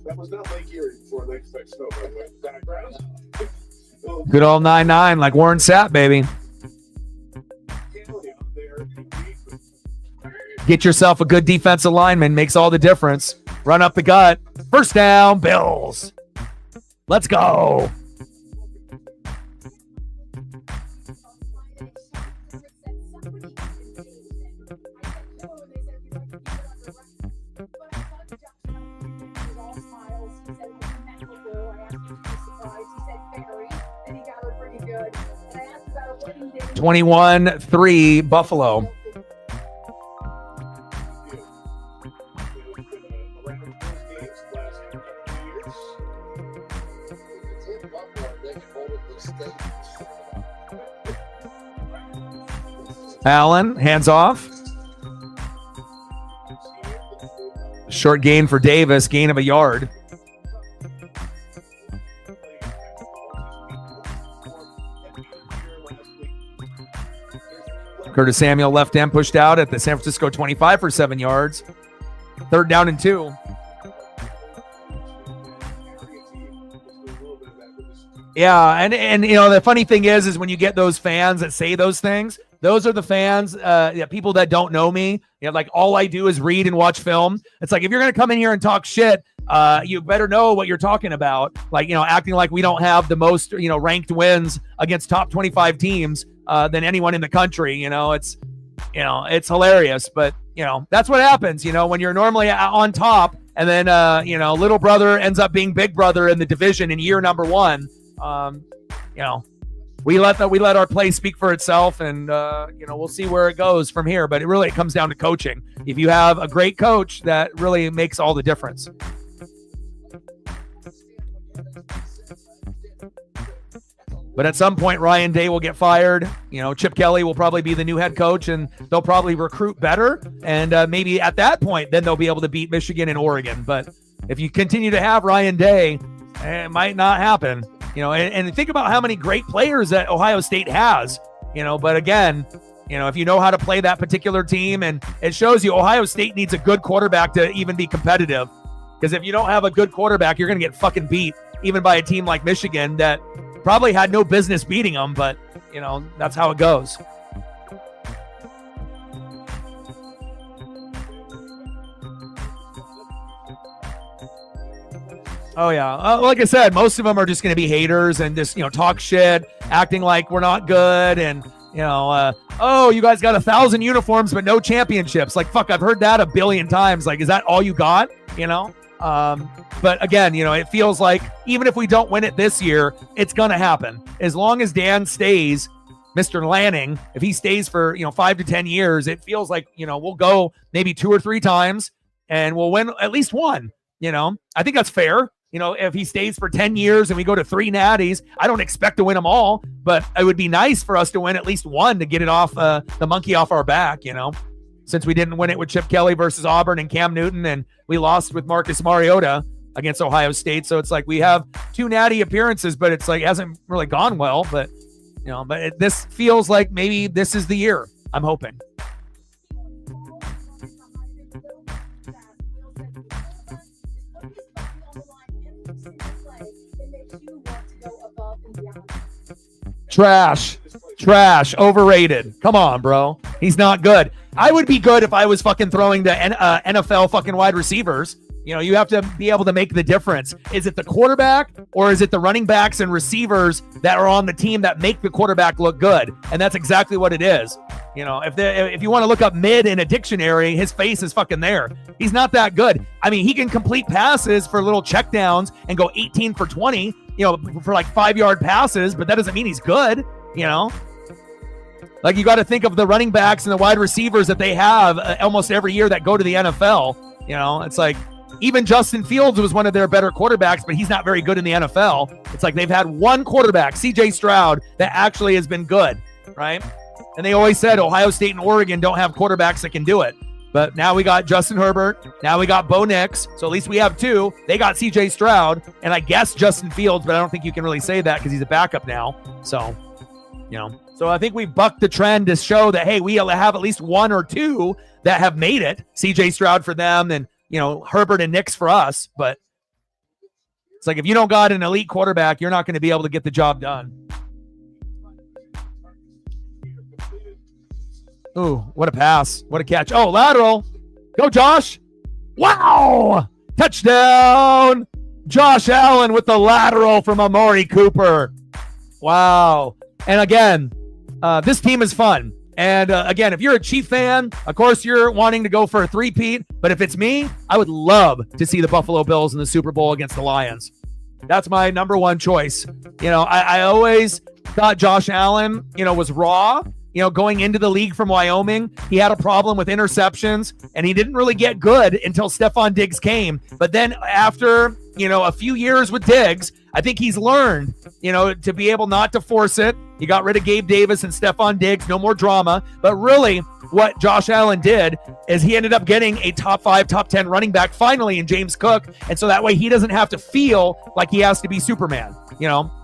That was not Lake Erie before Lake Effect Snow, by the way. Background. Good old 9-9, like Warren Sapp, baby. Get yourself a good defensive lineman. Makes all the difference. Run up the gut. First down, Bills. Let's go. good. And I asked about a working day. 21-3 Buffalo. Allen, hands off. Short gain for Davis, gain of a yard. Curtis Samuel, left end, pushed out at the San Francisco 25 for 7 yards. 3rd down and 2. Yeah, and you know, the funny thing is when you get those fans that say those things, those are the fans, people that don't know me. You know, like all I do is read and watch film. It's like, if you're going to come in here and talk shit, you better know what you're talking about. Like, you know, acting like we don't have the most, you know, ranked wins against top 25 teams than anyone in the country. You know, it's hilarious, but you know, that's what happens, you know, when you're normally on top and then, you know, little brother ends up being big brother in the division in year number 1. You know, we let our play speak for itself, and you know, we'll see where it goes from here. But it comes down to coaching. If you have a great coach, that really makes all the difference. But at some point, Ryan Day will get fired. You know, Chip Kelly will probably be the new head coach, and they'll probably recruit better. And maybe at that point, then they'll be able to beat Michigan and Oregon. But if you continue to have Ryan Day, it might not happen. You know, and think about how many great players that Ohio State has, you know, but again, you know, if you know how to play that particular team, and it shows you Ohio State needs a good quarterback to even be competitive, because if you don't have a good quarterback, you're going to get fucking beat even by a team like Michigan that probably had no business beating them, but you know, that's how it goes. Oh, yeah. Like I said, most of them are just going to be haters and just, you know, talk shit, acting like we're not good. And, you know, oh, you guys got 1,000 uniforms, but no championships. Like, fuck, I've heard that a billion times. Like, is that all you got? You know? But again, you know, it feels like even if we don't win it this year, it's going to happen. As long as Dan stays, Mr. Lanning, if he stays for, you know, 5 to 10 years, it feels like, you know, we'll go maybe 2 or 3 times and we'll win at least one. You know, I think that's fair. You know, if he stays for 10 years and we go to 3 natties, I don't expect to win them all, but it would be nice for us to win at least one to get it off the monkey off our back, you know, since we didn't win it with Chip Kelly versus Auburn and Cam Newton, and we lost with Marcus Mariota against Ohio State. So it's like we have 2 natty appearances, but it's like, it hasn't really gone well, but you know, but this feels like maybe this is the year. I'm hoping. Trash, overrated. Come on, bro. He's not good. I would be good if I was fucking throwing to NFL fucking wide receivers. You know, you have to be able to make the difference. Is it the quarterback or is it the running backs and receivers that are on the team that make the quarterback look good? And that's exactly what it is. You know, if you want to look up mid in a dictionary, his face is fucking there. He's not that good. I mean, he can complete passes for little checkdowns and go 18 for 20, you know, for like 5-yard passes, but that doesn't mean he's good, you know? Like, you got to think of the running backs and the wide receivers that they have almost every year that go to the NFL. You know, it's like, even Justin Fields was one of their better quarterbacks, but he's not very good in the NFL. It's like they've had one quarterback, CJ Stroud, that actually has been good, right? And they always said Ohio State and Oregon don't have quarterbacks that can do it. But now we got Justin Herbert. Now we got Bo Nix. So at least we have 2. They got CJ Stroud and I guess Justin Fields, but I don't think you can really say that because he's a backup now. So, you know, So I think we've bucked the trend to show that, hey, we have at least one or two that have made it. CJ Stroud for them and, Herbert and Nix for us. But it's like if you don't got an elite quarterback, you're not going to be able to get the job done. Ooh, what a pass. What a catch. Oh, lateral. Go, Josh. Wow. Touchdown. Josh Allen with the lateral from Amari Cooper. Wow. And again, this team is fun. And again, if you're a Chief fan, of course, you're wanting to go for a three-peat. But if it's me, I would love to see the Buffalo Bills in the Super Bowl against the Lions. That's my number one choice. I always thought Josh Allen, was raw. Going into the league from Wyoming, he had a problem with interceptions, and he didn't really get good until Stephon Diggs came. But then after, a few years with Diggs, I think he's learned, to be able not to force it. He got rid of Gabe Davis and Stephon Diggs, no more drama. But really, what Josh Allen did is he ended up getting a top 5, top 10 running back finally in James Cook. And so that way he doesn't have to feel like he has to be Superman.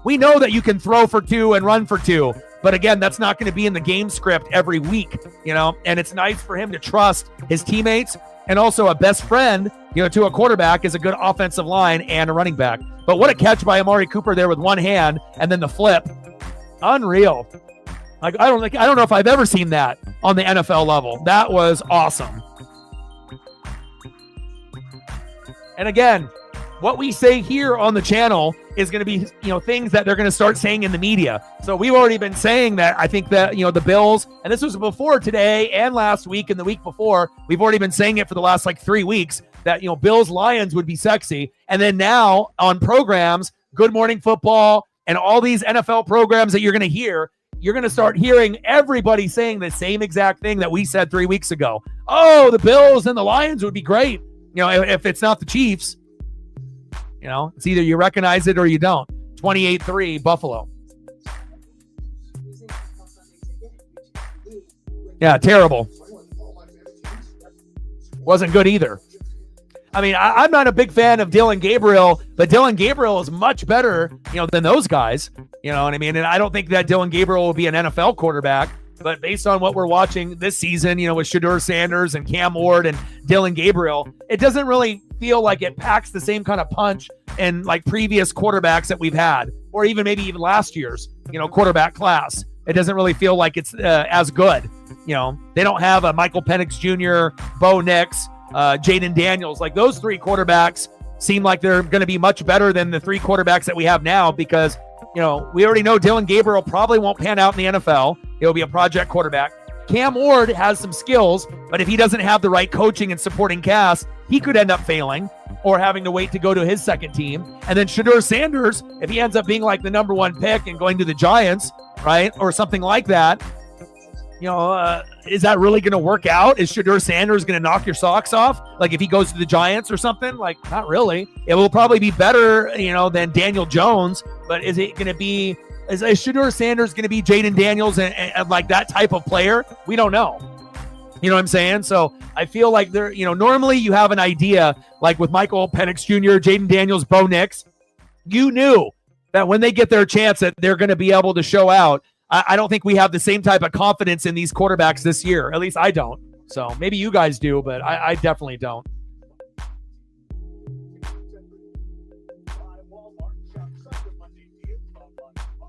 We know that you can throw for 2 and run for 2. But again, that's not going to be in the game script every week, and it's nice for him to trust his teammates and also a best friend, to a quarterback is a good offensive line and a running back. But what a catch by Amari Cooper there with one hand and then the flip. Unreal. Like, I don't know if I've ever seen that on the NFL level. That was awesome. And again, what we say here on the channel is going to be, things that they're going to start saying in the media. So we've already been saying that. I think that, the Bills, and this was before today and last week and the week before, we've already been saying it for the last 3 weeks that, Bills Lions would be sexy. And then now on programs, Good Morning Football and all these NFL programs that you're going to hear, you're going to start hearing everybody saying the same exact thing that we said 3 weeks ago. Oh, the Bills and the Lions would be great. If it's not the Chiefs. It's either you recognize it or you don't. 28-3 Buffalo. Yeah, terrible. Wasn't good either. I mean, I'm not a big fan of Dylan Gabriel, but Dylan Gabriel is much better, than those guys. You know what I mean? And I don't think that Dylan Gabriel will be an NFL quarterback. But based on what we're watching this season, with Shedeur Sanders and Cam Ward and Dylan Gabriel, it doesn't really feel like it packs the same kind of punch in previous quarterbacks that we've had, or maybe even last year's, quarterback class. It doesn't really feel like it's as good. They don't have a Michael Penix Jr., Bo Nix, Jaden Daniels. Those 3 quarterbacks seem like they're going to be much better than the 3 quarterbacks that we have now because, we already know Dylan Gabriel probably won't pan out in the NFL. He'll be a project quarterback. Cam Ward has some skills, but if he doesn't have the right coaching and supporting cast, he could end up failing or having to wait to go to his second team. And then Shedeur Sanders, if he ends up being the number 1 pick and going to the Giants, right, or something like that, is that really going to work out? Is Shedeur Sanders going to knock your socks off? If he goes to the Giants or something? Not really. It will probably be better, than Daniel Jones, but is it going to be, is Shedeur Sanders going to be Jaden Daniels and that type of player? We don't know. You know what I'm saying? So I feel like there, normally you have an idea, with Michael Penix Jr., Jaden Daniels, Bo Nix, you knew that when they get their chance that they're going to be able to show out. I don't think we have the same type of confidence in these quarterbacks this year. At least I don't. So maybe you guys do, but I definitely don't.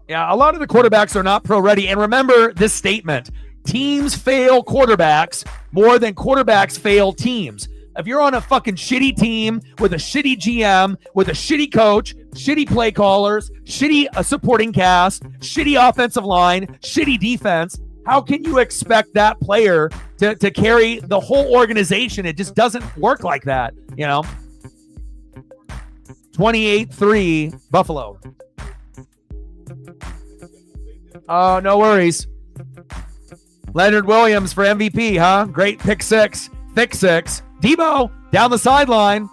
Yeah, a lot of the quarterbacks are not pro ready. And remember this statement: teams fail quarterbacks more than quarterbacks fail teams. If you're on a fucking shitty team with a shitty GM, with a shitty coach, shitty play callers, shitty supporting cast, shitty offensive line, shitty defense, how can you expect that player to carry the whole organization? It just doesn't work like that, 28-3 Buffalo. Oh, no worries. Leonard Williams for MVP, huh? Great pick 6, thick 6. Debo down the sideline.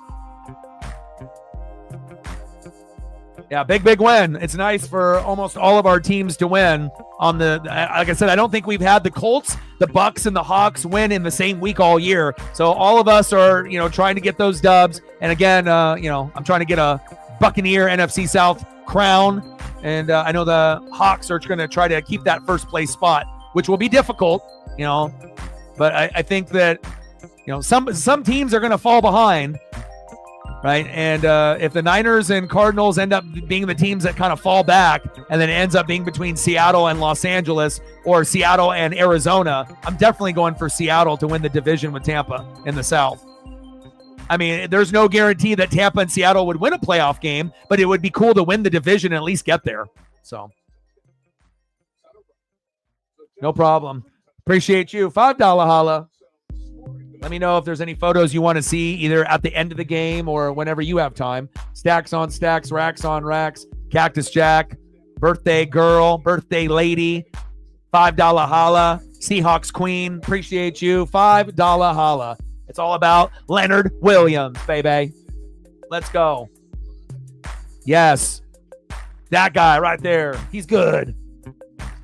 Yeah, big win. It's nice for almost all of our teams to win on the, like I said, I don't think we've had the Colts, the Bucks, and the Hawks win in the same week all year. So all of us are, trying to get those dubs. And again, I'm trying to get a Buccaneer NFC South crown. And I know the Hawks are going to try to keep that first place spot, which will be difficult, you know. But I think that, you know, some teams are going to fall behind, right? And if the Niners and Cardinals end up being the teams that kind of fall back, and then it ends up being between Seattle and Los Angeles or Seattle and Arizona, I'm definitely going for Seattle to win the division with Tampa in the South. I mean, there's no guarantee that Tampa and Seattle would win a playoff game, but it would be cool to win the division and at least get there. So, no problem. Appreciate you. $5 holla. Let me know if there's any photos you want to see either at the end of the game or whenever you have time. Stacks on stacks, racks on racks. Cactus Jack, birthday girl, birthday lady. $5 holla. Seahawks queen. Appreciate you. $5 holla. It's all about Leonard Williams, baby. Let's go. Yes. That guy right there. He's good.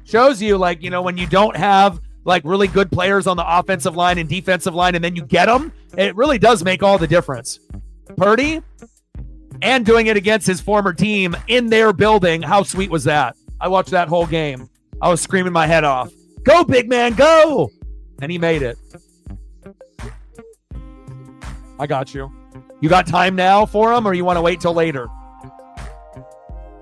Shows you, like, you know, when you don't have like really good players on the offensive line and defensive line, and then you get them, it really does make all the difference. Purdy, and doing it against his former team in their building. How sweet was that? I watched that whole game. I was screaming my head off. Go, big man, go! And he made it. I got you. You got time now for him, or you want to wait till later?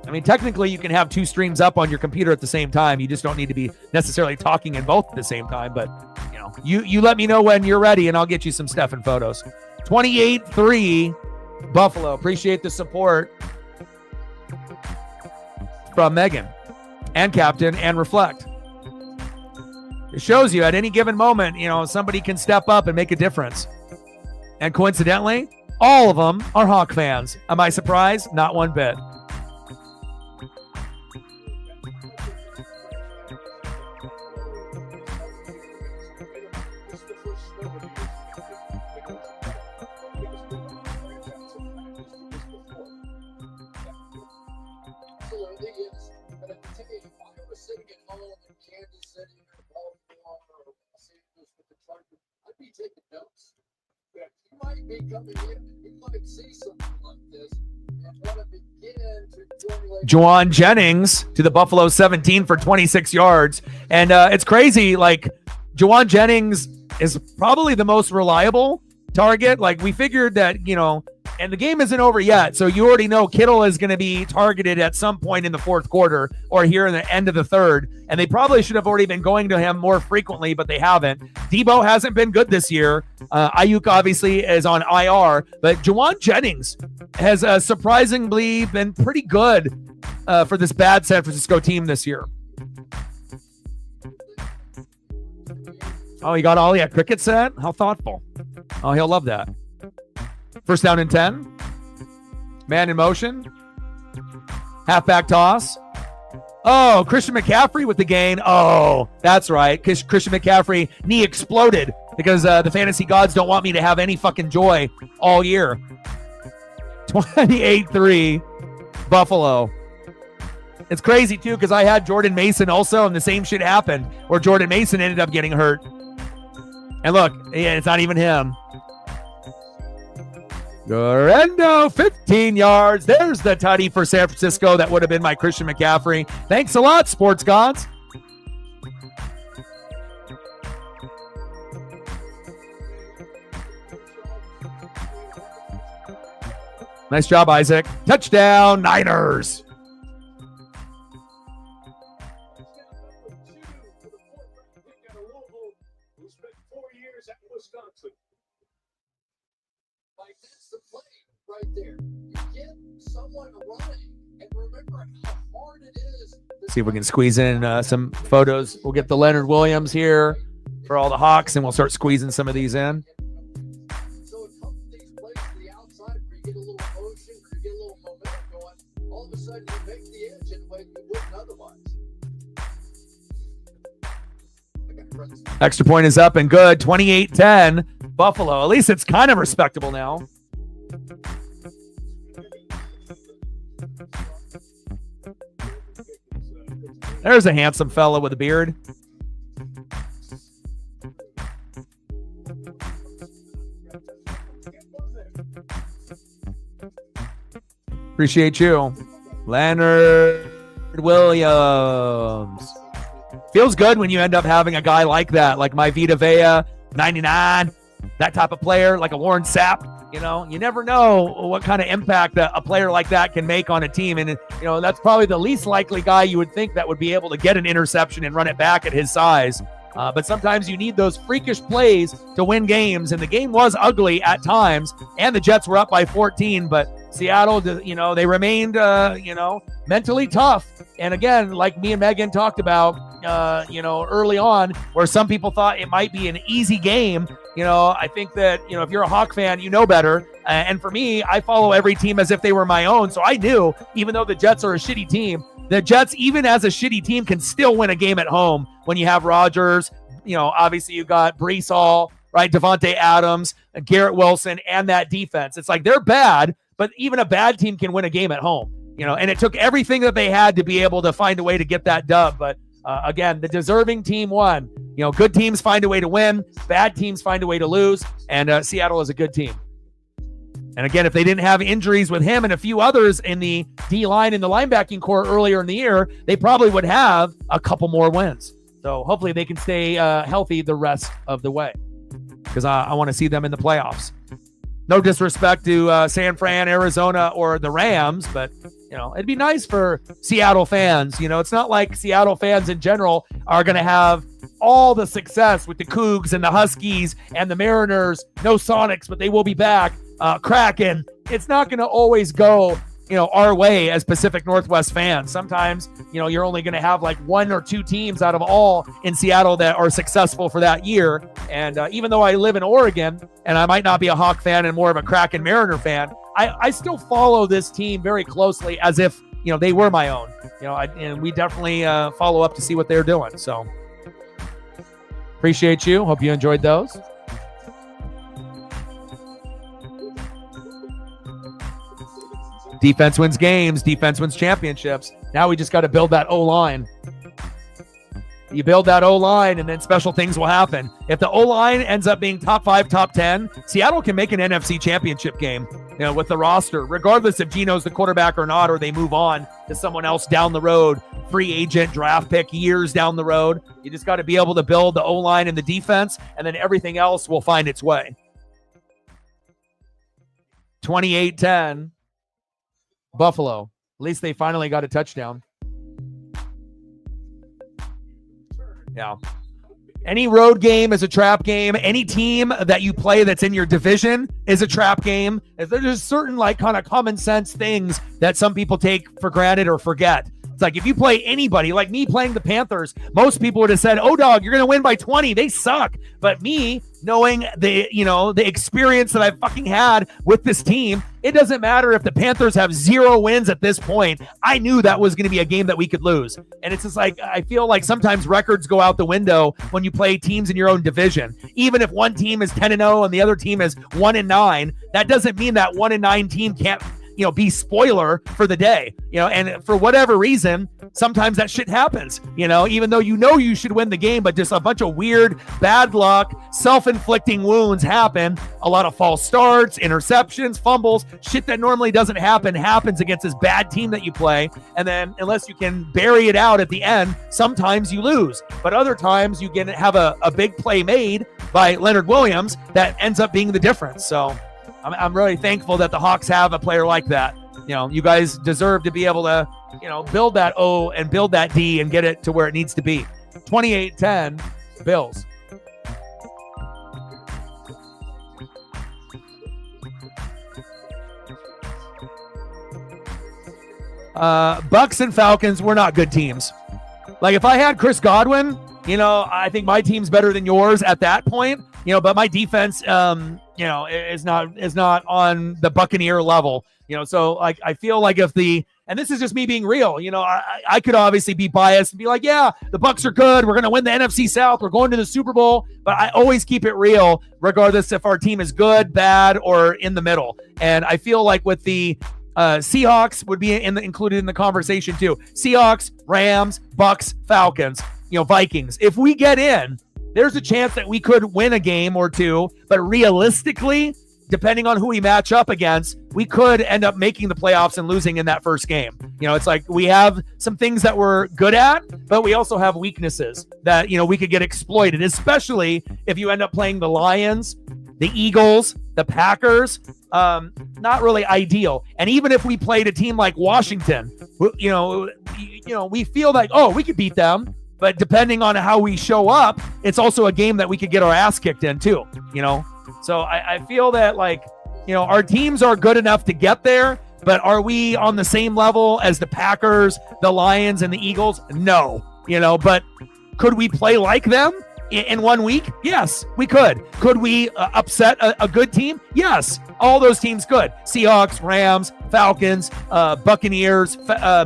I mean, technically, you can have two streams up on your computer at the same time. You just don't need to be necessarily talking in both at the same time. But, you know, you let me know when you're ready, and I'll get you some Stefan photos. 28-3 Buffalo. Appreciate the support from Megan and Captain and Reflect. It shows you at any given moment, you know, somebody can step up and make a difference. And coincidentally, all of them are Hawk fans. Am I surprised? Not one bit. Absolutely is. But I can tell you, if I was sitting at home in Kansas City or Baltimore or Los Angeles with the Chargers, I'd be taking notes. That you might be coming in and you might see something like this and want to begin to formulate. Juwan Jennings to the Buffalo 17 for 26 yards. And it's crazy. Like, Juwan Jennings is probably the most reliable target. Like, we figured that, you know, and the game isn't over yet, so you already know Kittle is going to be targeted at some point in the fourth quarter or here in the end of the third, and they probably should have already been going to him more frequently, but they haven't. Debo hasn't been good this year. Ayuk obviously is on IR, but Juwan Jennings has surprisingly been pretty good for this bad San Francisco team this year. Oh, he got all cricket set? How thoughtful. Oh, he'll love that. First down and 10. Man in motion. Halfback toss. Oh, Christian McCaffrey with the gain. Oh, that's right. Christian McCaffrey knee exploded because the fantasy gods don't want me to have any fucking joy all year. 28-3 Buffalo. It's crazy, too, because I had Jordan Mason also, and the same shit happened where Jordan Mason ended up getting hurt. And look, yeah, it's not even him. Gorendo, 15 yards. There's the tutty for San Francisco. That would have been my Christian McCaffrey. Thanks a lot, sports gods. Nice job, Isaac. Touchdown, Niners. Right there. You get someone running, and remember how hard it is. See if we can squeeze in some photos. We'll get the Leonard Williams here for all the Hawks, and we'll start squeezing some of these in. So a couple of these plays to the outside where you get a little motion or you get a little momentum going, all of a sudden you make the edge in a way you wouldn't otherwise. Extra point is up and good. 28-10 Buffalo. At least it's kind of respectable now. There's a handsome fella with a beard. Appreciate you. Leonard Williams. Feels good when you end up having a guy like that, like my Vita Vea, 99, that type of player, like a Warren Sapp. You know, you never know what kind of impact a player like that can make on a team. And, you know, that's probably the least likely guy you would think that would be able to get an interception and run it back at his size. But sometimes you need those freakish plays to win games. And the game was ugly at times, and the Jets were up by 14. But Seattle, you know, they remained, you know, mentally tough. And again, like me and Megan talked about, you know, early on, where some people thought it might be an easy game. You know, I think that, you know, if you're a Hawk fan, you know better. And for me, I follow every team as if they were my own. So I knew, even though the Jets are a shitty team, the Jets, even as a shitty team, can still win a game at home when you have Rodgers. You know, obviously you got Breece Hall, right? Devontae Adams, Garrett Wilson, and that defense. It's like they're bad, but even a bad team can win a game at home. You know, and it took everything that they had to be able to find a way to get that dub. But again, the deserving team won. You know, good teams find a way to win. Bad teams find a way to lose. And Seattle is a good team. And again, if they didn't have injuries with him and a few others in the D-line and the linebacking core earlier in the year, they probably would have a couple more wins. So hopefully they can stay healthy the rest of the way, because I want to see them in the playoffs. No disrespect to San Fran, Arizona, or the Rams, but, you know, it'd be nice for Seattle fans. You know, it's not like Seattle fans in general are going to have all the success with the Cougs and the Huskies and the Mariners. No Sonics, but they will be back. Kraken. It's not going to always go, you know, our way as Pacific Northwest fans. Sometimes, you know, you're only going to have like one or two teams out of all in Seattle that are successful for that year. And even though I live in Oregon and I might not be a Hawk fan and more of a Kraken Mariner fan, I still follow this team very closely as if, you know, they were my own. You know, and we definitely follow up to see what they're doing. So appreciate you. Hope you enjoyed those. Defense wins games. Defense wins championships. Now we just got to build that O-line. You build that O-line, and then special things will happen. If the O-line ends up being top 5, top 10, Seattle can make an NFC championship game, you know, with the roster, regardless if Geno's the quarterback or not, or they move on to someone else down the road, free agent, draft pick, years down the road. You just got to be able to build the O-line and the defense, and then everything else will find its way. 28-10. Buffalo. At least they finally got a touchdown. Yeah. Any road game is a trap game. Any team that you play that's in your division is a trap game. There's just certain like kind of common sense things that some people take for granted or forget. It's like if you play anybody, like me playing the Panthers, most people would have said, "Oh, dog, you're going to win by 20. They suck." But me knowing the, you know, the experience that I've fucking had with this team, it doesn't matter if the Panthers have 0 wins at this point. I knew that was going to be a game that we could lose. And it's just like, I feel like sometimes records go out the window when you play teams in your own division. Even if one team is 10-0 and the other team is 1-9, that doesn't mean that 1-9 team can't, you know, be spoiler for the day, you know, and for whatever reason, sometimes that shit happens, you know, even though you know you should win the game, but just a bunch of weird, bad luck, self-inflicting wounds happen. A lot of false starts, interceptions, fumbles, shit that normally doesn't happen happens against this bad team that you play. And then unless you can bury it out at the end, sometimes you lose, but other times you can have a big play made by Leonard Williams that ends up being the difference. So I'm really thankful that the Hawks have a player like that. You know, you guys deserve to be able to, you know, build that O and build that D and get it to where it needs to be. 28-10, Bills. Bucks and Falcons, we're not good teams. Like if I had Chris Godwin, you know, I think my team's better than yours at that point, you know, but my defense, you know, is not on the Buccaneer level, you know, so like I feel like if and this is just me being real, you know, I could obviously be biased and be like, yeah, the Bucs are good, we're going to win the NFC South, we're going to the Super Bowl, but I always keep it real regardless if our team is good, bad, or in the middle. And I feel like with the Seahawks would be included in the conversation too. Seahawks, Rams, Bucks, Falcons, you know, Vikings. If we get in, there's a chance that we could win a game or two, but realistically, depending on who we match up against, we could end up making the playoffs and losing in that first game. It's like we have some things that we're good at, but we also have weaknesses that, we could get exploited, especially if you end up playing the Lions, the Eagles, the Packers. Not really ideal. And even if we played a team like Washington, we feel like, we could beat them. But depending on how we show up, it's also a game that we could get our ass kicked in too, So I feel that our teams are good enough to get there, but are we on the same level as the Packers, the Lions, and the Eagles? No, but could we play like them in 1 week? Yes, we could. Could we upset a good team? Yes, all those teams could. Seahawks, Rams, Falcons, Buccaneers,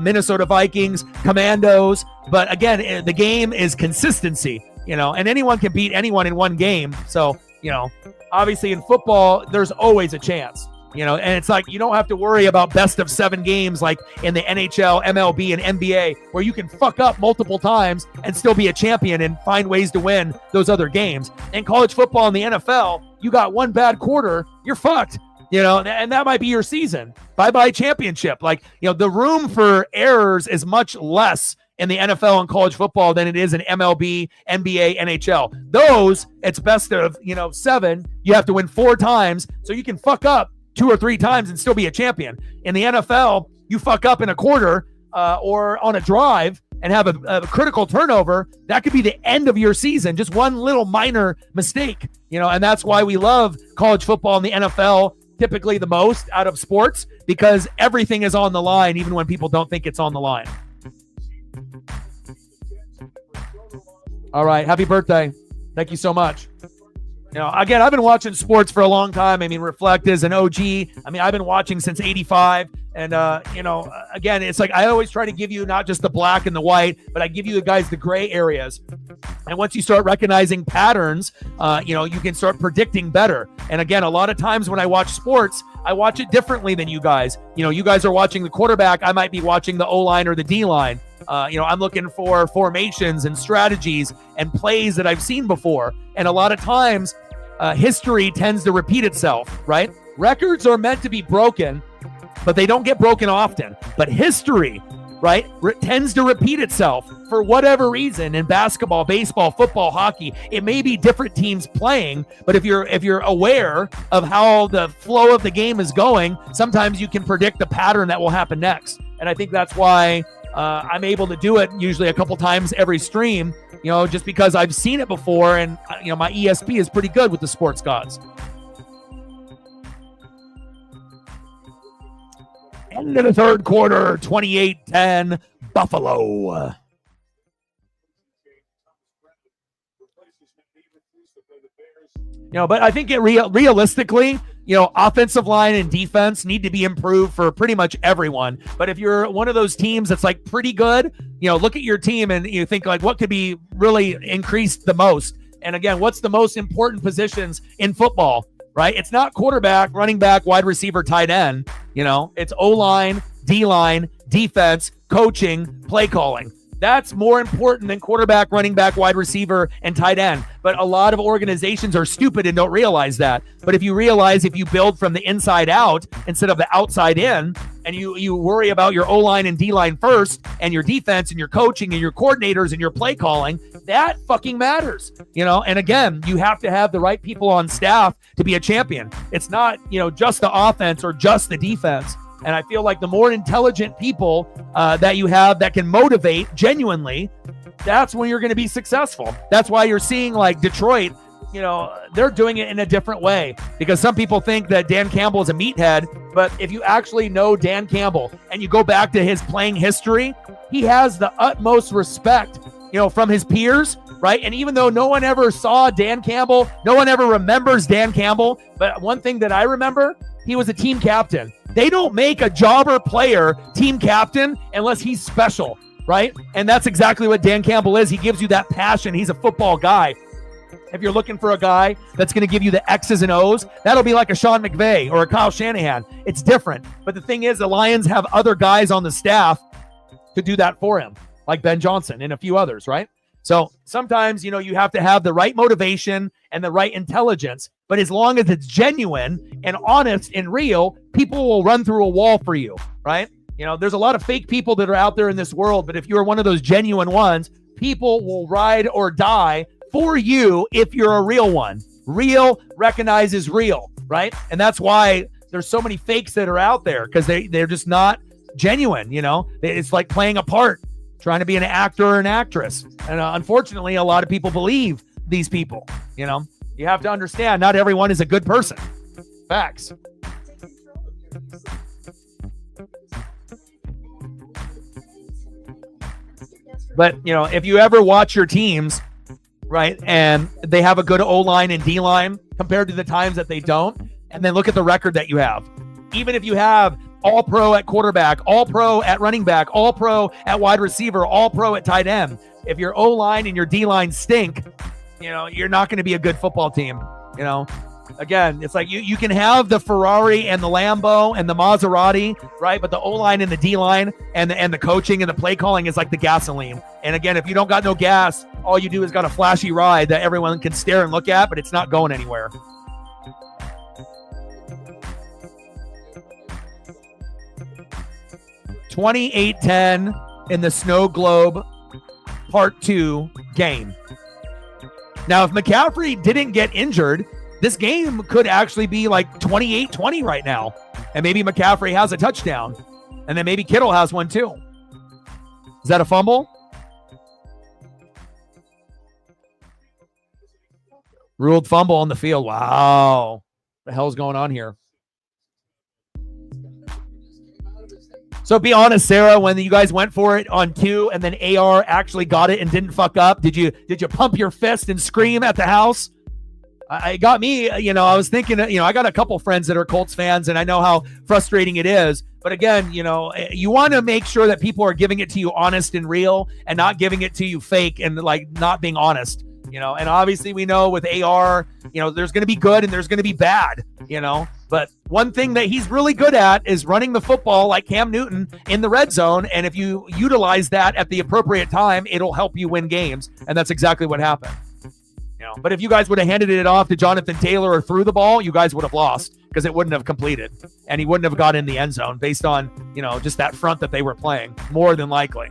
Minnesota Vikings, Commandos. But again, the game is consistency, and anyone can beat anyone in one game. So, obviously in football, there's always a chance, and it's like you don't have to worry about best of 7 games like in the NHL, MLB, and NBA, where you can fuck up multiple times and still be a champion and find ways to win those other games. In college football and the NFL, you got one bad quarter, you're fucked. And that might be your season. Bye-bye championship. The room for errors is much less in the NFL and college football than it is in MLB, NBA, NHL. Those, it's best of, 7. You have to win 4 times, so you can fuck up 2 or 3 times and still be a champion. In the NFL, you fuck up in a quarter or on a drive and have a critical turnover, that could be the end of your season. Just one little minor mistake, and that's why we love college football and the NFL typically the most out of sports, because everything is on the line, even when people don't think it's on the line. All right. Happy birthday. Thank you so much. Again, I've been watching sports for a long time. Reflect is an OG. I've been watching since 85. And, again, it's like I always try to give you not just the black and the white, but I give you the gray areas. And once you start recognizing patterns, you can start predicting better. And again, a lot of times when I watch sports, I watch it differently than you guys. You guys are watching the quarterback. I might be watching the O-line or the D-line. I'm looking for formations and strategies and plays that I've seen before. And a lot of times, history tends to repeat itself, right? Records are meant to be broken, but they don't get broken often. But history, right, tends to repeat itself for whatever reason in basketball, baseball, football, hockey. It may be different teams playing, but if you're aware of how the flow of the game is going, sometimes you can predict the pattern that will happen next. And I think that's why I'm able to do it usually a couple times every stream, just because I've seen it before, and my ESP is pretty good with the sports gods. End of the third quarter, 28-10, Buffalo. But I think realistically, offensive line and defense need to be improved for pretty much everyone. But if you're one of those teams that's pretty good, look at your team and you think what could be really increased the most. And again, what's the most important positions in football, right? It's not quarterback, running back, wide receiver, tight end. It's O-line, D-line, defense, coaching, play calling. That's more important than quarterback, running back, wide receiver, and tight end. But a lot of organizations are stupid and don't realize that. But if you realize if you build from the inside out instead of the outside in, and you worry about your O-line and D-line first, and your defense and your coaching and your coordinators and your play calling, that fucking matters. And again, you have to have the right people on staff to be a champion. It's not, just the offense or just the defense. And I feel like the more intelligent people that you have that can motivate genuinely, that's when you're going to be successful. That's why you're seeing Detroit, they're doing it in a different way, because some people think that Dan Campbell is a meathead. But if you actually know Dan Campbell and you go back to his playing history, he has the utmost respect, from his peers, right? And even though no one ever saw Dan Campbell, no one ever remembers Dan Campbell. But one thing that I remember, he was a team captain. They don't make a jobber player team captain unless he's special, right? And that's exactly what Dan Campbell is. He gives you that passion. He's a football guy. If you're looking for a guy that's going to give you the X's and O's, that'll be like a Sean McVay or a Kyle Shanahan. It's different. But the thing is, the Lions have other guys on the staff to do that for him, like Ben Johnson and a few others, right? So sometimes, you have to have the right motivation and the right intelligence. But as long as it's genuine and honest and real, people will run through a wall for you, right? There's a lot of fake people that are out there in this world, but if you're one of those genuine ones, people will ride or die for you if you're a real one. Real recognizes real, right? And that's why there's so many fakes that are out there, because they're just not genuine, It's like playing a part, trying to be an actor or an actress. And unfortunately, a lot of people believe these people, You have to understand, not everyone is a good person. Facts. But, if you ever watch your teams, right, and they have a good O-line and D-line compared to the times that they don't, and then look at the record that you have. Even if you have all-pro at quarterback, all-pro at running back, all-pro at wide receiver, all-pro at tight end, if your O-line and your D-line stink, you're not going to be a good football team, Again, it's like you can have the Ferrari and the Lambo and the Maserati, right? But the O-line and the D-line and the coaching and the play calling is like the gasoline. And again, if you don't got no gas, all you do is got a flashy ride that everyone can stare and look at, but it's not going anywhere. $28-10 in the Snow Globe Part 2 game. Now, if McCaffrey didn't get injured, this game could actually be like 28-20 right now. And maybe McCaffrey has a touchdown. And then maybe Kittle has one too. Is that a fumble? Ruled fumble on the field. Wow. What the hell's going on here? So be honest, Sarah, when you guys went for it on 2 and then AR actually got it and didn't fuck up, did you pump your fist and scream at the house? It got me, I was thinking, I got a couple friends that are Colts fans and I know how frustrating it is. But again, you want to make sure that people are giving it to you honest and real and not giving it to you fake and like not being honest, and obviously we know with AR, there's going to be good and there's going to be bad, but one thing that he's really good at is running the football like Cam Newton in the red zone. And if you utilize that at the appropriate time, it'll help you win games. And that's exactly what happened. But if you guys would have handed it off to Jonathan Taylor or threw the ball, you guys would have lost because it wouldn't have completed and he wouldn't have got in the end zone based on, just that front that they were playing, more than likely.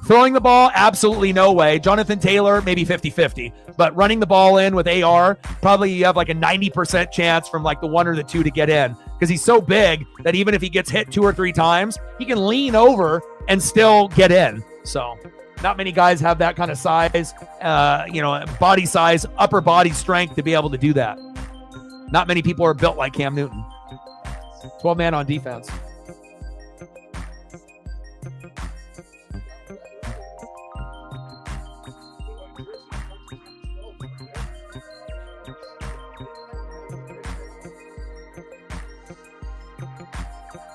Throwing the ball, absolutely no way. Jonathan Taylor, maybe 50-50. But running the ball in with AR, probably you have like a 90% chance from like the 1 or the 2 to get in because he's so big that even if he gets hit 2 or 3 times, he can lean over and still get in. So not many guys have that kind of size, body size, upper body strength to be able to do that. Not many people are built like Cam Newton. 12 man on defense.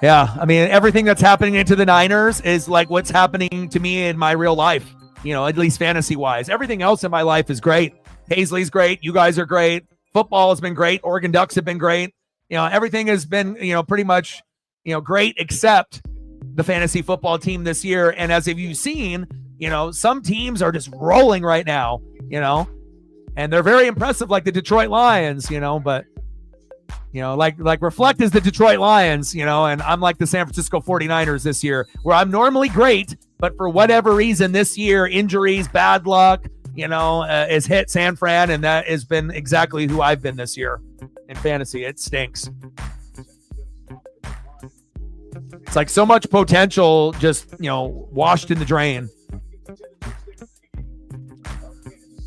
Yeah, I mean, everything that's happening into the Niners is like what's happening to me in my real life, at least fantasy-wise. Everything else in my life is great. Paisley's great. You guys are great. Football has been great. Oregon Ducks have been great. Everything has been, pretty much, great except the fantasy football team this year. And as you've seen, some teams are just rolling right now, and they're very impressive like the Detroit Lions, but like Reflect is the Detroit Lions, and I'm like the San Francisco 49ers this year, where I'm normally great, but for whatever reason this year, injuries, bad luck, has hit San Fran, and that has been exactly who I've been this year in fantasy. It stinks. It's like so much potential just, washed in the drain.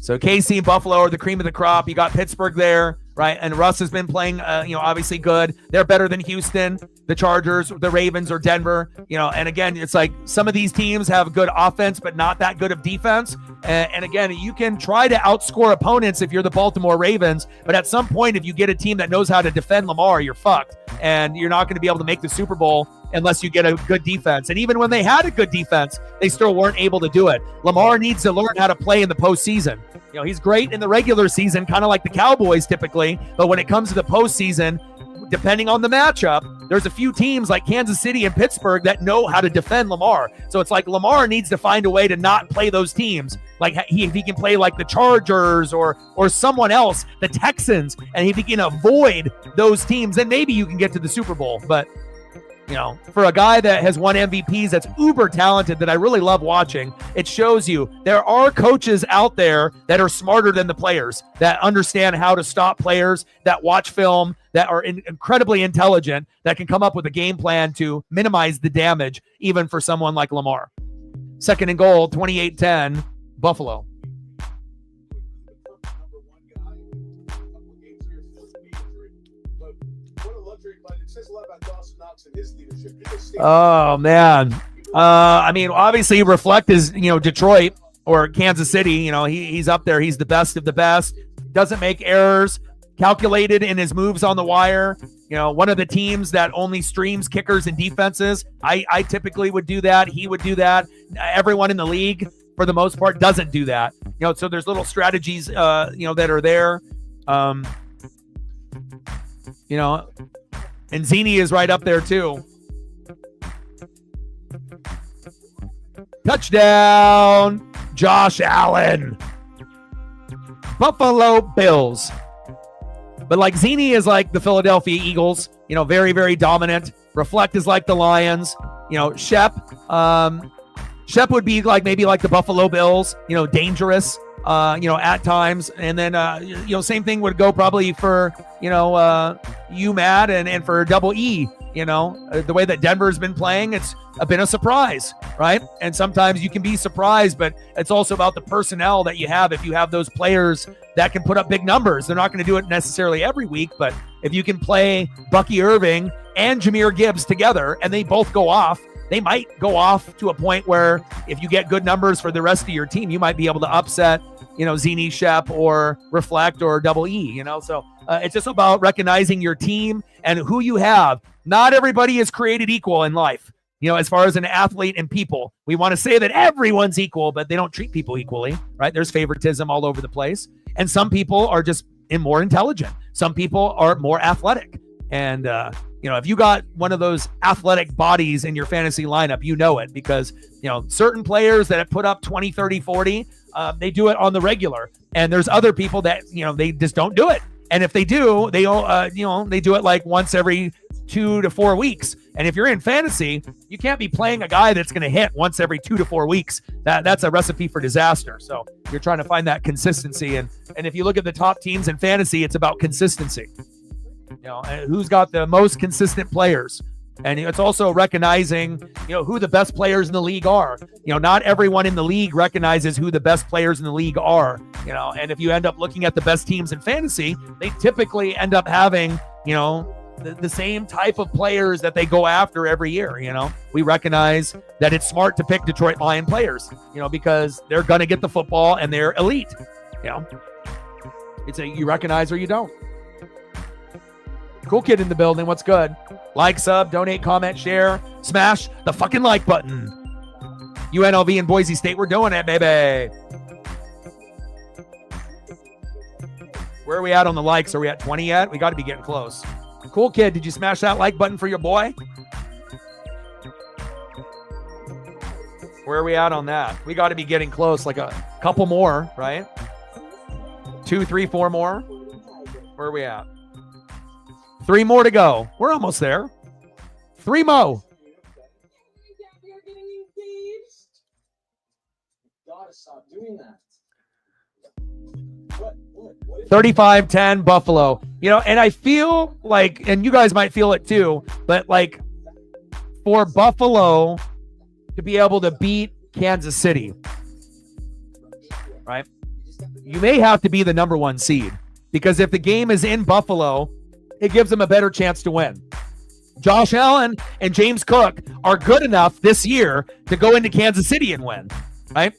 So KC and Buffalo are the cream of the crop. You got Pittsburgh there, right? And Russ has been playing, obviously good. They're better than Houston, the Chargers, the Ravens, or Denver. And again, it's like some of these teams have good offense, but not that good of defense. And again, you can try to outscore opponents if you're the Baltimore Ravens, but at some point, if you get a team that knows how to defend Lamar, you're fucked. And you're not going to be able to make the Super Bowl unless you get a good defense. And even when they had a good defense, they still weren't able to do it. Lamar needs to learn how to play in the postseason. He's great in the regular season, kind of like the Cowboys typically, but when it comes to the postseason, depending on the matchup, there's a few teams like Kansas City and Pittsburgh that know how to defend Lamar. So it's like Lamar needs to find a way to not play those teams. Like if he can play like the Chargers or someone else, the Texans, and if he can avoid those teams, then maybe you can get to the Super Bowl. But you know, for a guy that has won MVPs, that's uber talented, that I really love watching, it shows you there are coaches out there that are smarter than the players, that understand how to stop players, that watch film, that are incredibly intelligent, that can come up with a game plan to minimize the damage, even for someone like Lamar. 2nd and goal, 28-10, Buffalo. Oh man. I mean, obviously Reflect is, you know, Detroit or Kansas City, you know, he's up there. He's the best of the best. Doesn't make errors, calculated in his moves on the wire. You know, one of the teams that only streams kickers and defenses. I typically would do that. He would do that. Everyone in the league, for the most part, doesn't do that. You know, so there's little strategies, you know, that are there. You know, and Zini is right up there too. Touchdown, Josh Allen. Buffalo Bills. But like Zini is like the Philadelphia Eagles, you know, very, very dominant. Reflect is like the Lions. You know, Shep would be like maybe like the Buffalo Bills, you know, dangerous, you know, at times. And then, you know, same thing would go probably for, you know, you, Matt, and for Double E. You know, the way that Denver's been playing, it's been a surprise, right? And sometimes you can be surprised, but it's also about the personnel that you have. If you have those players that can put up big numbers, they're not going to do it necessarily every week, but if you can play Bucky Irving and Jahmyr Gibbs together and they both go off, they might go off to a point where if you get good numbers for the rest of your team, you might be able to upset, you know, Zini, Shep, or Reflect, or Double E, you know? So it's just about recognizing your team and who you have. Not everybody is created equal in life. You know, as far as an athlete and people, we want to say that everyone's equal, but they don't treat people equally, right? There's favoritism all over the place. And some people are just more intelligent. Some people are more athletic. And, you know, if you got one of those athletic bodies in your fantasy lineup, you know it, because, you know, certain players that have put up 20, 30, 40, they do it on the regular. And there's other people that, you know, they just don't do it. And if they do, they, you know, they do it like once every 2 to 4 weeks. And if you're in fantasy, you can't be playing a guy that's going to hit once every 2 to 4 weeks. That's a recipe for disaster. So you're trying to find that consistency. And if you look at the top teams in fantasy, it's about consistency. You know, and who's got the most consistent players. And it's also recognizing, you know, who the best players in the league are. You know, not everyone in the league recognizes who the best players in the league are, you know, and if you end up looking at the best teams in fantasy, they typically end up having, you know, the same type of players that they go after every year. You know, we recognize that it's smart to pick Detroit Lion players, you know, because they're going to get the football and they're elite. You know, it's a, you recognize or you don't. Cool Kid in the building. What's good? Like, sub, donate, comment, share, smash the fucking like button. UNLV and Boise State, we're doing it, baby. Where are we at on the likes? Are we at 20 yet? We got to be getting close. Cool Kid, did you smash that like button for your boy? Where are we at on that? We got to be getting close, like a couple more, right? 2, 3, 4 more. Where are we at? 3 more to go. We're almost there. 3 more. Gotta stop doing that. 35-10 Buffalo. You know, and I feel like, and you guys might feel it too, but like for Buffalo to be able to beat Kansas City, right? You may have to be the number 1 seed, because if the game is in Buffalo, it gives them a better chance to win. Josh Allen and James Cook are good enough this year to go into Kansas City and win, right?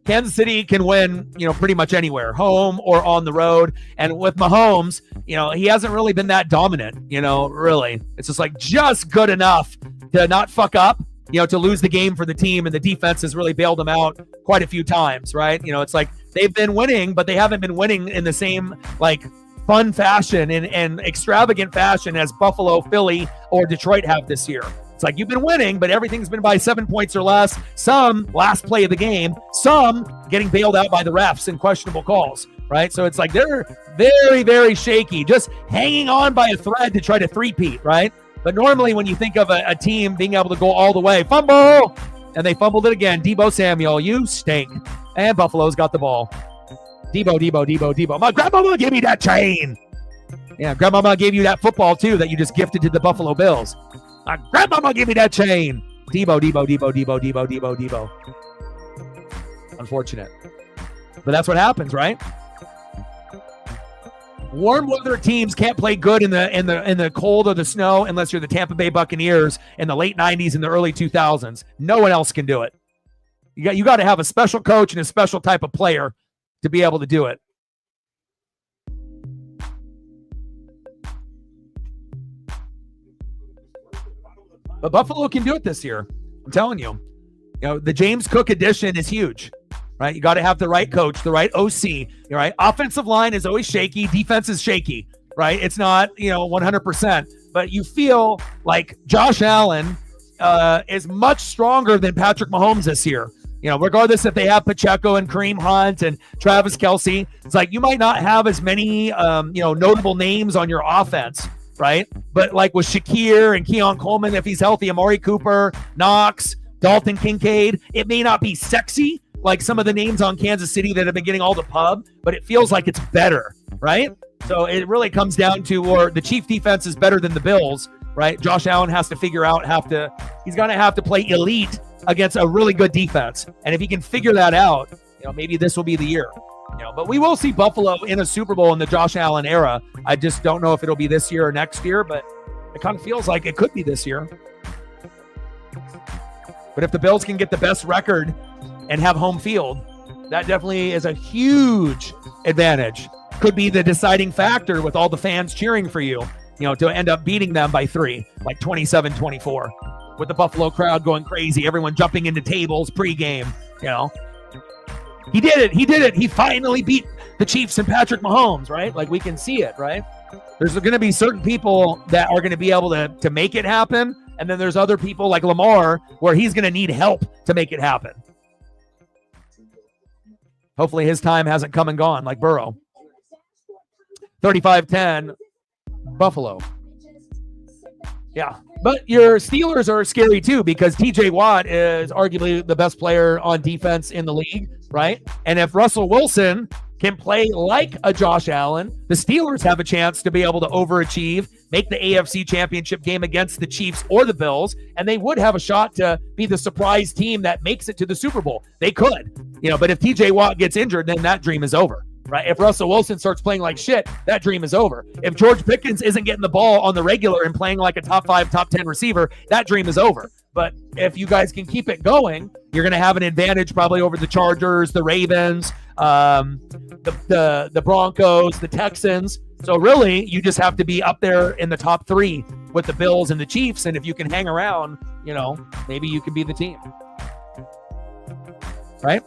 Kansas City can win, you know, pretty much anywhere, home or on the road. And with Mahomes, you know, he hasn't really been that dominant, you know, really. It's just like just good enough to not fuck up, you know, to lose the game for the team. And the defense has really bailed them out quite a few times, right? You know, it's like they've been winning, but they haven't been winning in the same, like, fun fashion and extravagant fashion as Buffalo, Philly, or Detroit have this year. It's like you've been winning, but everything's been by 7 points or less. Some last play of the game, some getting bailed out by the refs and questionable calls, right? So it's like they're very, very shaky, just hanging on by a thread to try to three-peat, right? But normally when you think of a team being able to go all the way, fumble, and they fumbled it again. Deebo Samuel, you stink. And Buffalo's got the ball. Deebo. My grandmama gave me that chain. Yeah, grandmama gave you that football too that you just gifted to the Buffalo Bills. My grandmama gave me that chain. Deebo. Unfortunate. But that's what happens, right? Warm weather teams can't play good in the cold or the snow unless you're the Tampa Bay Buccaneers in the late 90s and the early 2000s. No one else can do it. You got to have a special coach and a special type of player to be able to do it. But Buffalo can do it this year. I'm telling you. You know, the James Cook addition is huge. Right? You got to have the right coach, the right OC, right? Offensive line is always shaky. Defense is shaky, right? It's not, 100%, but you feel like Josh Allen is much stronger than Patrick Mahomes this year. Regardless if they have Pacheco and Kareem Hunt and Travis Kelce, it's like you might not have as many, notable names on your offense, right? But like with Shakir and Keon Coleman, if he's healthy, Amari Cooper, Knox, Dalton Kincaid, it may not be sexy like some of the names on Kansas City that have been getting all the pub, but it feels like it's better, right? So it really comes down to, or the Chief defense is better than the Bills, right? Josh Allen has to figure out he's going to have to play elite against a really good defense. And if he can figure that out, maybe this will be the year. But we will see Buffalo in a Super Bowl in the Josh Allen era. I just don't know if it'll be this year or next year, but it kind of feels like it could be this year. But if the Bills can get the best record and have home field, that definitely is a huge advantage. Could be the deciding factor with all the fans cheering for you, to end up beating them by 3, like 27-24, with the Buffalo crowd going crazy, everyone jumping into tables pregame. He did it. He finally beat the Chiefs and Patrick Mahomes, right? Like we can see it, right? There's going to be certain people that are going to be able to make it happen. And then there's other people like Lamar where he's going to need help to make it happen. Hopefully his time hasn't come and gone like Burrow. 35-10, Buffalo. Yeah, but your Steelers are scary too because TJ Watt is arguably the best player on defense in the league, right? And if Russell Wilson can play like a Josh Allen, the Steelers have a chance to be able to overachieve, make the AFC Championship game against the Chiefs or the Bills, and they would have a shot to be the surprise team that makes it to the Super Bowl. They could, but if TJ Watt gets injured, then that dream is over, right? If Russell Wilson starts playing like shit, that dream is over. If George Pickens isn't getting the ball on the regular and playing like a top 5, top 10 receiver, that dream is over. But if you guys can keep it going, you're going to have an advantage probably over the Chargers, the Ravens, the Broncos, the Texans. So really, you just have to be up there in the top 3 with the Bills and the Chiefs. And if you can hang around, maybe you can be the team. Right?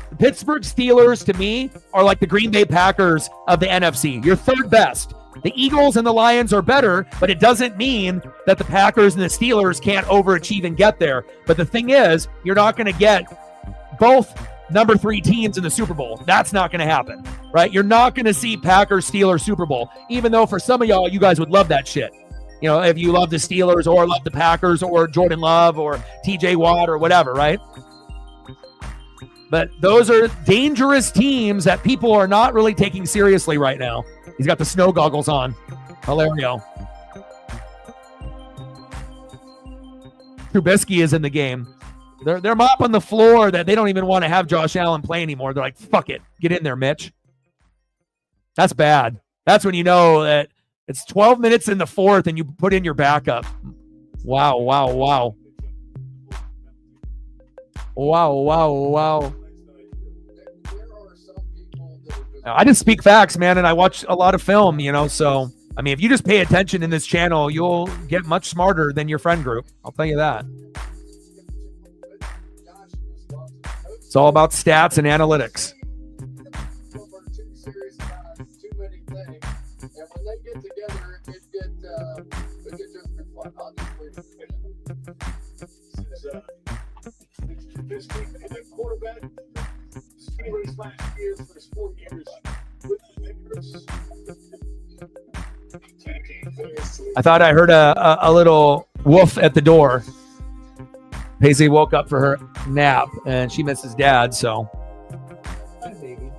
The Pittsburgh Steelers, to me, are like the Green Bay Packers of the NFC. You're third best. The Eagles and the Lions are better, but it doesn't mean that the Packers and the Steelers can't overachieve and get there. But the thing is, you're not going to get both number 3 teams in the Super Bowl. That's not going to happen, right? You're not going to see Packers Steelers Super Bowl, even though for some of y'all, you guys would love that shit. If you love the Steelers or love the Packers or Jordan Love or TJ Watt or whatever, right? But those are dangerous teams that people are not really taking seriously right now. He's got the snow goggles on. Hilario. Trubisky is in the game. They're mopping the floor that they don't even want to have Josh Allen play anymore. They're like, fuck it. Get in there, Mitch. That's bad. That's when you know that it's 12 minutes in the fourth and you put in your backup. Wow. I just speak facts, man, and I watch a lot of film, so, I mean, if you just pay attention in this channel, you'll get much smarter than your friend group. I'll tell you that. It's all about stats and analytics. Too serious about too many things. I thought I heard a little woof at the door. Paisley woke up for her nap, and she misses dad, so. Hi, baby.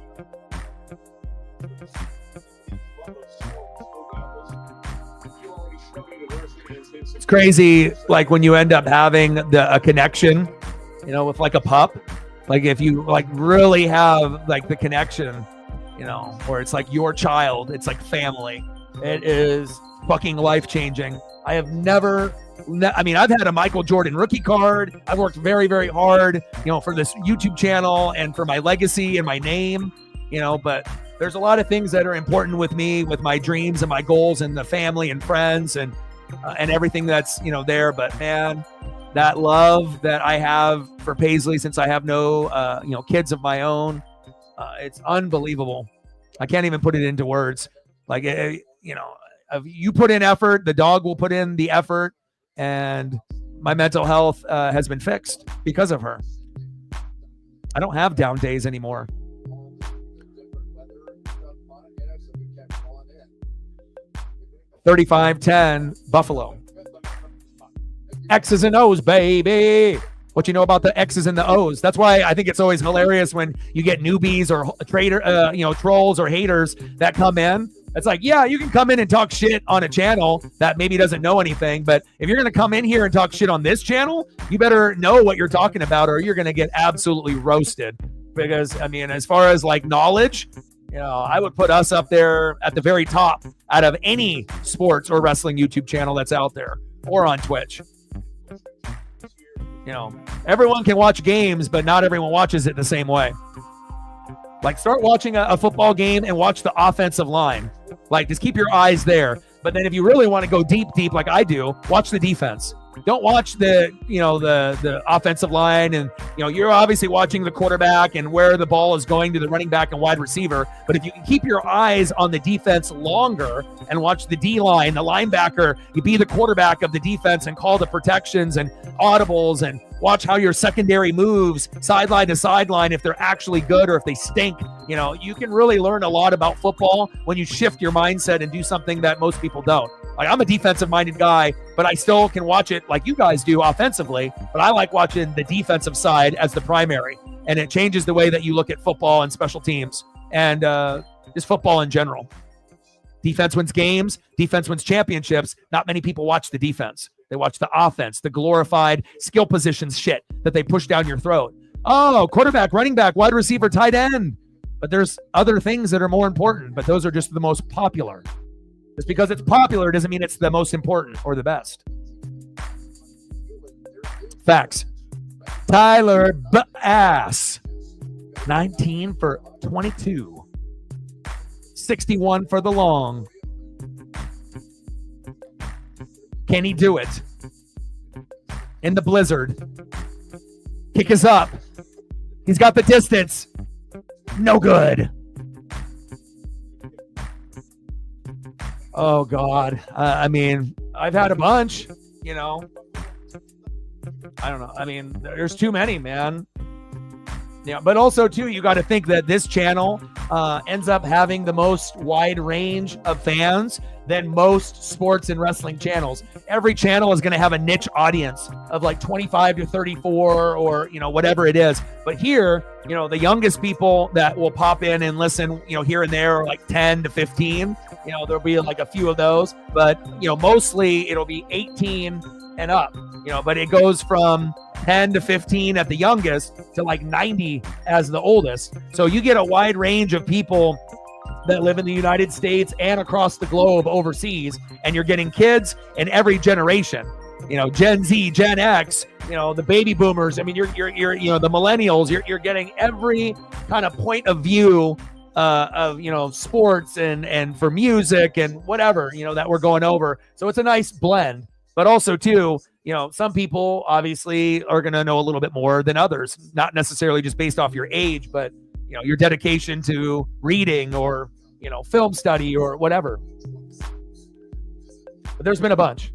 It's crazy, like when you end up having a connection, you know, with like a pup. Like if you like really have like the connection, you know, where it's like your child, it's like family. It is fucking life-changing. I have never, I mean, I've had a Michael Jordan rookie card. I've worked very, very hard, you know, for this YouTube channel and for my legacy and my name, you know, but there's a lot of things that are important with me, with my dreams and my goals and the family and friends and everything that's, you know, there. But man, that love that I have for Paisley since I have no, you know, kids of my own, it's unbelievable. I can't even put it into words. Like, you know, you put in effort, the dog will put in the effort, and my mental health has been fixed because of her. I don't have down days anymore. 35-10 Buffalo. X's and O's, baby. What you know about the X's and the O's? That's why I think it's always hilarious when you get newbies or you know, trolls or haters that come in. It's like, yeah, you can come in and talk shit on a channel that maybe doesn't know anything, but if you're going to come in here and talk shit on this channel, you better know what you're talking about or you're going to get absolutely roasted. Because, I mean, as far as like knowledge, you know, I would put us up there at the very top out of any sports or wrestling YouTube channel that's out there or on Twitch. You know, everyone can watch games, but not everyone watches it the same way. Like, start watching a football game and watch the offensive line. Like, just keep your eyes there. But then if you really want to go deep, like I do, watch the defense. Don't watch the offensive line. And, you know, you're obviously watching the quarterback and where the ball is going to the running back and wide receiver. But if you can keep your eyes on the defense longer and watch the D-line, the linebacker, you be the quarterback of the defense and call the protections and audibles and watch how your secondary moves sideline to sideline, if they're actually good or if they stink. You know, you can really learn a lot about football when you shift your mindset and do something that most people don't. Like, I'm a defensive-minded guy, but I still can watch it like you guys do offensively, but I like watching the defensive side as the primary, and it changes the way that you look at football and special teams and just football in general. Defense wins games. Defense wins championships. Not many people watch the defense. They watch the offense, the glorified skill positions shit that they push down your throat. Oh, quarterback, running back, wide receiver, tight end. But there's other things that are more important, but those are just the most popular. Just because it's popular doesn't mean it's the most important or the best. Facts. Tyler Bass, 19 for 22. 61 for the long. Can he do it? In the blizzard. Kick is up. He's got the distance. No good. Oh, God. I mean, I've had a bunch, you know. I don't know. I mean, there's too many, man. Yeah, but also, too, you got to think that this channel ends up having the most wide range of fans than most sports and wrestling channels. Every channel is going to have a niche audience of like 25 to 34 or, you know, whatever it is. But here, you know, the youngest people that will pop in and listen, you know, here and there are like 10 to 15. You know, there'll be like a few of those, but, you know, mostly it'll be 18 and up, you know, but it goes from 10 to 15 at the youngest to like 90 as the oldest. So you get a wide range of people that live in the United States and across the globe overseas, and you're getting kids in every generation. You know, Gen Z, Gen X, you know, the baby boomers. I mean, you're you know, the millennials. You're getting every kind of point of view of, you know, sports and for music and whatever, you know, that we're going over. So it's a nice blend. But also, too, you know, some people obviously are going to know a little bit more than others, not necessarily just based off your age, but, you know, your dedication to reading or, you know, film study or whatever. But there's been a bunch.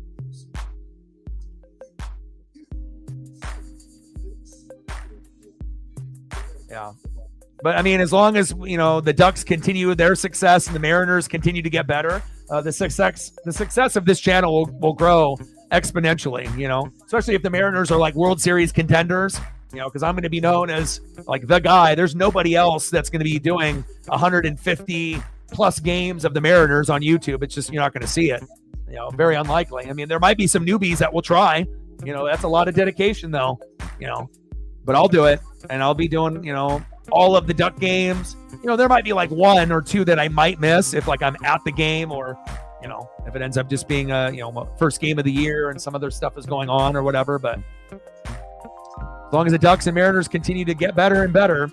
Yeah. But I mean, as long as, you know, the Ducks continue their success and the Mariners continue to get better, the success of this channel will grow exponentially, you know, especially if the Mariners are like World Series contenders, you know, because I'm going to be known as like the guy. There's nobody else that's going to be doing 150 plus games of the Mariners on YouTube. It's just, you're not going to see it, you know, very unlikely. I mean, there might be some newbies that will try, you know, that's a lot of dedication though, you know, but I'll do it, and I'll be doing, you know, all of the Duck games. You know, there might be like one or two that I might miss if like I'm at the game, or, you know, if it ends up just being a, you know, first game of the year and some other stuff is going on or whatever. But as long as the Ducks and Mariners continue to get better and better,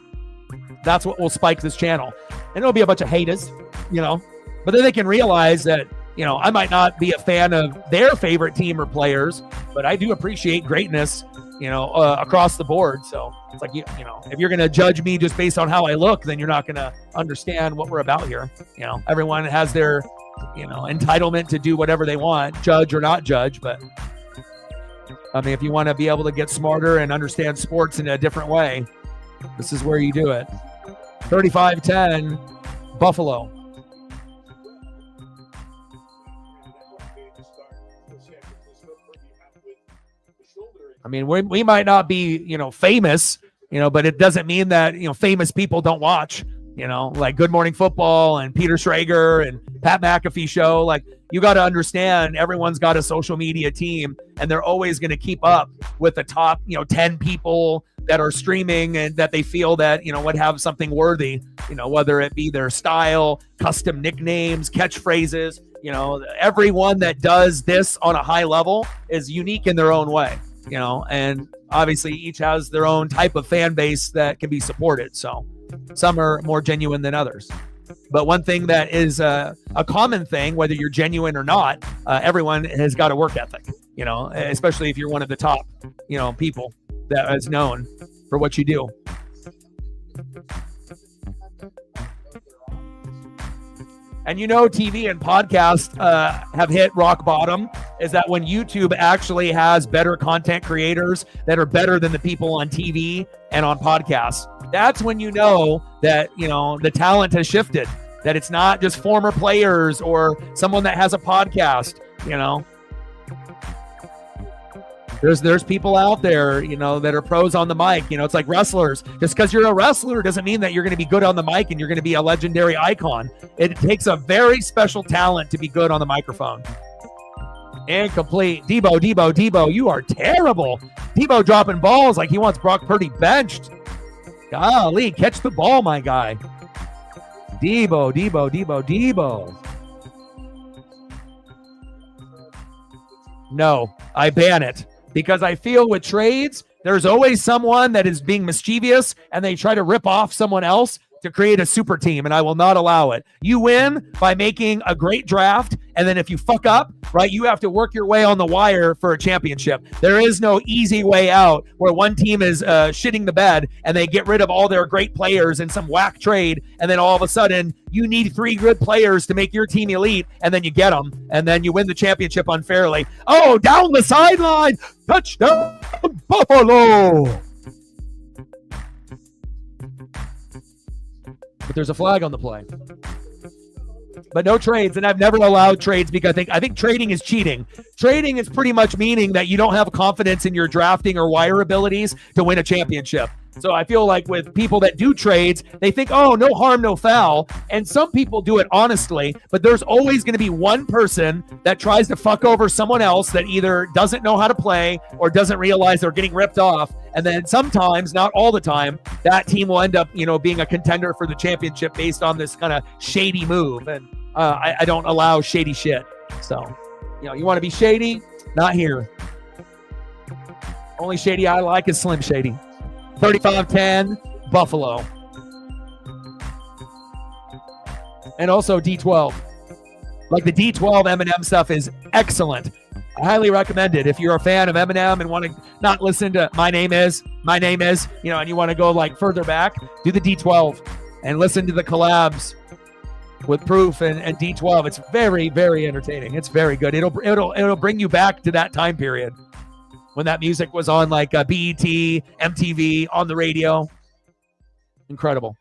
that's what will spike this channel. And it'll be a bunch of haters, you know, but then they can realize that, you know, I might not be a fan of their favorite team or players, but I do appreciate greatness, you know, across the board. So it's like, you know, if you're going to judge me just based on how I look, then you're not going to understand what we're about here. You know, everyone has their, you know, entitlement to do whatever they want, judge or not judge. But I mean, if you want to be able to get smarter and understand sports in a different way, this is where you do it. 35-10, Buffalo. I mean, we might not be, you know, famous, you know, but it doesn't mean that, you know, famous people don't watch, you know, like Good Morning Football and Peter Schrager and Pat McAfee show. Like, you got to understand, everyone's got a social media team, and they're always going to keep up with the top, you know, 10 people that are streaming and that they feel that, you know, would have something worthy, you know, whether it be their style, custom nicknames, catchphrases, you know, everyone that does this on a high level is unique in their own way. You know, and obviously each has their own type of fan base that can be supported. So some are more genuine than others. But one thing that is a common thing, whether you're genuine or not, everyone has got a work ethic, you know, especially if you're one of the top, you know, people that is known for what you do. And you know, TV and podcast have hit rock bottom, is that when YouTube actually has better content creators that are better than the people on TV and on podcasts, that's when you know that, you know, the talent has shifted, that it's not just former players or someone that has a podcast, you know. There's people out there, you know, that are pros on the mic. You know, it's like wrestlers. Just because you're a wrestler doesn't mean that you're going to be good on the mic and you're going to be a legendary icon. It takes a very special talent to be good on the microphone. Incomplete. Debo, you are terrible. Debo dropping balls like he wants Brock Purdy benched. Golly, catch the ball, my guy. Debo. No, I ban it. Because I feel with trades, there's always someone that is being mischievous and they try to rip off someone else to create a super team, and I will not allow it. You win by making a great draft, and then if you fuck up, right, you have to work your way on the wire for a championship. There is no easy way out where one team is shitting the bed and they get rid of all their great players in some whack trade, and then all of a sudden you need 3 good players to make your team elite, and then you get them, and then you win the championship unfairly. Oh, down the sideline, touchdown, Buffalo! But there's a flag on the play. But no trades, and I've never allowed trades because I think trading is cheating. Trading is pretty much meaning that you don't have confidence in your drafting or wire abilities to win a championship. So I feel like with people that do trades, they think, oh, no harm, no foul. And some people do it honestly, but there's always going to be one person that tries to fuck over someone else that either doesn't know how to play or doesn't realize they're getting ripped off. And then sometimes, not all the time, that team will end up, you know, being a contender for the championship based on this kind of shady move. And I don't allow shady shit. So, you know, you want to be shady? Not here. Only shady I like is Slim Shady. 35-10, Buffalo. And also D12. Like the D12 Eminem stuff is excellent. I highly recommend it. If you're a fan of Eminem and want to not listen to My Name Is, you know, and you want to go like further back, do the D12 and listen to the collabs with Proof and D12. It's very, very entertaining. It's very good. It'll bring you back to that time period when that music was on like BET, MTV, on the radio. Incredible.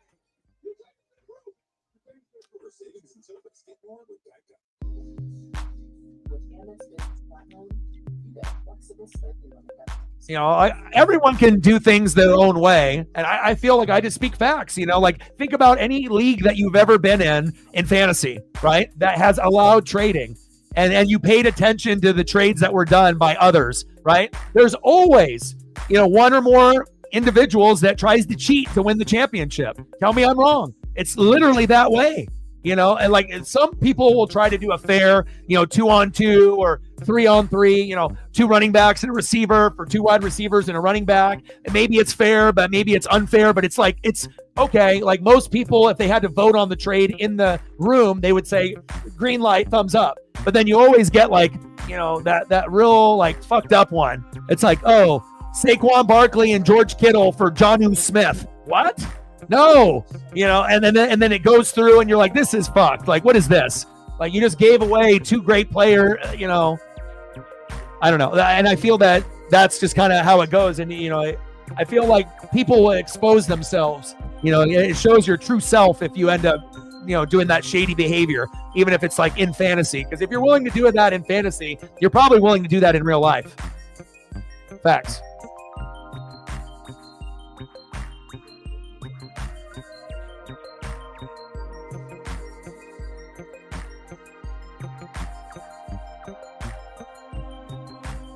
Amex Business Platinum, you get flexible spending on the credit. You know, everyone can do things their own way. And I feel like I just speak facts, you know, like think about any league that you've ever been in fantasy, right? That has allowed trading and you paid attention to the trades that were done by others, right? There's always, you know, one or more individuals that tries to cheat to win the championship. Tell me I'm wrong. It's literally that way, you know, and like some people will try to do a fair, you know, 2-on-2 or 3-on-3, you know, 2 running backs and a receiver for 2 wide receivers and a running back. And maybe it's fair, but maybe it's unfair, but it's like, it's okay. Like most people, if they had to vote on the trade in the room, they would say green light, thumbs up. But then you always get like, you know, that real like fucked up one. It's like, oh, Saquon Barkley and George Kittle for Jonnu Smith. What? No, you know, and then it goes through and you're like, this is fucked. Like, what is this? Like, you just gave away 2 great players, you know, I don't know. And I feel that that's just kind of how it goes. And, you know, I feel like people will expose themselves, you know, it shows your true self if you end up, you know, doing that shady behavior, even if it's like in fantasy. Because if you're willing to do that in fantasy, you're probably willing to do that in real life. Facts.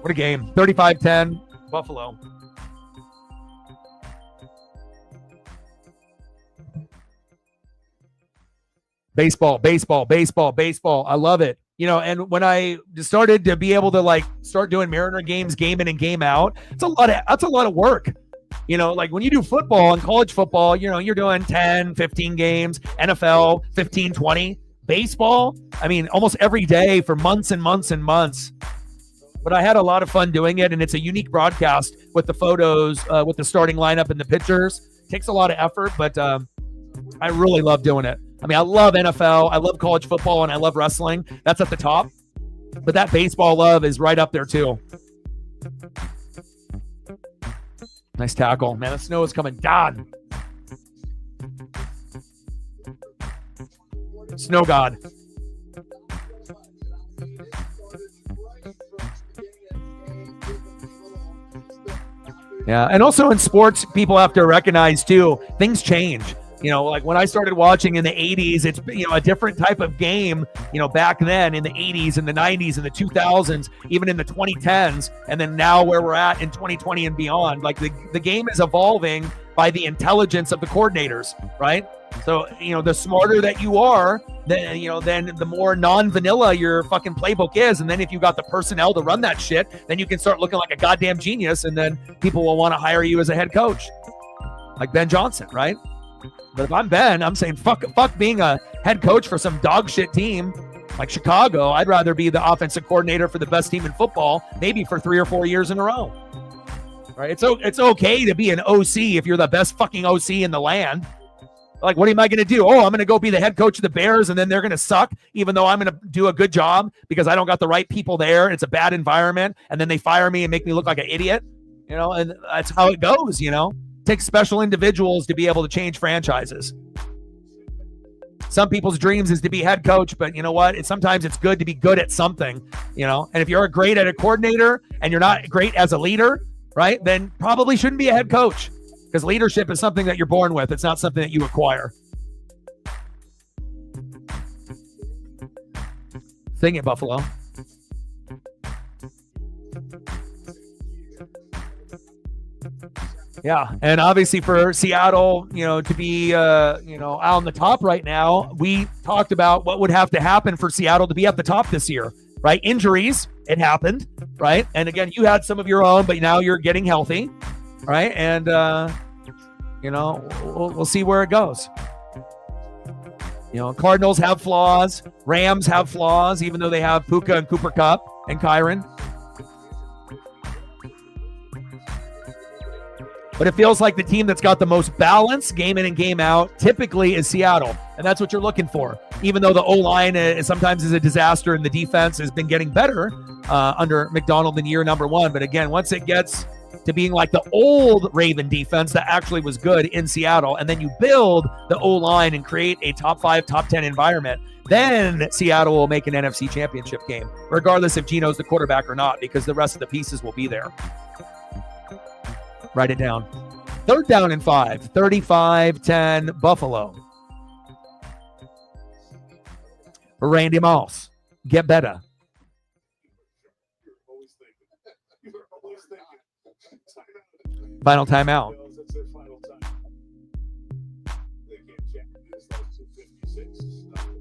What a game. 35-10, Buffalo. Baseball. I love it. You know, and when I started to be able to like start doing Mariner games, game in and game out, that's a lot of work. You know, like when you do football and college football, you know, you're doing 10, 15 games, NFL, 15, 20. Baseball, I mean, almost every day for months and months and months. But I had a lot of fun doing it, and it's a unique broadcast with the photos, with the starting lineup and the pitchers. It takes a lot of effort, but I really love doing it. I mean, I love NFL, I love college football, and I love wrestling. That's at the top. But that baseball love is right up there, too. Nice tackle. Man, the snow is coming down. Snow God. Yeah, and also in sports, people have to recognize too, things change. You know, like when I started watching in the 80s, it's, you know, a different type of game, you know, back then in the 80s and the 90s and the 2000s, even in the 2010s, and then now where we're at in 2020 and beyond. Like the game is evolving by the intelligence of the coordinators, right? So, you know, the smarter that you are, then, you know, then the more non-vanilla your fucking playbook is. And then if you got the personnel to run that shit, then you can start looking like a goddamn genius. And then people will want to hire you as a head coach, like Ben Johnson, right? But if I'm Ben, I'm saying fuck being a head coach for some dog shit team like Chicago. I'd rather be the offensive coordinator for the best team in football, maybe for 3 or 4 years in a row. Right? It's okay to be an OC if you're the best fucking OC in the land. Like, what am I going to do? Oh, I'm going to go be the head coach of the Bears, and then they're going to suck, even though I'm going to do a good job because I don't got the right people there. And it's a bad environment, and then they fire me and make me look like an idiot. You know, and that's how it goes. You know, it takes special individuals to be able to change franchises. Some people's dreams is to be head coach, but you know what? Sometimes it's good to be good at something. You know, and if you're great at a coordinator and you're not great as a leader, right? Then probably shouldn't be a head coach. Because leadership is something that you're born with. It's not something that you acquire. Sing it, Buffalo. Yeah, and obviously for Seattle, you know, to be, you know, out on the top right now, we talked about what would have to happen for Seattle to be at the top this year, right? Injuries, it happened, right? And again, you had some of your own, but now you're getting healthy. Right. And, you know, we'll see where it goes. You know, Cardinals have flaws. Rams have flaws, even though they have Puka and Cooper Kupp and Kyron. But it feels like the team that's got the most balance game in and game out typically is Seattle. And that's what you're looking for. Even though the O-line sometimes is a disaster and the defense has been getting better under McDonald in year number 1. But again, once it gets to being like the old Raven defense that actually was good in Seattle, and then you build the O-line and create a top 5, top 10 environment, then Seattle will make an NFC championship game, regardless if Geno's the quarterback or not, because the rest of the pieces will be there. Write it down. 3rd down and 5, 35-10 Buffalo. Randy Moss, get better. Final timeout. That's their final time. They can't check this. That's 256.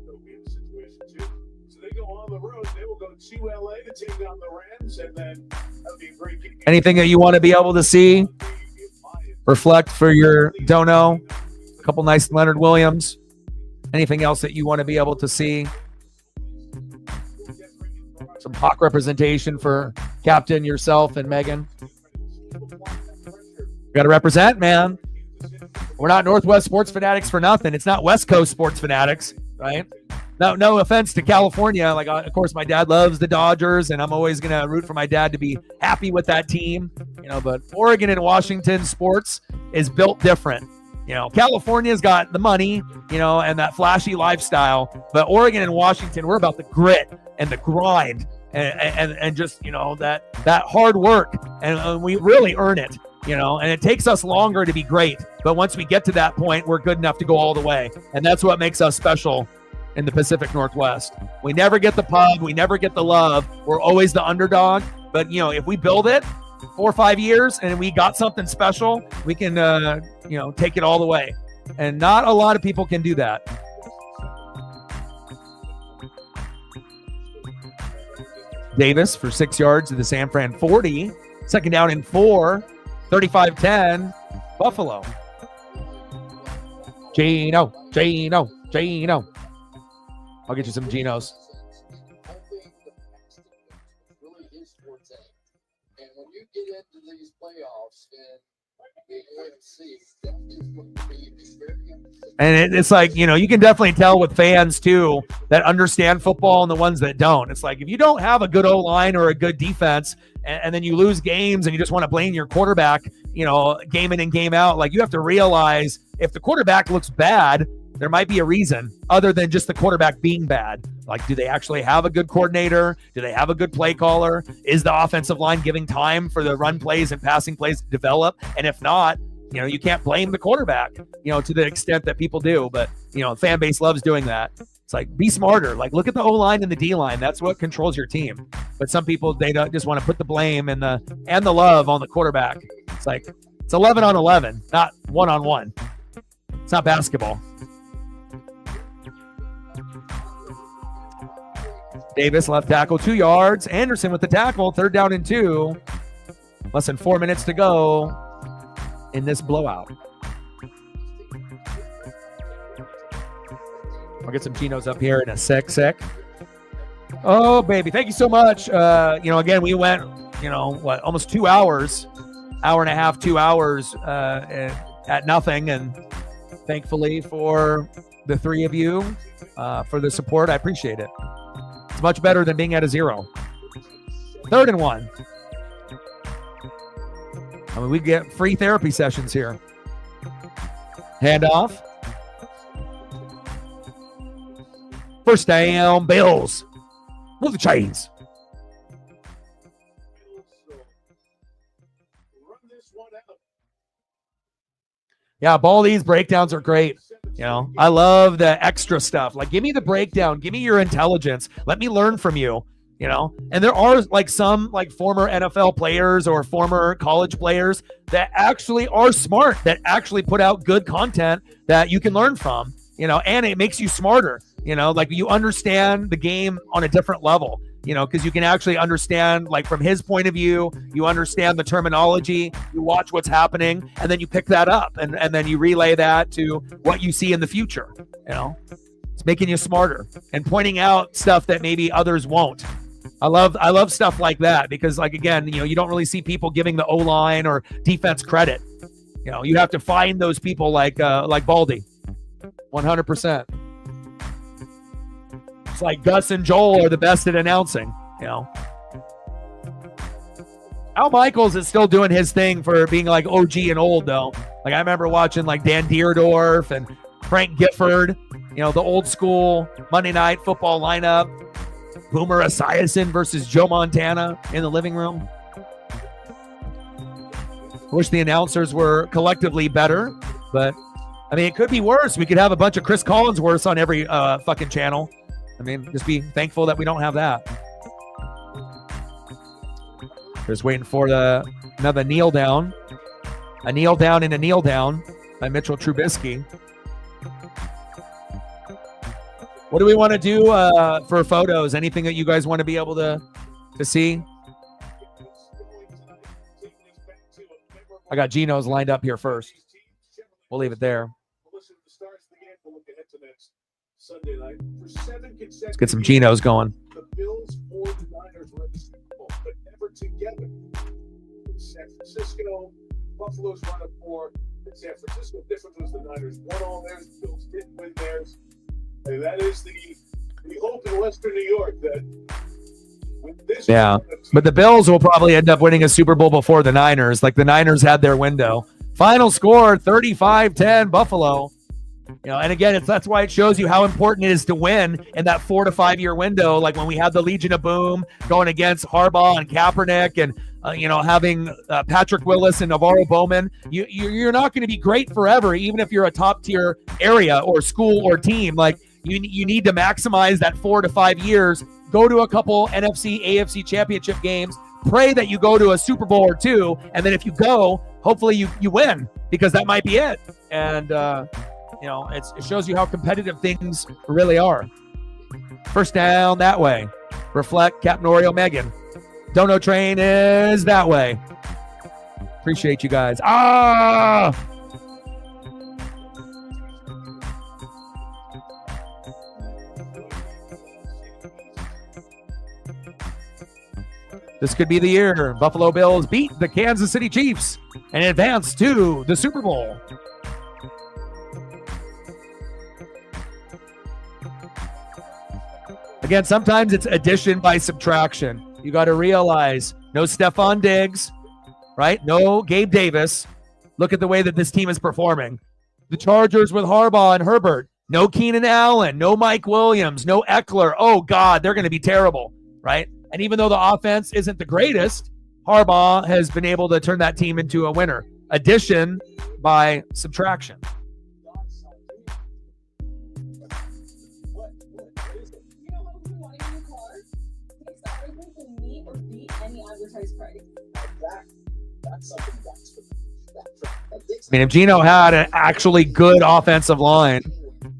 They'll be in a situation too. So they go on the road. They will go to LA to take down the Rams, and then that'll be a great game. Anything that you want to be able to see, reflect for your dono? A couple nice Leonard Williams. Anything else that you want to be able to see? Some hawk representation for Captain, yourself, and Megan. Got to represent, man. We're not Northwest Sports Fanatics for nothing. It's not West Coast Sports Fanatics, right? No offense to California. Like, of course, my dad loves the Dodgers, and I'm always going to root for my dad to be happy with that team. But Oregon and Washington sports is built different. California's got the money, and that flashy lifestyle. But Oregon and Washington, we're about the grit and the grind and just, that hard work. And we really earn it. And it takes us longer to be great. But once we get to that point, we're good enough to go all the way. And that's what makes us special in the Pacific Northwest. We never get the pub. We never get the love. We're always the underdog. But, if we build it 4 or 5 years and we got something special, we can, take it all the way. And not a lot of people can do that. Davis for 6 yards to the San Fran 40. 2nd down and 4. 35-10, Buffalo. Geno. I'll get you some Genos. Really his forte. And when you get into these playoffs and the AFC, that is going to be very interesting. And it's like, you can definitely tell with fans too that understand football and the ones that don't. It's like, if you don't have a good O-line or a good defense, and then you lose games and you just want to blame your quarterback, game in and game out, like, you have to realize if the quarterback looks bad, there might be a reason other than just the quarterback being bad. Like, do they actually have a good coordinator? Do they have a good play caller? Is the offensive line giving time for the run plays and passing plays to develop? And if not, you can't blame the quarterback, to the extent that people do. But, fan base loves doing that. It's like, be smarter. Like, look at the O-line and the D-line. That's what controls your team. But some people, they don't just want to put the blame and the love on the quarterback. It's like, it's 11 on 11, not 1 on 1. It's not basketball. Davis, left tackle, 2 yards. Anderson with the tackle, 3rd down and 2. Less than 4 minutes to go in this blowout. I'll get some Genos up here in a sec. Oh, baby. Thank you so much. Again, we went, almost 2 hours, hour and a half, 2 hours at nothing. And thankfully for the 3 of you for the support. I appreciate it. It's much better than being at a 0. 3rd and 1. We get free therapy sessions here. Handoff. 1st down, Bills. Move the chains. Yeah, Baldy's breakdowns are great. I love the extra stuff. Like, give me the breakdown. Give me your intelligence. Let me learn from you. And there are some former NFL players or former college players that actually are smart, that actually put out good content that you can learn from, and it makes you smarter, you understand the game on a different level, because you can actually understand, from his point of view, you understand the terminology, you watch what's happening, and then you pick that up and then you relay that to what you see in the future. It's making you smarter and pointing out stuff that maybe others won't. I love stuff like that because, again, you don't really see people giving the O-line or defense credit. You have to find those people like Baldy. 100%. It's like Gus and Joel are the best at announcing. Al Michaels is still doing his thing for being OG and old, though. I remember watching Dan Deerdorf and Frank Gifford, the old school Monday Night Football lineup. Boomer Esiason versus Joe Montana in the living room. Wish the announcers were collectively better, but it could be worse. We could have a bunch of Chris Collinsworths on every fucking channel. Just be thankful that we don't have that. Just waiting for another kneel down. A kneel down and a kneel down by Mitchell Trubisky. What do we want to do for photos? Anything that you guys want to be able to see? I got Geno's lined up here first. We'll leave it there. Let's get some Geno's going. The Bills or the Niners were in the Super Bowl, but never together. San Francisco, Buffalo's run of 4. In San Francisco, difference was the Niners won all theirs, the Bills didn't win theirs. And that is the hope in Western New York that with this. Yeah, but the Bills will probably end up winning a Super Bowl before the Niners. Like the Niners had their window. Final score 35-10 Buffalo. And again, that's why it shows you how important it is to win in that 4 to 5 year window. Like when we had the Legion of Boom going against Harbaugh and Kaepernick, and having Patrick Willis and Navarro Bowman. You're not going to be great forever, even if you're a top tier area or school or team. Like you need to maximize that 4 to 5 years. Go to a couple NFC, AFC championship games. Pray that you go to a Super Bowl or 2, and then if you go, hopefully you win, because that might be it. And it shows you how competitive things really are. First down that way. Reflect, Captain Oreo, Megan. Dono Train is that way. Appreciate you guys. This could be the year Buffalo Bills beat the Kansas City Chiefs and advance to the Super Bowl. Again, sometimes it's addition by subtraction. You got to realize no Stephon Diggs, right? No Gabe Davis. Look at the way that this team is performing. The Chargers with Harbaugh and Herbert. No Keenan Allen, no Mike Williams, no Eckler. Oh, God, they're going to be terrible, right? And even though the offense isn't the greatest, Harbaugh has been able to turn that team into a winner. Addition by subtraction. If Geno had an actually good offensive line,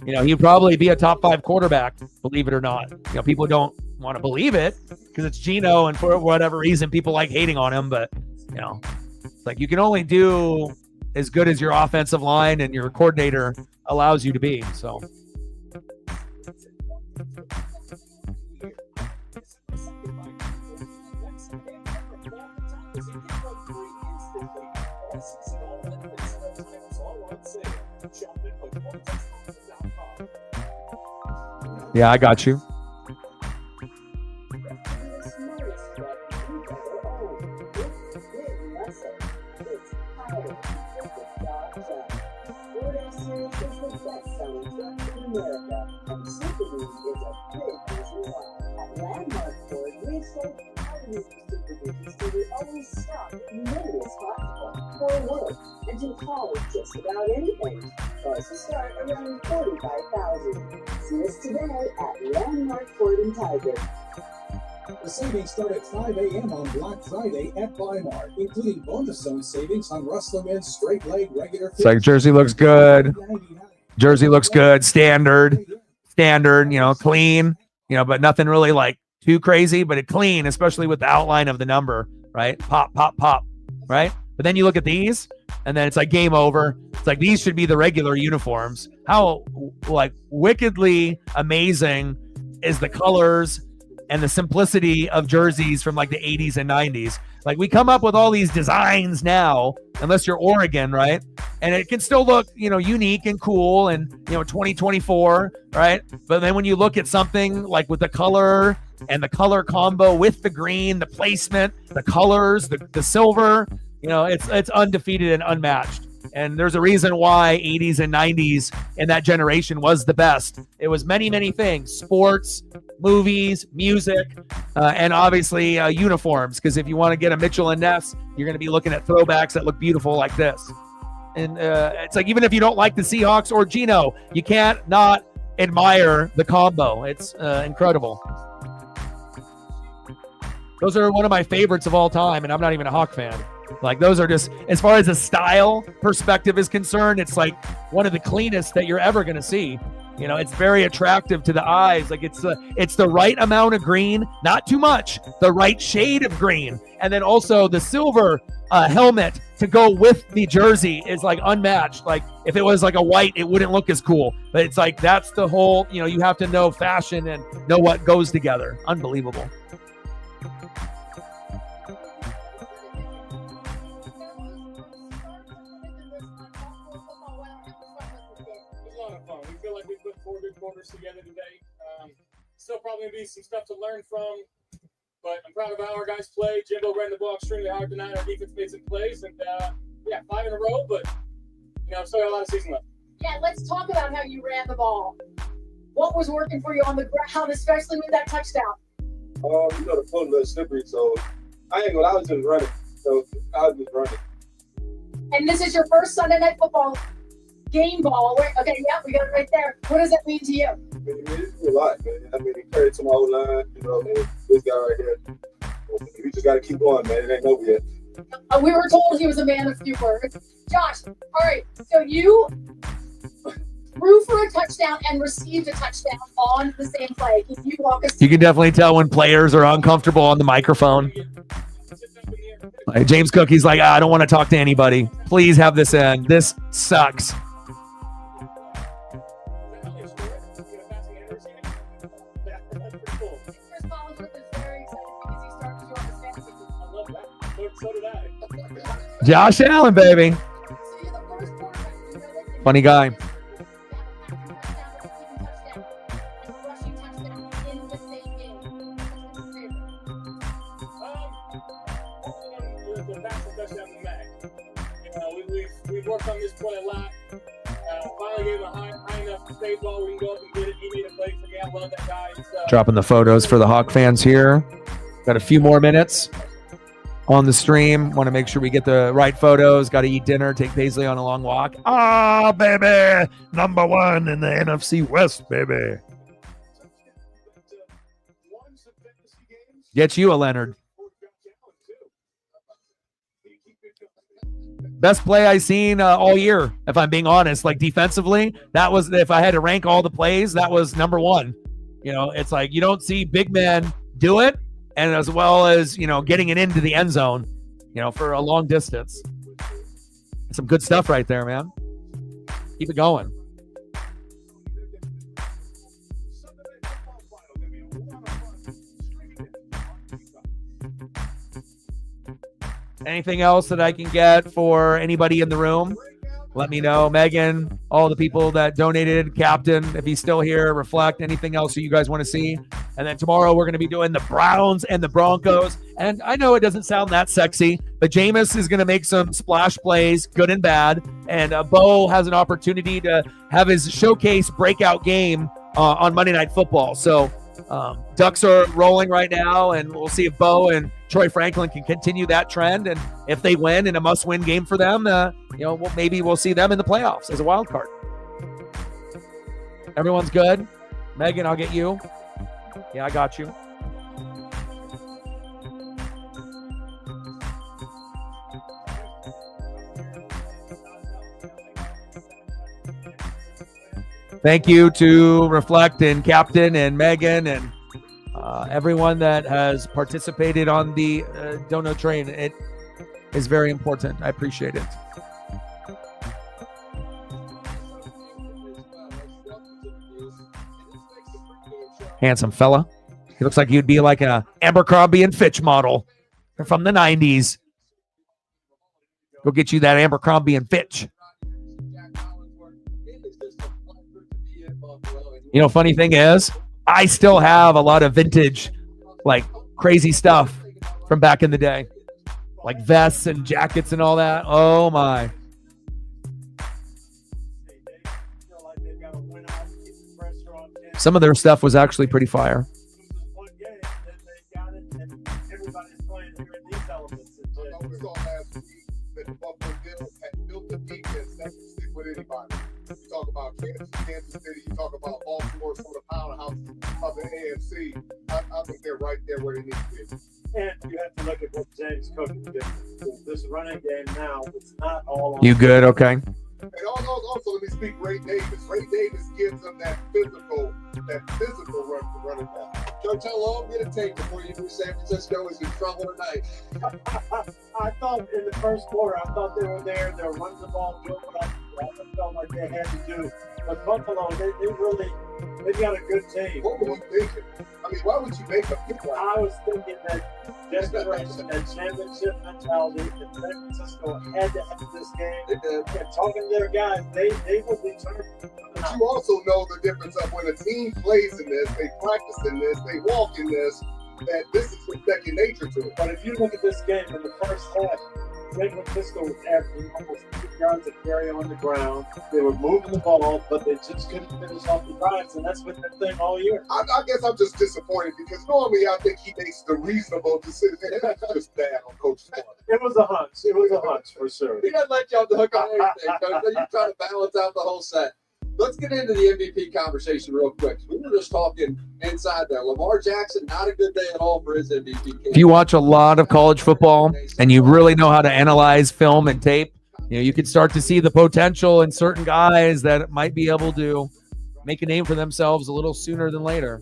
he'd probably be a top 5 quarterback, believe it or not. People don't want to believe it because it's Geno, and for whatever reason, people like hating on him. But, it's like you can only do as good as your offensive line and your coordinator allows you to be. So. Yeah, I got you. And to haul just about anything. Prices start around $45,000. See us today at Landmark Ford and Tiger. The savings start at 5 a.m. on Black Friday at Buymark, including bonus zone savings on Rustler men's straight leg regular. It's like jersey looks good. Jersey looks good. Standard, clean, but nothing really like too crazy, but it clean, especially with the outline of the number, right? Pop, pop, pop, right? But then you look at these, and then it's like game over. It's like these should be the regular uniforms. How like wickedly amazing is the colors and the simplicity of jerseys from like the 80s and 90s. Like we come up with all these designs now, unless you're Oregon, right? And it can still look, unique and cool and, 2024, right? But then when you look at something like with the color and the color combo with the green, the placement, the colors, the silver, it's undefeated and unmatched. And there's a reason why 80s and 90s in that generation was the best. It was many, many things: sports, movies, music, and obviously uniforms. Because if you want to get a Mitchell and Ness, you're going to be looking at throwbacks that look beautiful like this. And it's like, even if you don't like the Seahawks or Geno, you can't not admire the combo. It's incredible. Those are one of my favorites of all time, and I'm not even a Hawk fan. Like, those are just, as far as a style perspective is concerned, it's like one of the cleanest that you're ever going to see. You know, it's very attractive to the eyes. Like, it's the right amount of green, not too much, the right shade of green. And then also the silver helmet to go with the jersey is like unmatched. Like, if it was like a white, it wouldn't look as cool. But it's like, that's the whole, you know, you have to know fashion and know what goes together. Unbelievable. Quarters together today. Still probably gonna be some stuff to learn from, but I'm proud of how our guys played. Jimbo ran the ball extremely hard tonight. Our defense made some plays, and 5 in a row. But still got a lot of season left. Yeah, let's talk about how you ran the ball. What was working for you on the ground, especially with that touchdown? The floor a little slippery, so I ain't gonna. I was just running. So I was just running. And this is your first Sunday Night Football game ball. Okay, yeah, we got it right there. What does that mean to you? It means a lot, man. I mean, it carried to my whole line, and this guy right here. We just got to keep going, man. It ain't over yet. We were told he was a man of few words. Josh, all right, so you threw for a touchdown and received a touchdown on the same play. Can you walk us through? You can definitely tell when players are uncomfortable on the microphone. Like James Cook, he's like, I don't want to talk to anybody. Please have this end. This sucks. Josh Allen, baby. Funny guy. We've worked on this play a lot. Finally gave him a high enough state ball. We can go up and get it. He made a play for me. I love that guy. Dropping the photos for the Hawk fans here. Got a few more minutes on the stream. Want to make sure we get the right photos. Got to eat dinner. Take Paisley on a long walk. Ah, baby. Number 1 in the NFC West, baby. Get you a Leonard. Best play I seen all year, if I'm being honest. Like, defensively, that was, if I had to rank all the plays, that was number 1. It's like you don't see big men do it, and as well as, getting it into the end zone, for a long distance. Some good stuff right there, man. Keep it going. Anything else that I can get for anybody in the room? Let me know. Megan, all the people that donated, Captain, if he's still here, Reflect, anything else that you guys want to see. And then tomorrow we're going to be doing the Browns and the Broncos. And I know it doesn't sound that sexy, but Jameis is going to make some splash plays, good and bad. And Bo has an opportunity to have his showcase breakout game on Monday Night Football. So Ducks are rolling right now, and we'll see if Bo and Troy Franklin can continue that trend. And if they win in a must-win game for them, maybe we'll see them in the playoffs as a wild card. Everyone's good? Megan, I'll get you. Yeah, I got you. Thank you to Reflect and Captain and Megan and everyone that has participated on the Dono train. It is very important. I appreciate it. Handsome fella. He looks like he'd be like a Abercrombie and Fitch model from the 90s. Go get you that Abercrombie and Fitch. Funny thing is, I still have a lot of vintage, like, crazy stuff from back in the day. Like vests and jackets and all that. Oh, my. Some of their stuff was actually pretty fire. One game, and they got it, and everybody's playing here in these elements. I know we saw last week that the Buffalo Bills had built a defense that can stick with anybody. You talk about Kansas City, you talk about Baltimore, some of the powerhouses of the AFC. I think they're right there where they need to be. And you have to look at what James Cook is doing. This running game now, it's not all on You good? Okay. And also, let me speak Ray Davis. Ray Davis gives them that physical run for running back. Coach, how long did it take before you knew San Francisco was in trouble tonight? I thought in the first quarter, I thought they were there. They were running the ball good, but I felt like they had to do. But Buffalo, they got a good team. What were you thinking? I mean, why would you make a pick like I was thinking that desperation, that championship mentality, that San Francisco had to have this game. And talking to their guys, they will be turned. But you also know the difference of when a team plays in this, they practice in this, they walk in this, that this is second nature to it. But if you look at this game in the first half, San Francisco was averaging almost 2 yards of carry on the ground. They were moving the ball, but they just couldn't finish off the drives, and that's been their thing all year. I guess I'm just disappointed because normally I think he makes the reasonable decision. It's just bad on Coach's part. It was a hunch. It was a hunch for sure. He doesn't let you off the hook on anything, Coach. You're trying to balance out the whole set. Let's get into the MVP conversation real quick. We were just talking inside there. Lamar Jackson, not a good day at all for his MVP. If you watch a lot of college football and you really know how to analyze film and tape, you can start to see the potential in certain guys that might be able to make a name for themselves a little sooner than later.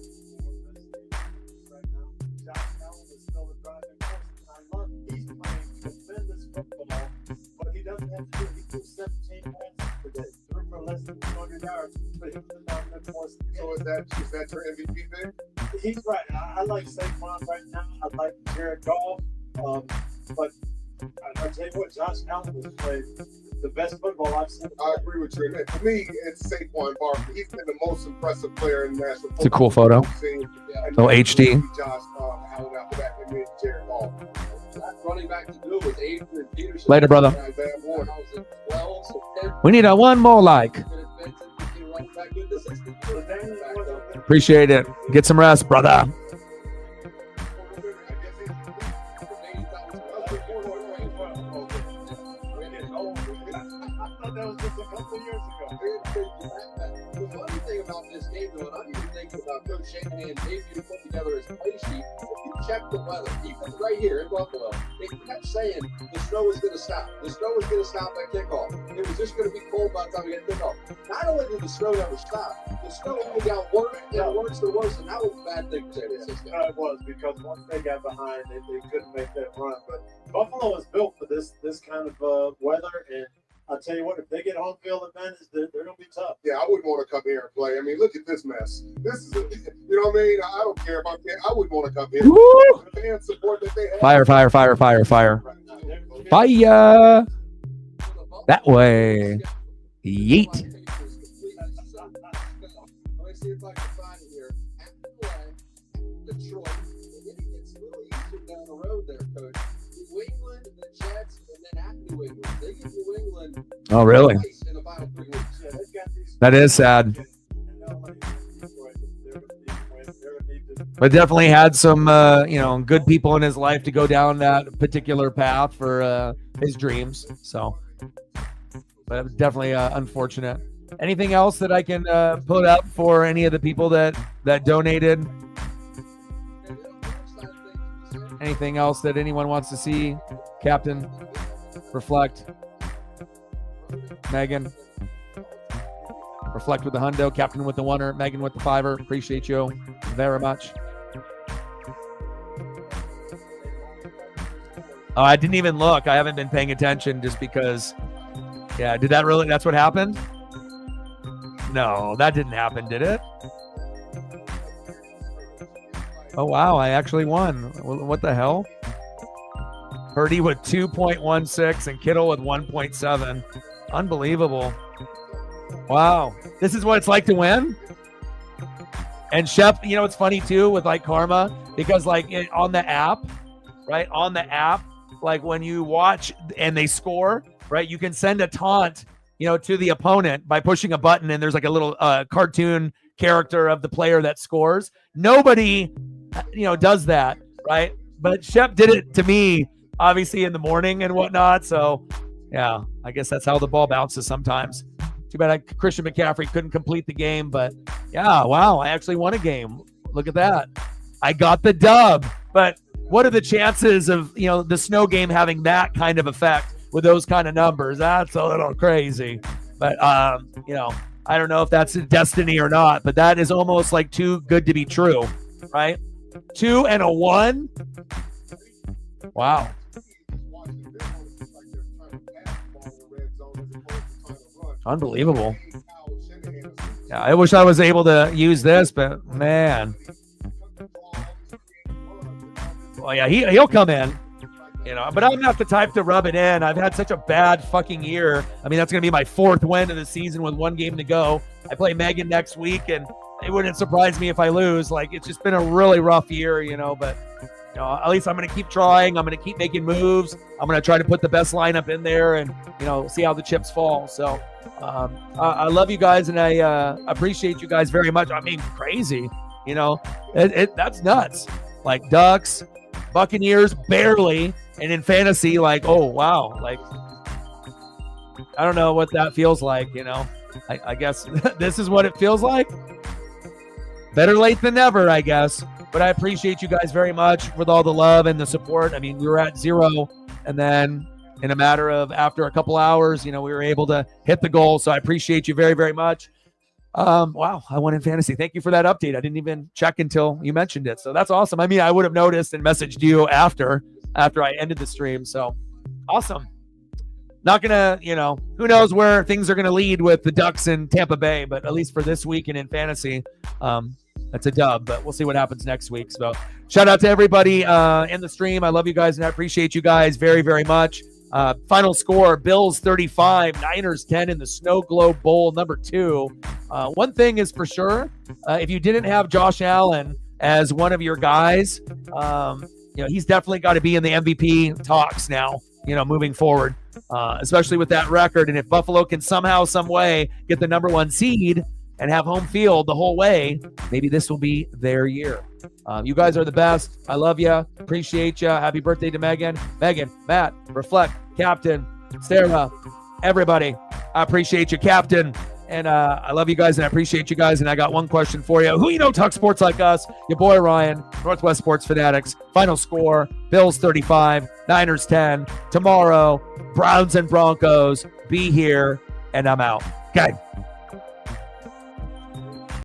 Less than 200 yards, but he was the dominant force. So is that your MVP thing? He's right. I like Saquon right now. I like Jared Goff. But I tell you what, Josh Allen was playing the best football I've seen. I agree with you. For me, it's Saquon Barkley. He's been the most impressive player in the national football. It's a cool photo. Oh, HD. Josh Allen after that, and then Jared Goff. Running back to do with Adrian Peterson. Later, brother. We need a one more like. Appreciate it. Get some rest, brother. The funny thing about this game, though, and I'm even thinking about Coach Shanahan maybe to put together his play sheet. If you check the weather, even right here in Buffalo, they kept saying the snow was going to stop. The snow was going to stop at kickoff. It was just going to be cold by the time we get kickoff. Not only did the snow never stop, the snow only got worse and worse and worse, and that was a bad thing for San Francisco. It was, because once they got behind, they couldn't make that run. But Buffalo is built for this kind of weather, and I'll tell you what, if they get home field advantage, they're going to be tough. Yeah, I wouldn't want to come here and play. I mean, look at this mess. This is, you know what I mean? I don't care if I'm here. I wouldn't want to come here. Woo! The fan support that they have. Fire, fire, fire, fire, fire. Fire. That way. Yeet. Let me see if I can find it here. At Detroit. It gets a little easier down the road there, Coach. New England, the Jets, and then at New England. They get New England. Oh, really? In the final 3 weeks. That is sad. But definitely had some, good people in his life to go down that particular path for his dreams. So, but it was definitely unfortunate. Anything else that I can put up for any of the people that donated? Anything else that anyone wants to see? Captain, reflect. Megan, reflect with the hundo. Captain with the oneer. Megan with the fiver. Appreciate you very much. Oh, I didn't even look. I haven't been paying attention just because. Yeah, did that really? That's what happened? No, that didn't happen, did it? Oh, wow. I actually won. What the hell? Purdy with 2.16 and Kittle with 1.7. Unbelievable. Wow. This is what it's like to win? And Shep, it's funny too with like karma, because on the app, right? On the app, like when you watch and they score, right? You can send a taunt, to the opponent by pushing a button, and there's like a little cartoon character of the player that scores. Nobody, does that, right? But Shep did it to me, obviously, in the morning and whatnot. So, yeah, I guess that's how the ball bounces sometimes. Too bad Christian McCaffrey couldn't complete the game. But, yeah, wow, I actually won a game. Look at that. I got the dub. But what are the chances of, the snow game having that kind of effect with those kind of numbers? That's a little crazy. But, I don't know if that's destiny or not. But that is almost like too good to be true, right? 2 and a 1. Wow. Unbelievable. Yeah, I wish I was able to use this, but man. Well, yeah, he'll come in, but I'm not the type to rub it in. I've had such a bad fucking year. I mean, that's going to be my 4th win of the season with 1 game to go. I play Megan next week, and it wouldn't surprise me if I lose. Like, it's just been a really rough year, but at least I'm going to keep trying. I'm going to keep making moves. I'm going to try to put the best lineup in there and, see how the chips fall. So I love you guys, and I appreciate you guys very much. I mean, crazy, that's nuts. Like Ducks, Buccaneers, barely. And in fantasy, like, oh, wow. Like, I don't know what that feels like, I guess this is what it feels like. Better late than never, I guess. But I appreciate you guys very much with all the love and the support. I mean, we were at 0, and then in a matter of after a couple hours, we were able to hit the goal. So I appreciate you very, very much. Wow, I won in fantasy. Thank you for that update. I didn't even check until you mentioned it. So that's awesome. I mean, I would have noticed and messaged you after I ended the stream. So awesome. Not gonna, who knows where things are gonna lead with the Ducks in Tampa Bay, but at least for this week and in fantasy, that's a dub, but we'll see what happens next week. So shout out to everybody in the stream. I love you guys and I appreciate you guys very, very much. Final score, Bills 35, Niners 10 in the Snow Globe Bowl, number 2. One thing is for sure, if you didn't have Josh Allen as one of your guys, he's definitely got to be in the MVP talks now, moving forward, especially with that record. And if Buffalo can somehow, some way get the number 1 seed and have home field the whole way, maybe this will be their year. You guys are the best. I love you. Appreciate you. Happy birthday to Megan, Matt, Reflect, Captain, Sarah, everybody. I appreciate you, Captain. And I love you guys and I appreciate you guys. And I got one question for you. Who talks sports like us? Your boy Ryan, Northwest Sports Fanatics. Final score, Bills 35, Niners 10. Tomorrow, Browns and Broncos. Be here, and I'm out. Okay.